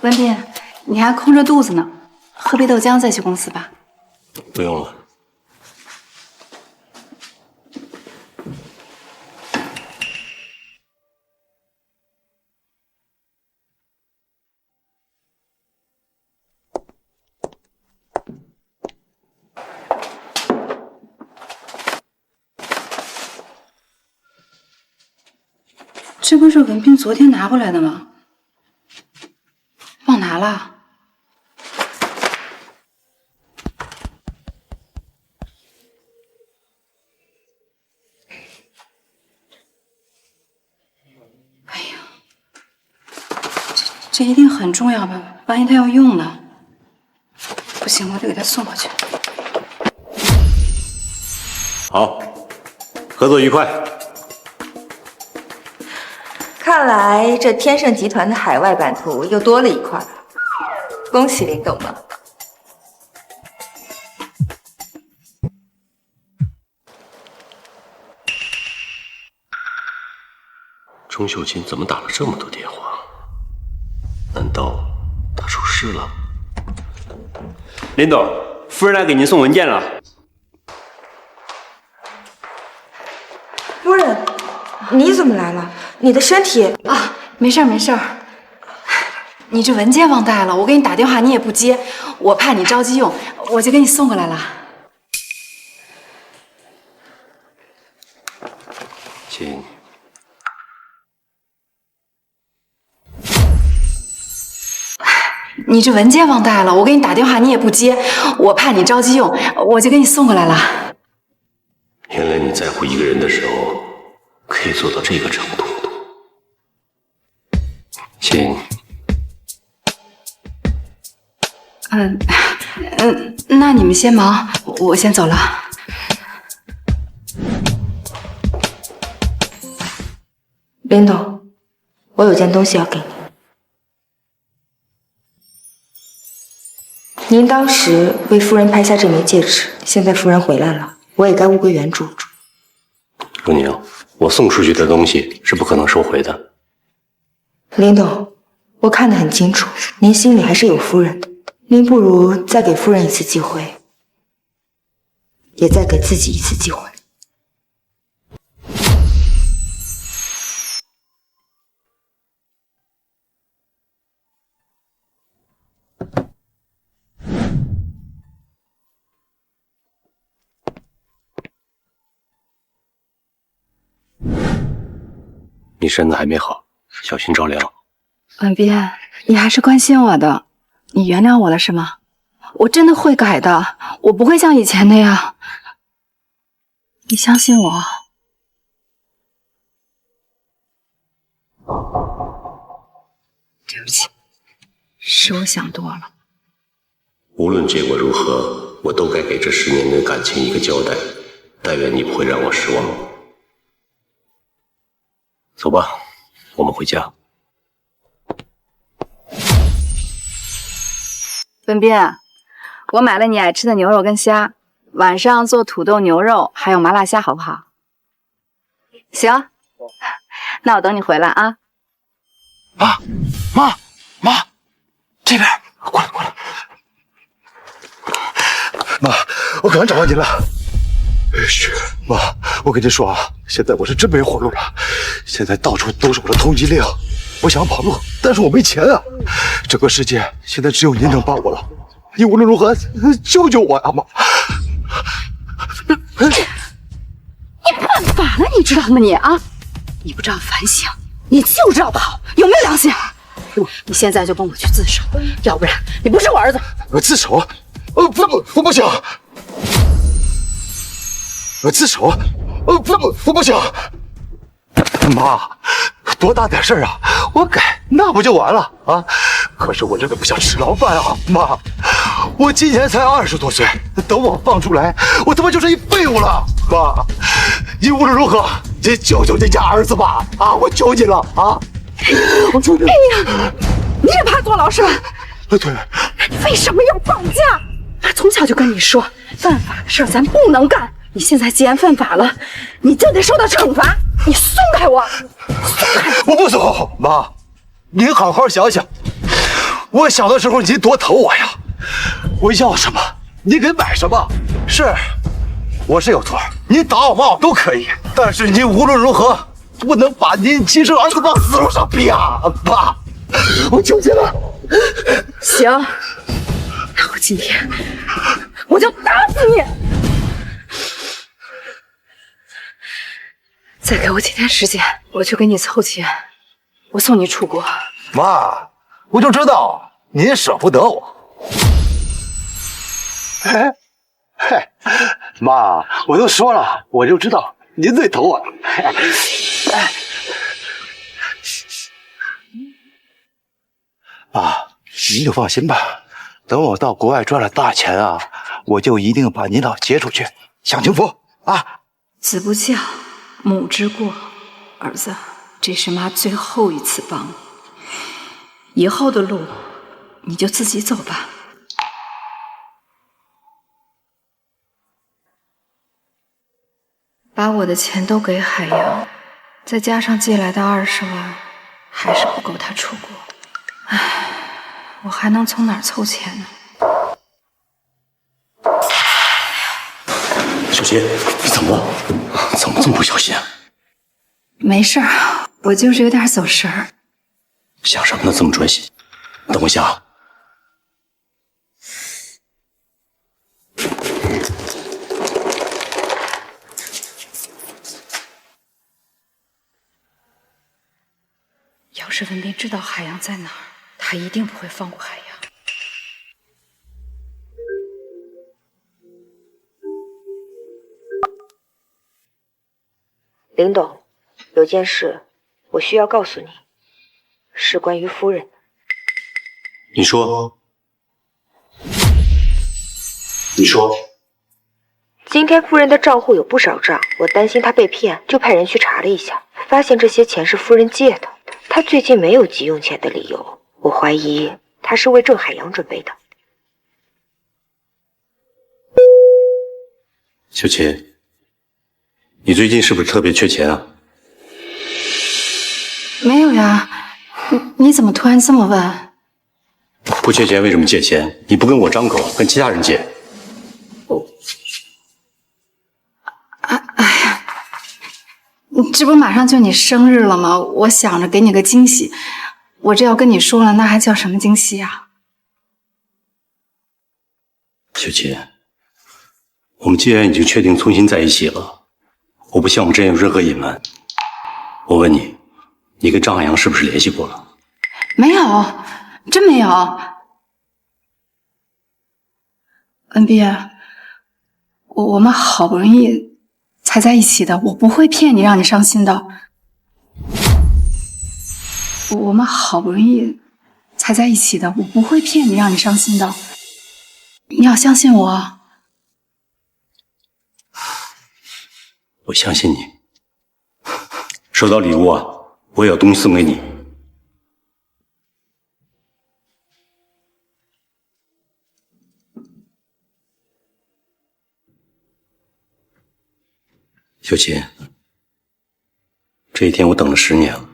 Speaker 7: 文斌，你还空着肚子呢，喝杯豆浆再去公司吧。
Speaker 3: 不用了。
Speaker 7: 这不是文斌昨天拿回来的吗？忘拿了。哎呀，
Speaker 4: 这一定很重要吧？万一他要用呢？不行，我得给他送过去。
Speaker 3: 好，合作愉快。
Speaker 2: 看来这天盛集团的海外版图又多了一块，恭喜林董了。
Speaker 3: 钟秀琴怎么打了这么多电话？难道他出事了？
Speaker 17: 林董，夫人来给您送文件了。
Speaker 2: 夫人，你怎么来了？你的身体
Speaker 4: 啊，没事儿没事儿。你这文件忘带了，我给你打电话你也不接，我怕你着急用，我就给你送过来了。
Speaker 3: 亲，
Speaker 4: 你这文件忘带了，我给你打电话你也不接，我怕你着急用，我就给你送过来了。
Speaker 3: 原来你在乎一个人的时候，可以做到这个程度。亲，
Speaker 4: 那你们先忙，我先走了。
Speaker 2: 林董，我有件东西要给您。您当时为夫人拍下这枚戒指，现在夫人回来了，我也该物归原主。
Speaker 3: 陆宁，我送出去的东西是不可能收回的。
Speaker 2: 林董，我看得很清楚，您心里还是有夫人的。您不如再给夫人一次机会，也再给自己一次机会。
Speaker 3: 你身子还没好，小心着凉。
Speaker 4: 文斌，你还是关心我的，你原谅我了是吗？我真的会改的，我不会像以前那样。你相信我。对不起，是我想多了。
Speaker 3: 无论结果如何，我都该给这10年的感情一个交代。但愿你不会让我失望。走吧，我们回家。
Speaker 4: 文斌，我买了你爱吃的牛肉跟虾，晚上做土豆牛肉还有麻辣虾，好不好？行，那我等你回来啊。
Speaker 8: 妈，这边过来。妈，我赶快找到您了。是妈，我跟您说啊，现在我是真没活路了，现在到处都是我的通缉令，我想跑路，但是我没钱啊。整个世界现在只有您能帮我了，你无论如何救救我呀，妈！
Speaker 4: 你犯法了，你知道吗你啊？你不知道反省，你就知道跑，有没有良心？你现在就跟我去自首，要不然你不是我儿子。
Speaker 8: 自首？不行。自首？不行！妈，多大点事儿啊！我改那不就完了啊？可是我真的不想吃牢饭啊，妈！我今年才20多岁，等我放出来，我他妈就是一废物了！妈，你无论如何，你救救你家儿子吧！啊，我求你了啊！我求你！
Speaker 4: 哎呀，你也怕坐牢是吧？
Speaker 8: 对。
Speaker 4: 你为什么要绑架？妈从小就跟你说，犯法的事儿咱不能干。你现在既然犯法了，你就得受到惩罚。你松开我！
Speaker 8: 我不松，妈，您好好想想，我小的时候您多疼我呀，我要什么您给买什么。是，我是有错，您打我骂我都可以，但是您无论如何不能把您亲生儿子往死路上逼啊，妈，我求您了。
Speaker 4: 行，那我今天我就打死你！再给我几天时间，我就给你凑钱，我送你出国。
Speaker 8: 妈，我就知道您舍不得我。妈，我都说了，我就知道您最疼我。
Speaker 5: 爸，您就放心吧，等我到国外赚了大钱啊，我就一定把您老接出去享清福啊！
Speaker 4: 子不教，母之过。儿子，这是妈最后一次帮你，以后的路你就自己走吧。把我的钱都给海洋，再加上借来的20万，还是不够他出国。唉，我还能从哪儿凑钱呢？
Speaker 3: 小杰，你怎么了？怎么这么不小心啊？
Speaker 4: 没事儿，我就是有点走神儿。
Speaker 3: 想什么呢？这么专心？等我一下啊。
Speaker 4: 要是文斌知道海洋在哪儿，他一定不会放过海洋。
Speaker 2: 林董，有件事我需要告诉你，是关于夫人的。
Speaker 3: 你说。你说。
Speaker 2: 今天夫人的账户有不少账，我担心她被骗，就派人去查了一下，发现这些钱是夫人借的。她最近没有急用钱的理由，我怀疑她是为郑海洋准备的。
Speaker 3: 小琴，你最近是不是特别缺钱啊？
Speaker 4: 没有呀，你怎么突然这么问？
Speaker 3: 不缺钱为什么借钱？你不跟我张口，跟其他人借？
Speaker 4: 这不马上就你生日了吗？我想着给你个惊喜，我这要跟你说了，那还叫什么惊喜啊？
Speaker 3: 小琴，我们既然已经确定重新在一起了，我不希望我们之间有任何隐瞒。我问你，你跟张海洋是不是联系过了？
Speaker 4: 没有，真没有。文斌，我们好不容易才在一起的，我不会骗你让你伤心的。我们好不容易才在一起的，我不会骗你让你伤心的。你要相信我。
Speaker 3: 我相信你。收到礼物啊，我也有东西送给你。小琴，这一天我等了10年了，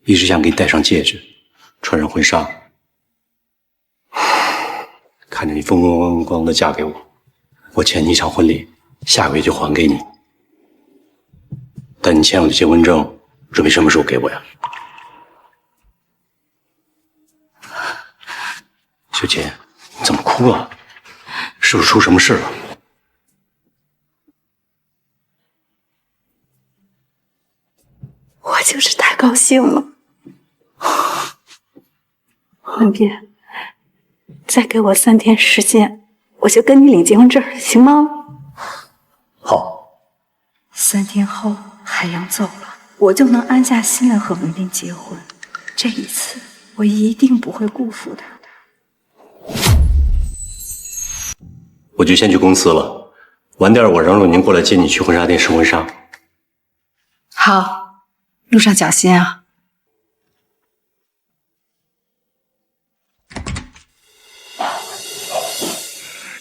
Speaker 3: 一直想给你戴上戒指，穿上婚纱，看着你风风光光的嫁给我，我欠你一场婚礼，下个月就还给你。但你欠我的结婚证，准备什么时候给我呀？小琴，你怎么哭啊？是不是出什么事了？
Speaker 18: 我就是太高兴了。文斌，再给我3天时间，我就跟你领结婚证，行吗？
Speaker 3: 好。
Speaker 18: 3天后，海洋走了，我就能安下心来和文斌结婚。这一次，我一定不会辜负他的。
Speaker 3: 我就先去公司了，晚点我让若宁过来接你去婚纱店试婚纱。
Speaker 4: 好，路上小心啊。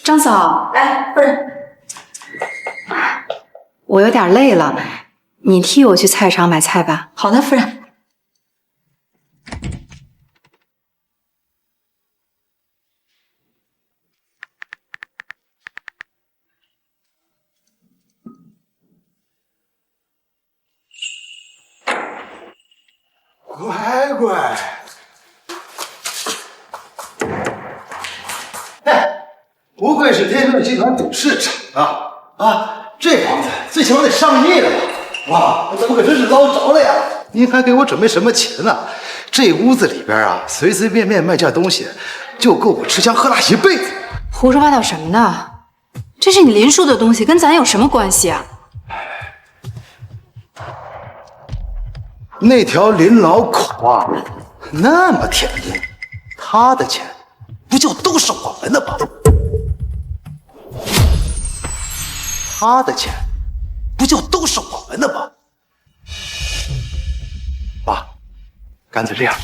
Speaker 4: 张嫂，
Speaker 19: 来，夫人。
Speaker 4: 我有点累了，你替我去菜场买菜吧。
Speaker 19: 好的，夫人。
Speaker 5: 乖乖，哎，不愧是天盛集团董事长啊！这房子最起码得上亿了吧？哇，咱们可真是捞着了呀！您还给我准备什么钱呢？这屋子里边啊，随随便便卖件东西，就够我吃香喝辣一辈子。
Speaker 4: 胡说八道什么呢？这是你林叔的东西，跟咱有什么关系啊？
Speaker 5: 那条林老口啊，那么甜蜜，他的钱不就都是我们的吗？他的钱不就都是我们的吗？爸，干脆这样，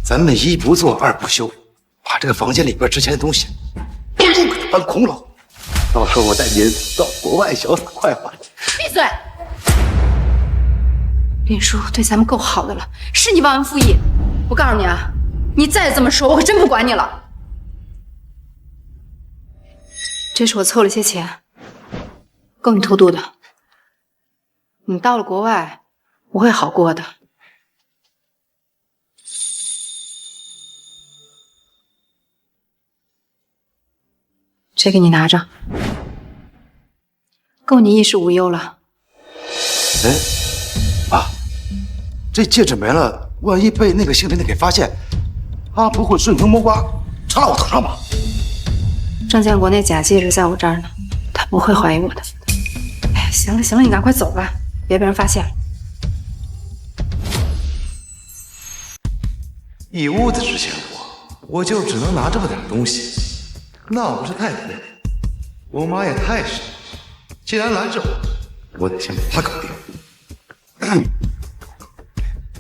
Speaker 5: 咱们一不做二不休，把这个房间里边值钱的东西都给它搬空了。到时候我带您到国外潇洒快活。
Speaker 4: 闭嘴！林叔对咱们够好的了，是你忘恩负义。我告诉你啊，你再这么说，我可真不管你了。这是我凑了些钱，够你偷渡的。你到了国外，我会好过的。这个你拿着，够你衣食无忧了。
Speaker 5: 哎，爸，这戒指没了，万一被那个姓林的给发现，他不会顺藤摸瓜插到我头上吧？
Speaker 4: 郑建国那假戒指在我这儿呢，他不会怀疑我的。哎，行了行了，你赶快走吧，别被人发现了。
Speaker 10: 一屋子值钱货，我就只能拿这么点东西，那不是太多。我妈也太傻了，既然拦着我得先把她搞定。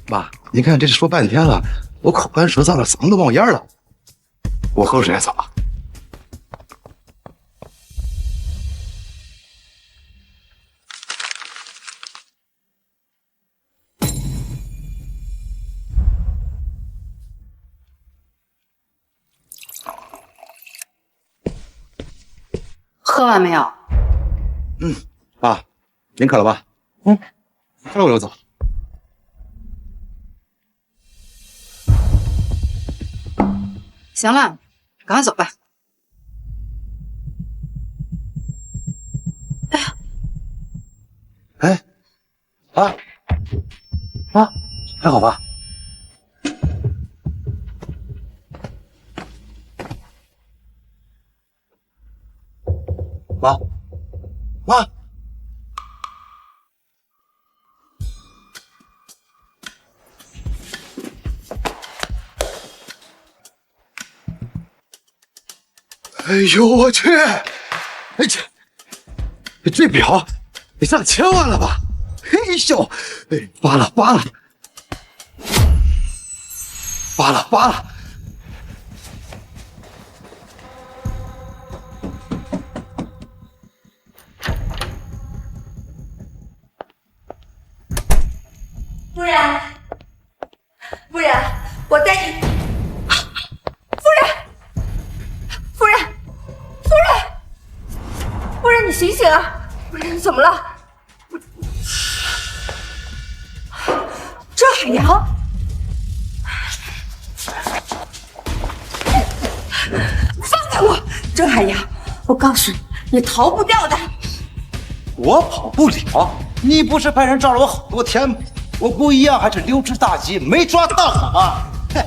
Speaker 5: 妈，您看这说半天了，我口干舌燥的，嗓子都冒烟了。我喝水走啊。
Speaker 4: 喝完没有？
Speaker 5: 爸，您渴了吧？喝了我就走。
Speaker 4: 行了，赶快走吧。
Speaker 5: 哎，啊，还好吧？妈，哎呦我去！哎这表得上千万了吧？嘿咻，哎，扒拉！
Speaker 2: 夫人，我带你。夫人，你醒醒啊！夫人，你怎么了？郑海洋，放开我！郑海洋，我告诉你，你逃不掉的。
Speaker 5: 我跑不了，你不是派人罩了我好多天吗？我不一样，还是溜之大吉，没抓到我吗？哼，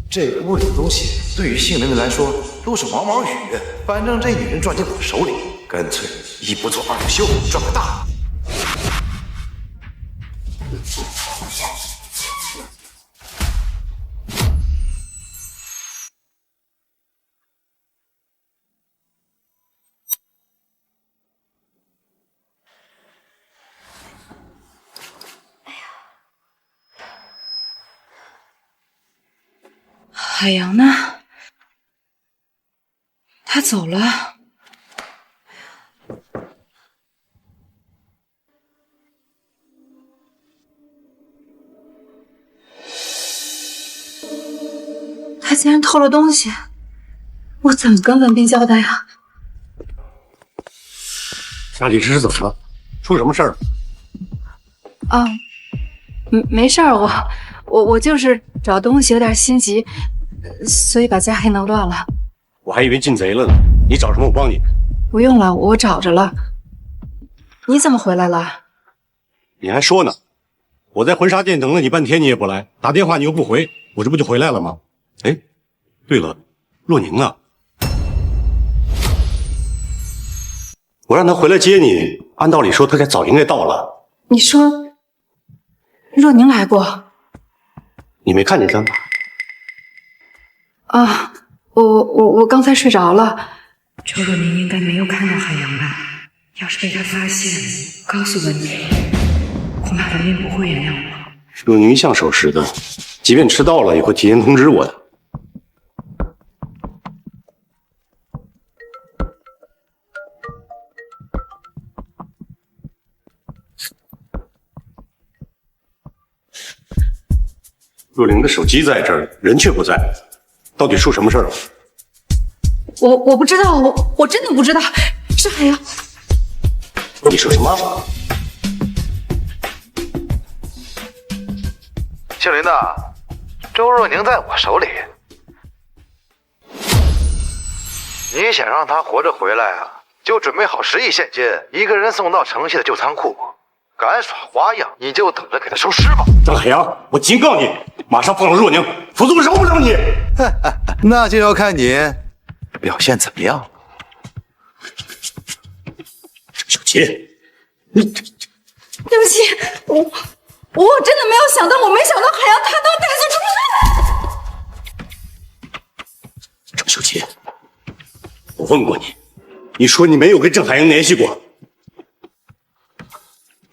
Speaker 5: 这屋里的东西对于姓林的来说都是毛毛雨，反正这女人攥进我手里，干脆一不做二不休，赚个大。
Speaker 4: 海洋呢？他走了。他竟然偷了东西，我怎么跟文斌交代呀？
Speaker 3: 夏律师怎么了？出什么事儿了？
Speaker 4: 啊，没事儿，我就是找东西有点心急，所以把家给弄乱了。
Speaker 3: 我还以为进贼了呢。你找什么我帮你。
Speaker 4: 不用了，我找着了。你怎么回来了？
Speaker 3: 你还说呢？我在婚纱店等了你半天，你也不来，打电话你又不回，我这不就回来了吗？哎，对了，洛宁呢？我让他回来接你，按道理说他早应该到了。
Speaker 4: 你说若宁来过。
Speaker 3: 你没看见他吗？
Speaker 4: 啊，我刚才睡着了。
Speaker 18: 周若宁应该没有看到海洋吧？要是被他发现，告诉文明，恐怕文明不会原谅我。
Speaker 3: 若宁一向守时的，即便迟到了也会提前通知我的。若灵的手机在这儿，人却不在，到底出什么事了？
Speaker 4: 我不知道，我真的不知道，是海洋。
Speaker 3: 你说什么？
Speaker 10: 姓林的，周若宁在我手里，你想让她活着回来啊，就准备好10亿现金，一个人送到城西的旧仓库。敢耍花样，你就等着给他收尸吧！
Speaker 3: 张海洋，我警告你，马上放了若宁，否则我饶不了你。
Speaker 10: 那就要看你表现怎么样。
Speaker 3: 小琪，
Speaker 4: 对不起，我真的没有想到，我没想到海洋他能带走
Speaker 3: 张小琪，我问过你，你说你没有跟郑海洋联系过。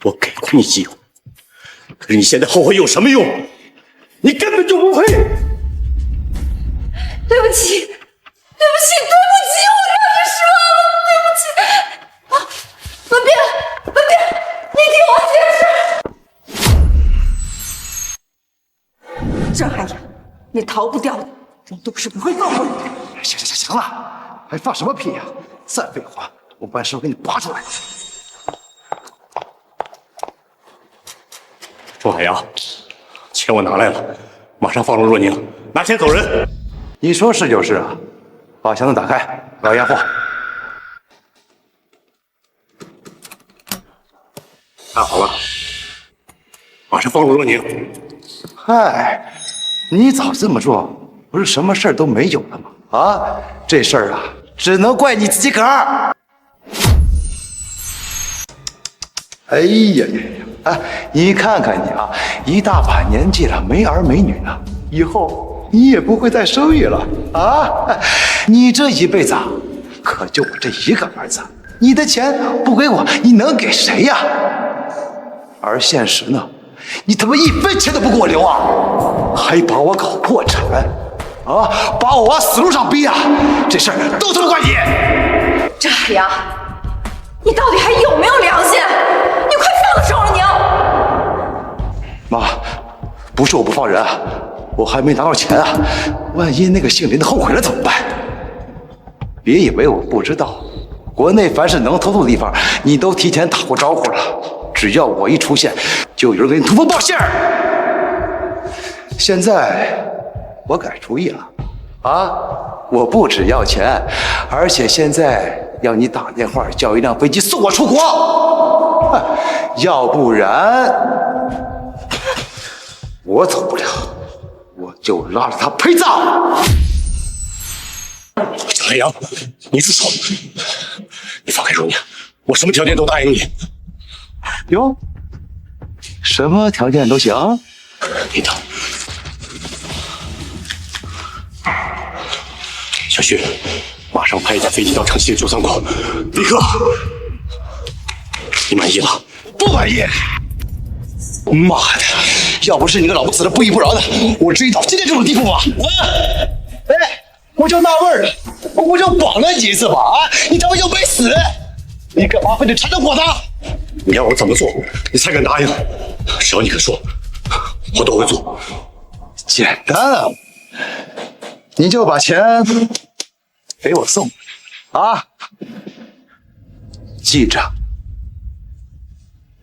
Speaker 3: 我给过你机会，可是你现在后悔有什么用？你根本就不配！
Speaker 4: 对不起，我让你失望了，对不起。啊，文斌，你听我解释。郑海洋，你逃不掉的，我都是不会放过你的。
Speaker 10: 行了，还放什么屁呀？再废话，我把手给你拔出来。
Speaker 3: 周海洋，钱我拿来了，马上放了若宁，拿钱走人。
Speaker 10: 你说是就是啊，把箱子打开，我要验货。
Speaker 3: 看好了，马上放了若宁。
Speaker 10: 嗨，你早这么做，不是什么事儿都没有了吗？啊，这事儿啊，只能怪你自己个儿。哎呀呀呀！哎，你看看你啊，一大把年纪了，没儿没女呢，以后你也不会再生育了啊！你这一辈子啊，可就我这一个儿子，你的钱不给我，你能给谁呀？而现实呢，你他妈一分钱都不给我留啊，还把我搞破产啊，把我往死路上逼啊！这事儿都他妈怪你！
Speaker 4: 郑海洋，你到底还有没有良心？你快放了周若宁！
Speaker 10: 妈，不是我不放人啊，我还没拿到钱啊，万一那个姓林的后悔了怎么办？别以为我不知道，国内凡是能偷渡的地方，你都提前打过招呼了。只要我一出现，就有人给你通风报信儿。现在我改主意了，啊，我不只要钱，而且现在要你打电话叫一辆飞机送我出国，要不然我走不了，我就拉着他陪葬。
Speaker 3: 张海洋，你住手！你放开若宁，我什么条件都答应你。
Speaker 10: 哟，什么条件都行？
Speaker 3: 你等。小旭，马上派一架飞机到城西的旧仓库，立刻！你满意了？
Speaker 10: 不满意！妈的，要不是你个老不死的不依不饶的，我至于到今天这种地步吗？哎，我就纳闷了，我就绑了你一次吧，啊，你他妈又没死，你干嘛非得缠着我呢？
Speaker 3: 你要我怎么做，你才敢答应？只要你肯说，我都会做。
Speaker 10: 简单啊，你就把钱给我送啊，记着，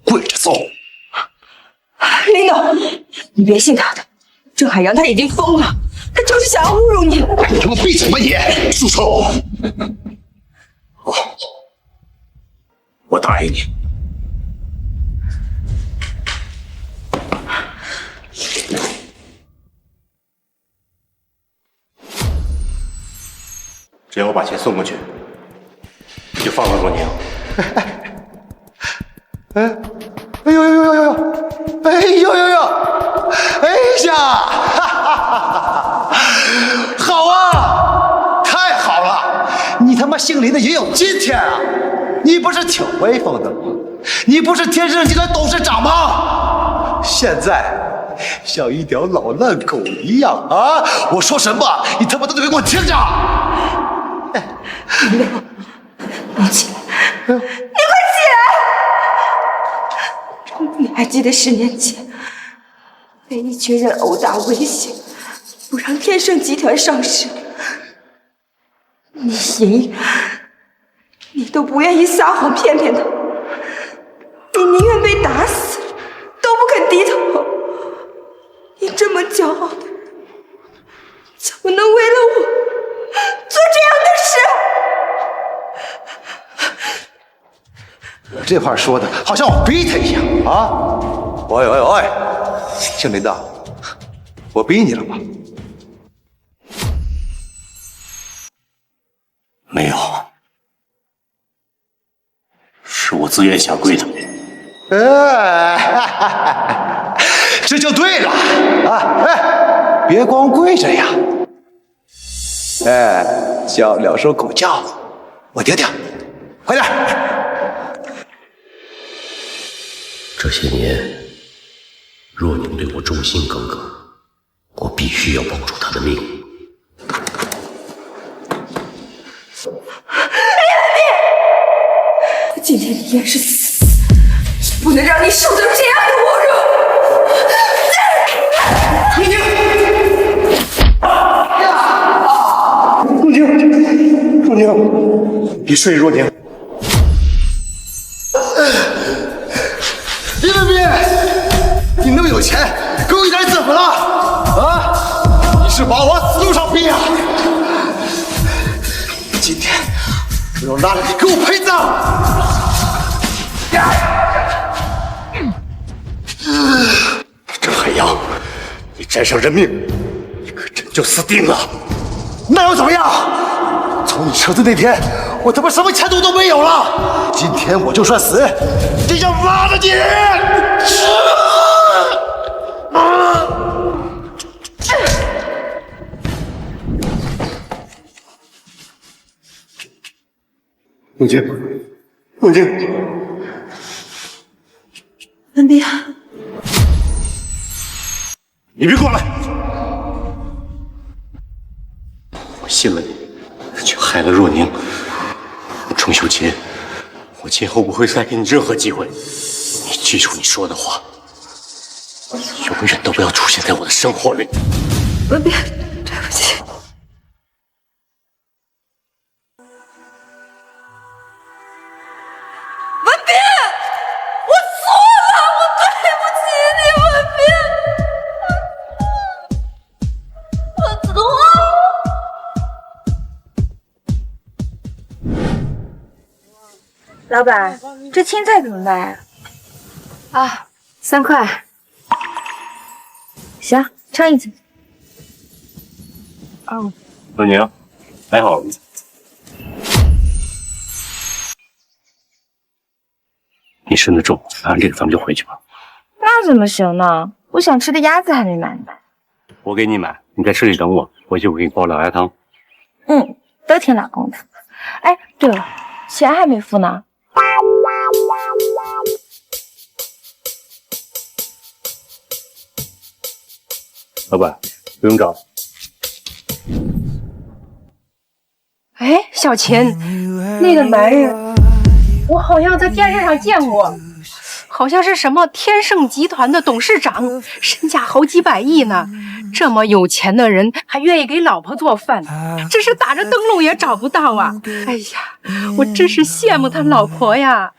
Speaker 10: 跪着走。
Speaker 9: 林董，你别信他的，郑海洋他已经疯了，他就是想要侮辱你。
Speaker 10: 你他妈闭嘴吧你！
Speaker 3: 住手！好，我答应你。只要我把钱送过去，你就放了若宁。
Speaker 10: 哎呦呦呦呦呦！
Speaker 5: 哎呦呦呦！哎呀，哈哈哈！好啊，太好了！你他妈姓林的也有今天啊！你不是挺威风的吗？你不是天盛集团董事长吗？现在像一条老烂狗一样啊！我说什么，你他妈都得给我听着！
Speaker 11: 你起来！你快起来！你还记得10年前被一群人殴打威胁，不让天盛集团上市，你隐忍，你都不愿意撒谎骗他，你宁愿被打死，都不肯低头。你这么骄傲的人，怎么能为了我做这样的事？
Speaker 5: 这话说的好像我逼他一样啊！喂喂喂，姓林的，我逼你了吗？
Speaker 3: 没有，是我自愿下跪的。
Speaker 5: 这就对了啊！哎，别光跪着呀，哎，叫2声狗叫，我听听，快点！
Speaker 3: 这些年，若宁对我忠心耿耿，我必须要保住她的命。
Speaker 11: 今天你也是死，不能让你受到这样的侮辱！
Speaker 8: 若宁，别睡，若宁。
Speaker 5: 林文斌，你那么有钱，给我一点怎么了？啊，你是把我往死路上逼啊！今天我要拉着你给我陪葬！
Speaker 3: 郑海洋，你沾上人命，你可真就死定了。
Speaker 5: 那又怎么样？从你撤资那天，我他妈什么前途都没有了。今天我就算死，也要拉着你！
Speaker 8: 永静，永静，
Speaker 11: 文斌，
Speaker 3: 你别过来！我信了你，却害了若宁。钟秀琴，我今后不会再给你任何机会。你记住你说的话，永远都不要出现在我的生活里。
Speaker 11: 文斌，对不起。文斌，我错了，我对不起你，文斌，我错了。
Speaker 2: 老板，这青菜怎么卖啊？3块。行，称一次。哦。
Speaker 3: 若宁，还好。你身子重，拿完这个咱们就回去吧。
Speaker 2: 那怎么行呢？我想吃的鸭子还没买呢。
Speaker 3: 我给你买，你在车里等我，回去我给你煲老鸭汤。
Speaker 2: 嗯，都听老公的。哎，对了，钱还没付呢。
Speaker 3: 老板，不用找。
Speaker 14: 哎，小琴，那个男人，我好像在电视上见过，好像是什么天盛集团的董事长，身价好几百亿呢。这么有钱的人还愿意给老婆做饭，真是打着灯笼也找不到啊！哎呀，我真是羡慕他老婆呀。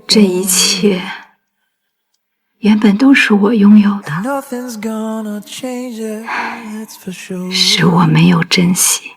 Speaker 7: 这一切原本都是我拥有的，是我没有珍惜。